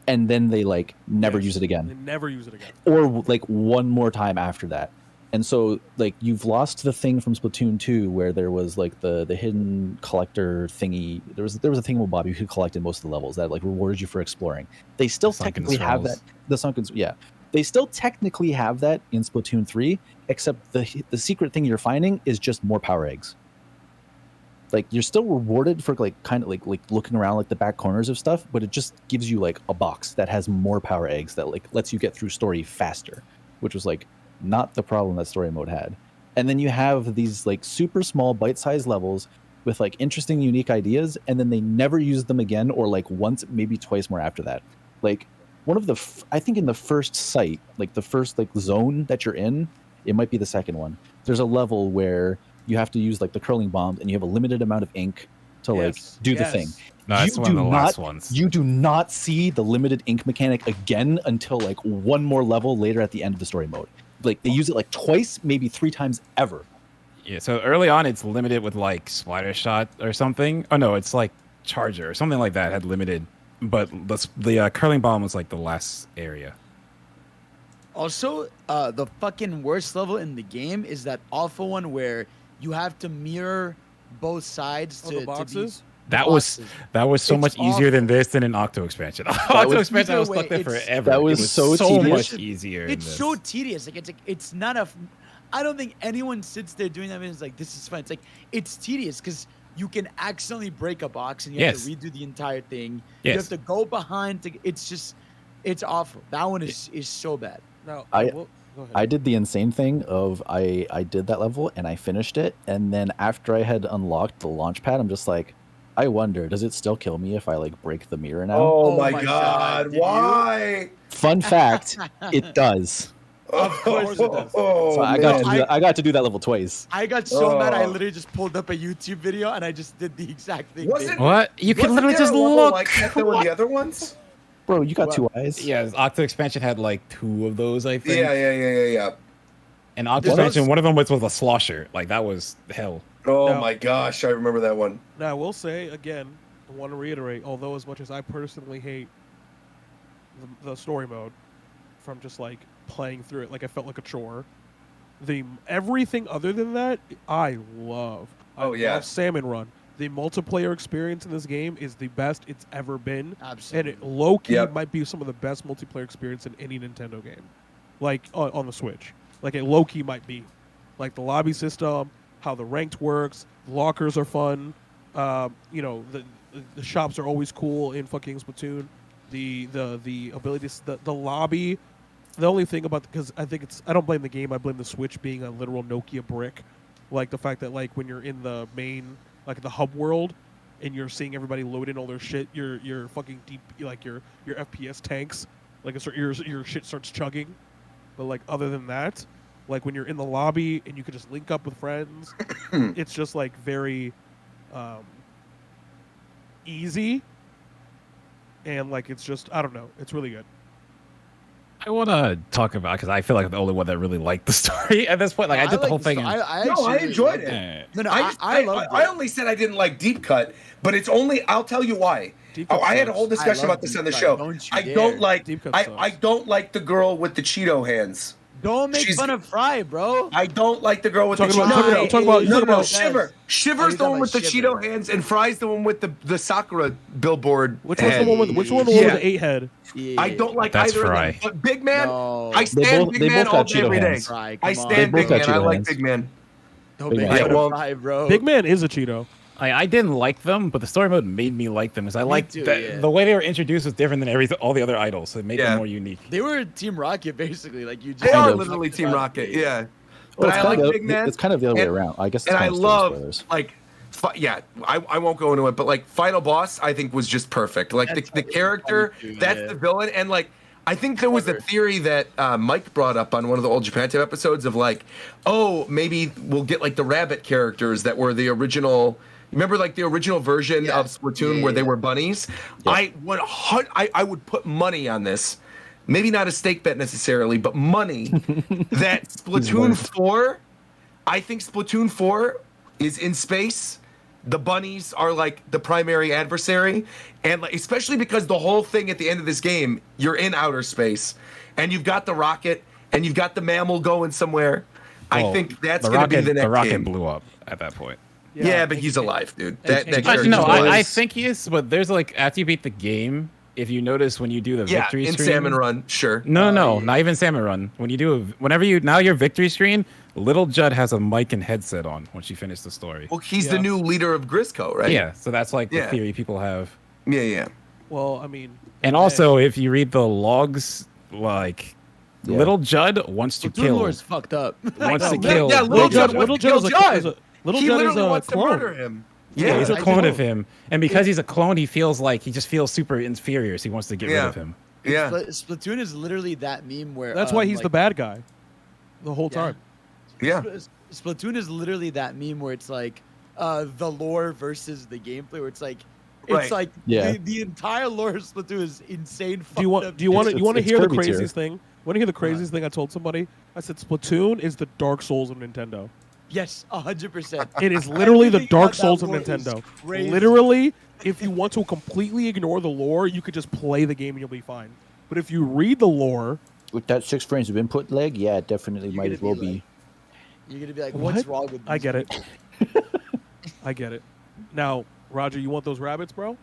and then they like never use it again. They never use it again. Or like one more time after that. And so like you've lost the thing from Splatoon 2 where there was like the hidden collector thingy. There was a thingamabob you could collect in most of the levels that like rewarded you for exploring. They still technically have that. The sunken, yeah. They still technically have that in Splatoon 3, except the secret thing you're finding is just more power eggs. Like you're still rewarded for like kind of like looking around like the back corners of stuff, but it just gives you like a box that has more power eggs that like lets you get through story faster, which was like not the problem that story mode had. And then you have these like super small bite-sized levels with like interesting unique ideas, and then they never use them again, or like once maybe twice more after that. Like one of the I think in the first site, like the first like zone that you're in, it might be the second one, there's a level where you have to use like the curling bombs, and you have a limited amount of ink to like do the thing. No, that's one of the last ones. You do not see the limited ink mechanic again until like one more level later at the end of the story mode. Like they use it like twice, maybe 3 times ever Yeah, so early on it's limited with like splatter shot or something. Oh no, it's like charger or something like that had limited, but the curling bomb was like the last area. Also, the fucking worst level in the game is that awful one where you have to mirror both sides Oh, to the boxes? That was so It's much easier than awful. this than an Octo expansion. Octo expansion, I was either stuck there way, it's- forever. That It was so tedious. much easier. in It's this. so tedious. Like it's not a. I don't think anyone sits there doing that and is like, this is fun. It's like it's tedious because you can accidentally break a box and you have to redo the entire thing. You Yes. have to go behind to. It's awful. That one is so bad. Now, I- go ahead. I did the insane thing of I did that level and I finished it, and then after I had unlocked the launch pad, I'm just like, I wonder, does it still kill me if I like break the mirror now? Oh, Oh my my god! God, did you? Why? Fun fact, it does. Of course it does. Oh, So I got to do that level twice. I got so mad. I Oh. literally just pulled up a YouTube video and I just did the exact thing. Was they it- did. What? You can Wasn't literally there just a level look. like that though in the other ones? Bro, you got What? two eyes. Yeah, Octo expansion had like 2 of those, I think. Yeah. And Octo What expansion, else? one of them was with a slosher. Like that was hell. Oh Now- my gosh, I remember that one. Now, I will say again, I want to reiterate, although as much as I personally hate the story mode from just like playing through it, like I felt like a chore. Everything other than that, I love. Oh, I yeah. love Salmon Run. The multiplayer experience in this game is the best it's ever been, Absolutely. and it low key Yep. might be some of the best multiplayer experience in any Nintendo game, like on the Switch. Like it low key might be, like the lobby system, how the ranked works, lockers are fun. You know the shops are always cool in fucking Splatoon. The abilities, the lobby. The only thing about, because I think I don't blame the game, I blame the Switch being a literal Nokia brick. Like the fact that like when you're in the main, like the hub world, and you're seeing everybody load in all their shit, your fucking deep, like your FPS tanks, like your shit starts chugging. But like other than that, like when you're in the lobby and you can just link up with friends, it's just like very easy, and like it's just, I don't know, it's really good. I want to talk about, because I feel like I'm the only one that really liked the story at this point. Like I did the whole thing. No, I actually enjoyed loved it. No, I loved I it. only said I didn't like Deep Cut, but it's only, I'll tell you why. Deep Cut I had a sucks. whole discussion I love about this Deep on the Cut. show. Don't you I dare. don't like Deep Cut I sucks. don't like the girl with the Cheeto hands. Don't make She's- fun of Fry, bro. I don't like the girl with Talking the about- Cheeto talking about- hands. talking about- you're No, talking no, about- Shiver. Shiver's you're the one talking with the about Cheeto Shiver. hands, and Fry's the one with the Sakura billboard. Which one's head. the one with the Yeah. 8 head? Yeah. I don't like That's either Fry. of them. But Big Man, No. I stand They Big Man both all got day, Cheeto every day. hands. Fry, I come on. stand They Big both got Man. I Cheeto like hands. Big Man. Don't Big make Man. fun Well, of Fry, bro. Big Man is a Cheeto. I didn't like them, but the story mode made me like them. Because I liked too, that yeah. the way they were introduced was different than all the other idols. So it made Yeah. them more unique. They were Team Rocket, basically. Like you just They Kind are of. literally talked Team about Rocket, it. yeah. Well, But it's I kind like of Big Man. It's kind of the other way and- around. I guess it's And I kind of love spoilers. like, I won't go into it, but like Final Boss, I think was just perfect. Like That's the how character, you do, that's yeah. the villain, and like I think there was a theory that Mike brought up on one of the old Japan Tape episodes of like, oh, maybe we'll get like the rabbit characters that were the original. Remember, like the original version Yeah. of Splatoon Yeah, where they yeah. were bunnies. Yeah. I would put money on this. Maybe not a stake bet necessarily, but money that Splatoon 4. I think Splatoon 4 is in space. The bunnies are like the primary adversary, and like, especially because the whole thing at the end of this game, you're in outer space, and you've got the rocket, and you've got the mammal going somewhere. I Well, think that's the going to be rocket. the next The rocket game. blew up at that point. Yeah, but he's alive, dude. That and- character's No, alive. I think he is. But there's like after you beat the game, if you notice when you do the yeah, victory in screen, Salmon Run, sure. No, not even Salmon Run. When you do, whenever you now your victory screen, Little Judd has a mic and headset on when she finished the story. Well, he's the Yeah. new leader of Grisco, right? Yeah, so that's like the Yeah. theory people have. Yeah. Well, I mean, And also, if you read the logs, like Yeah. Little Judd wants to Platoon kill. lore is fucked up. Wants to Yeah, kill. yeah, Little Judd wants to kill is Judd. Little He Judd is literally a wants to clone. murder him. Yeah, he's a I clone know. of him, and because he's a clone, he feels super inferior. So he wants to get rid Yeah. of him. Yeah. Splatoon is literally that meme where That's why he's like, the bad guy, the whole Yeah. time. Yeah. Splatoon is literally that meme where it's like the lore versus the gameplay, where it's like Right. Yeah. the entire lore of Splatoon is insane. Do you want to It's hear the Kirby tier. craziest thing? Want to hear the craziest thing I told somebody? I said Splatoon is the Dark Souls of Nintendo. Yes, 100%. It is literally the Everything Dark about that Souls of lore is Nintendo. crazy. Literally, if you want to completely ignore the lore, you could just play the game and you'll be fine. But if you read the lore, With that 6 frames of input lag, yeah, it definitely You're might gonna as well be be. like- You're gonna be like, what? what's wrong with? I these get it. people? I get it. Now, Roger, you want those rabbits, bro?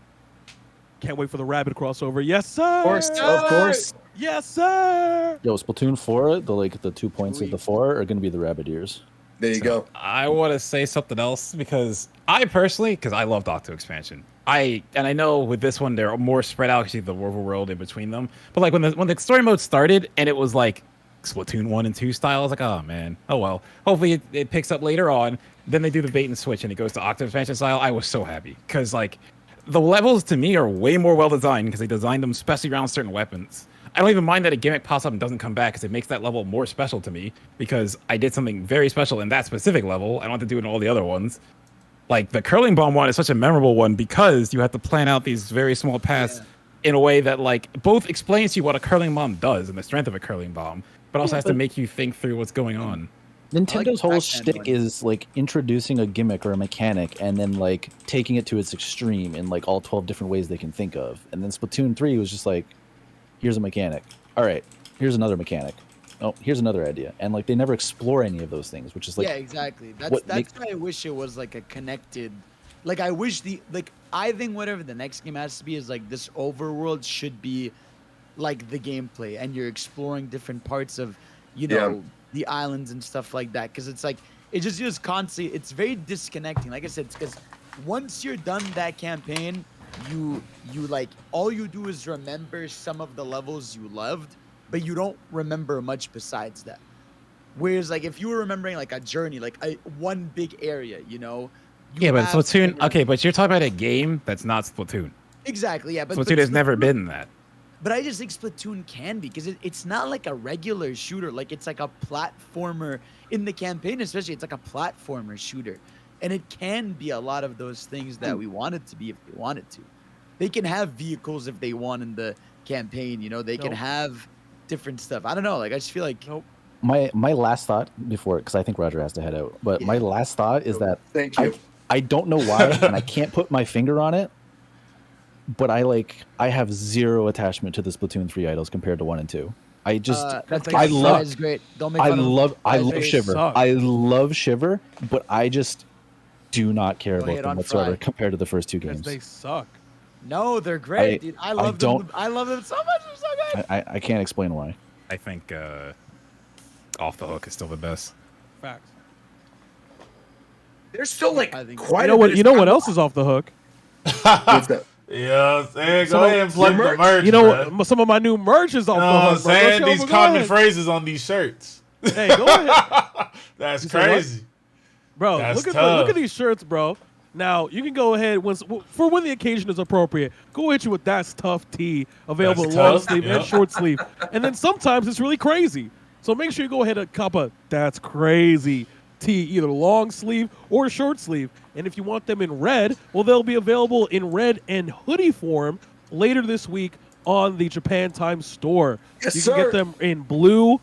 Can't wait for the rabbit crossover. Yes, sir. Of course. Yes, sir. Yo, Splatoon 4, the 2 points of the 4 are going to be the rabbit ears. There you go. I want to say something else because I personally, because I loved Octo Expansion. I know with this one they're more spread out because the overworld in between them. But like when the story mode started and it was like Splatoon 1 and 2 style, I was like, oh man, oh well. Hopefully it picks up later on. Then they do the bait and switch and it goes to Octo Expansion style. I was so happy because like the levels to me are way more well designed because they designed them especially around certain weapons. I don't even mind that a gimmick pops up and doesn't come back because it makes that level more special to me because I did something very special in that specific level. I don't have to do it in all the other ones. Like the curling bomb one is such a memorable one because you have to plan out these very small paths in a way that like both explains to you what a curling bomb does and the strength of a curling bomb, but also has to make you think through what's going on. Nintendo's the whole Pac-Man shtick one. is like introducing a gimmick or a mechanic and then like taking it to its extreme in like all 12 different ways they can think of. And then Splatoon 3 was just like, here's a mechanic. All right, here's another mechanic. Oh, here's another idea. And like they never explore any of those things, which is like Yeah, exactly. That's what that's why I wish it was like a connected. Like I wish I think whatever the next game has to be is like this overworld should be like the gameplay, and you're exploring different parts of, you know, the islands and stuff like that. Because it's like it just feels constantly. It's very disconnecting. Like I said, because once you're done that campaign, you like all you do is remember some of the levels you loved, but you don't remember much besides that. Whereas like if you were remembering like a journey, like one big area, you know. Yeah, but have Splatoon. memory- Okay, but you're talking about a game that's not Splatoon. Exactly, yeah. But Splatoon has never been that. But I just think Splatoon can be because it's not like a regular shooter. Like it's like a platformer in the campaign, especially. It's like a platformer shooter, and it can be a lot of those things that we want it to be if they wanted to. They can have vehicles if they want in the campaign. You know, they can have different stuff. I don't know. Like I just feel like my last thought before, because I think Roger has to head out. But my last thought is that Thank you. I don't know why, and I can't put my finger on it. But I have zero attachment to the Splatoon 3 idols compared to 1 and 2. I just I love is great. Don't make I fun of them. love They Shiver. suck. I love Shiver, but I just do not care Go about hate them on whatsoever Fry. compared to the first 2 Because games. they suck. No, they're great, dude. I love them. don't- I love them so much. They're so good. I can't explain why. I think Off the Hook is still the best. Facts. There's still like I think- quite You know a what? bit You know what else is off the hook? What's that? Yeah, saying, go ahead and plug the merch. You know man. what? Some of my new merch is off You know what the I'm hook. bro. saying? Go These ahead. common phrases on these shirts. Hey, go ahead, That's You said what? crazy. bro. That's Look at tough. these shirts, bro. Now you can go ahead for when the occasion is appropriate. Go hit you with That's Tough tee available That's long tough, sleeve yeah. and short sleeve, and then sometimes it's really crazy. So make sure you go ahead and cop a That's Crazy tee, either long sleeve or short sleeve. And if you want them in red, well, they'll be available in red and hoodie form later this week on the Japan Times store. Yes, you can sir. get them in blue,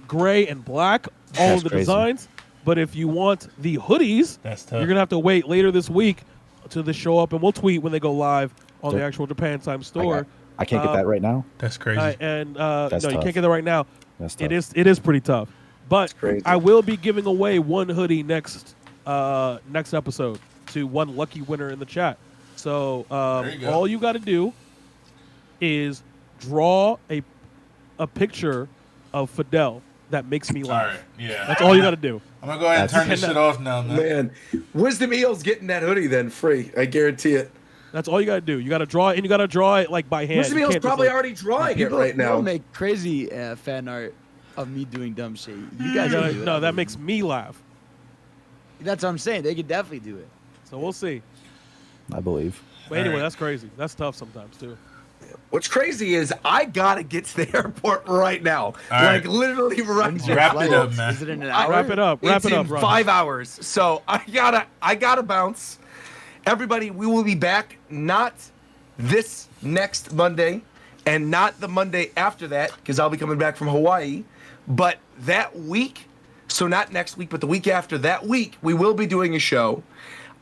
gray, and black. All That's of the crazy. designs. But if you want the hoodies, That's tough. you're gonna have to wait later this week to the show up, and we'll tweet when they go live on the Sure. actual Japan Times store. I can't get that right now. That's crazy. No, That's you tough. can't get that right now. That's It tough. is pretty tough. But crazy. I will be giving away one hoodie next episode to one lucky winner in the chat. So There you go. all you got to do is draw a picture of Fidel that makes me All laugh. right, yeah. That's all you got to do. I'm gonna go ahead and turn this That's- shit off now, man. Man, Wisdom Eel's getting that hoodie then free. I guarantee it. That's all you got to do. You got to draw it, and you got to draw it like by hand. Wisdom You Eel's can't just, probably like- already drawing it People right now. make crazy fan art of me doing dumb shit. You guys can do it. No, that makes me laugh. That's what I'm saying. They could definitely do it. So we'll see. I believe. But anyway, Alright. that's crazy. That's tough sometimes too. What's crazy is I gotta get to the airport right now. right. Like literally right When's now. your Wrap it flight? up, man. Is it in an I- hour? Wrap it up. Wrap It's it up, in Ron. 5 hours. So I gotta bounce. Everybody, we will be back not this next Monday and not the Monday after that, because I'll be coming back from Hawaii. But that week, So not next week, but the week after that week, we will be doing a show.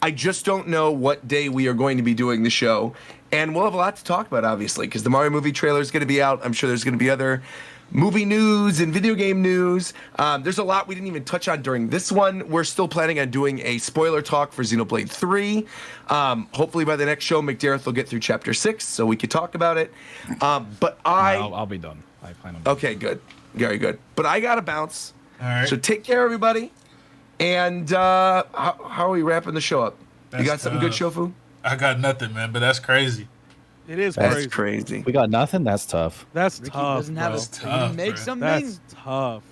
I just don't know what day we are going to be doing the show. And we'll have a lot to talk about, obviously, because the Mario movie trailer is going to be out. I'm sure there's going to be other movie news and video game news. There's a lot we didn't even touch on during this one. We're still planning on doing a spoiler talk for Xenoblade 3. Hopefully by the next show, McDareth will get through Chapter 6, so we could talk about it. But I'll be done. I plan on. Okay, good. Very good. But I got to bounce. All right. So take care, everybody. And how are we wrapping the show up? You got something good, Shofu? I got nothing, man, but that's crazy. It is That's crazy. crazy. We got nothing. That's tough. That's Ricky tough. doesn't have bro. a That's tough, make bro. something. That's tough.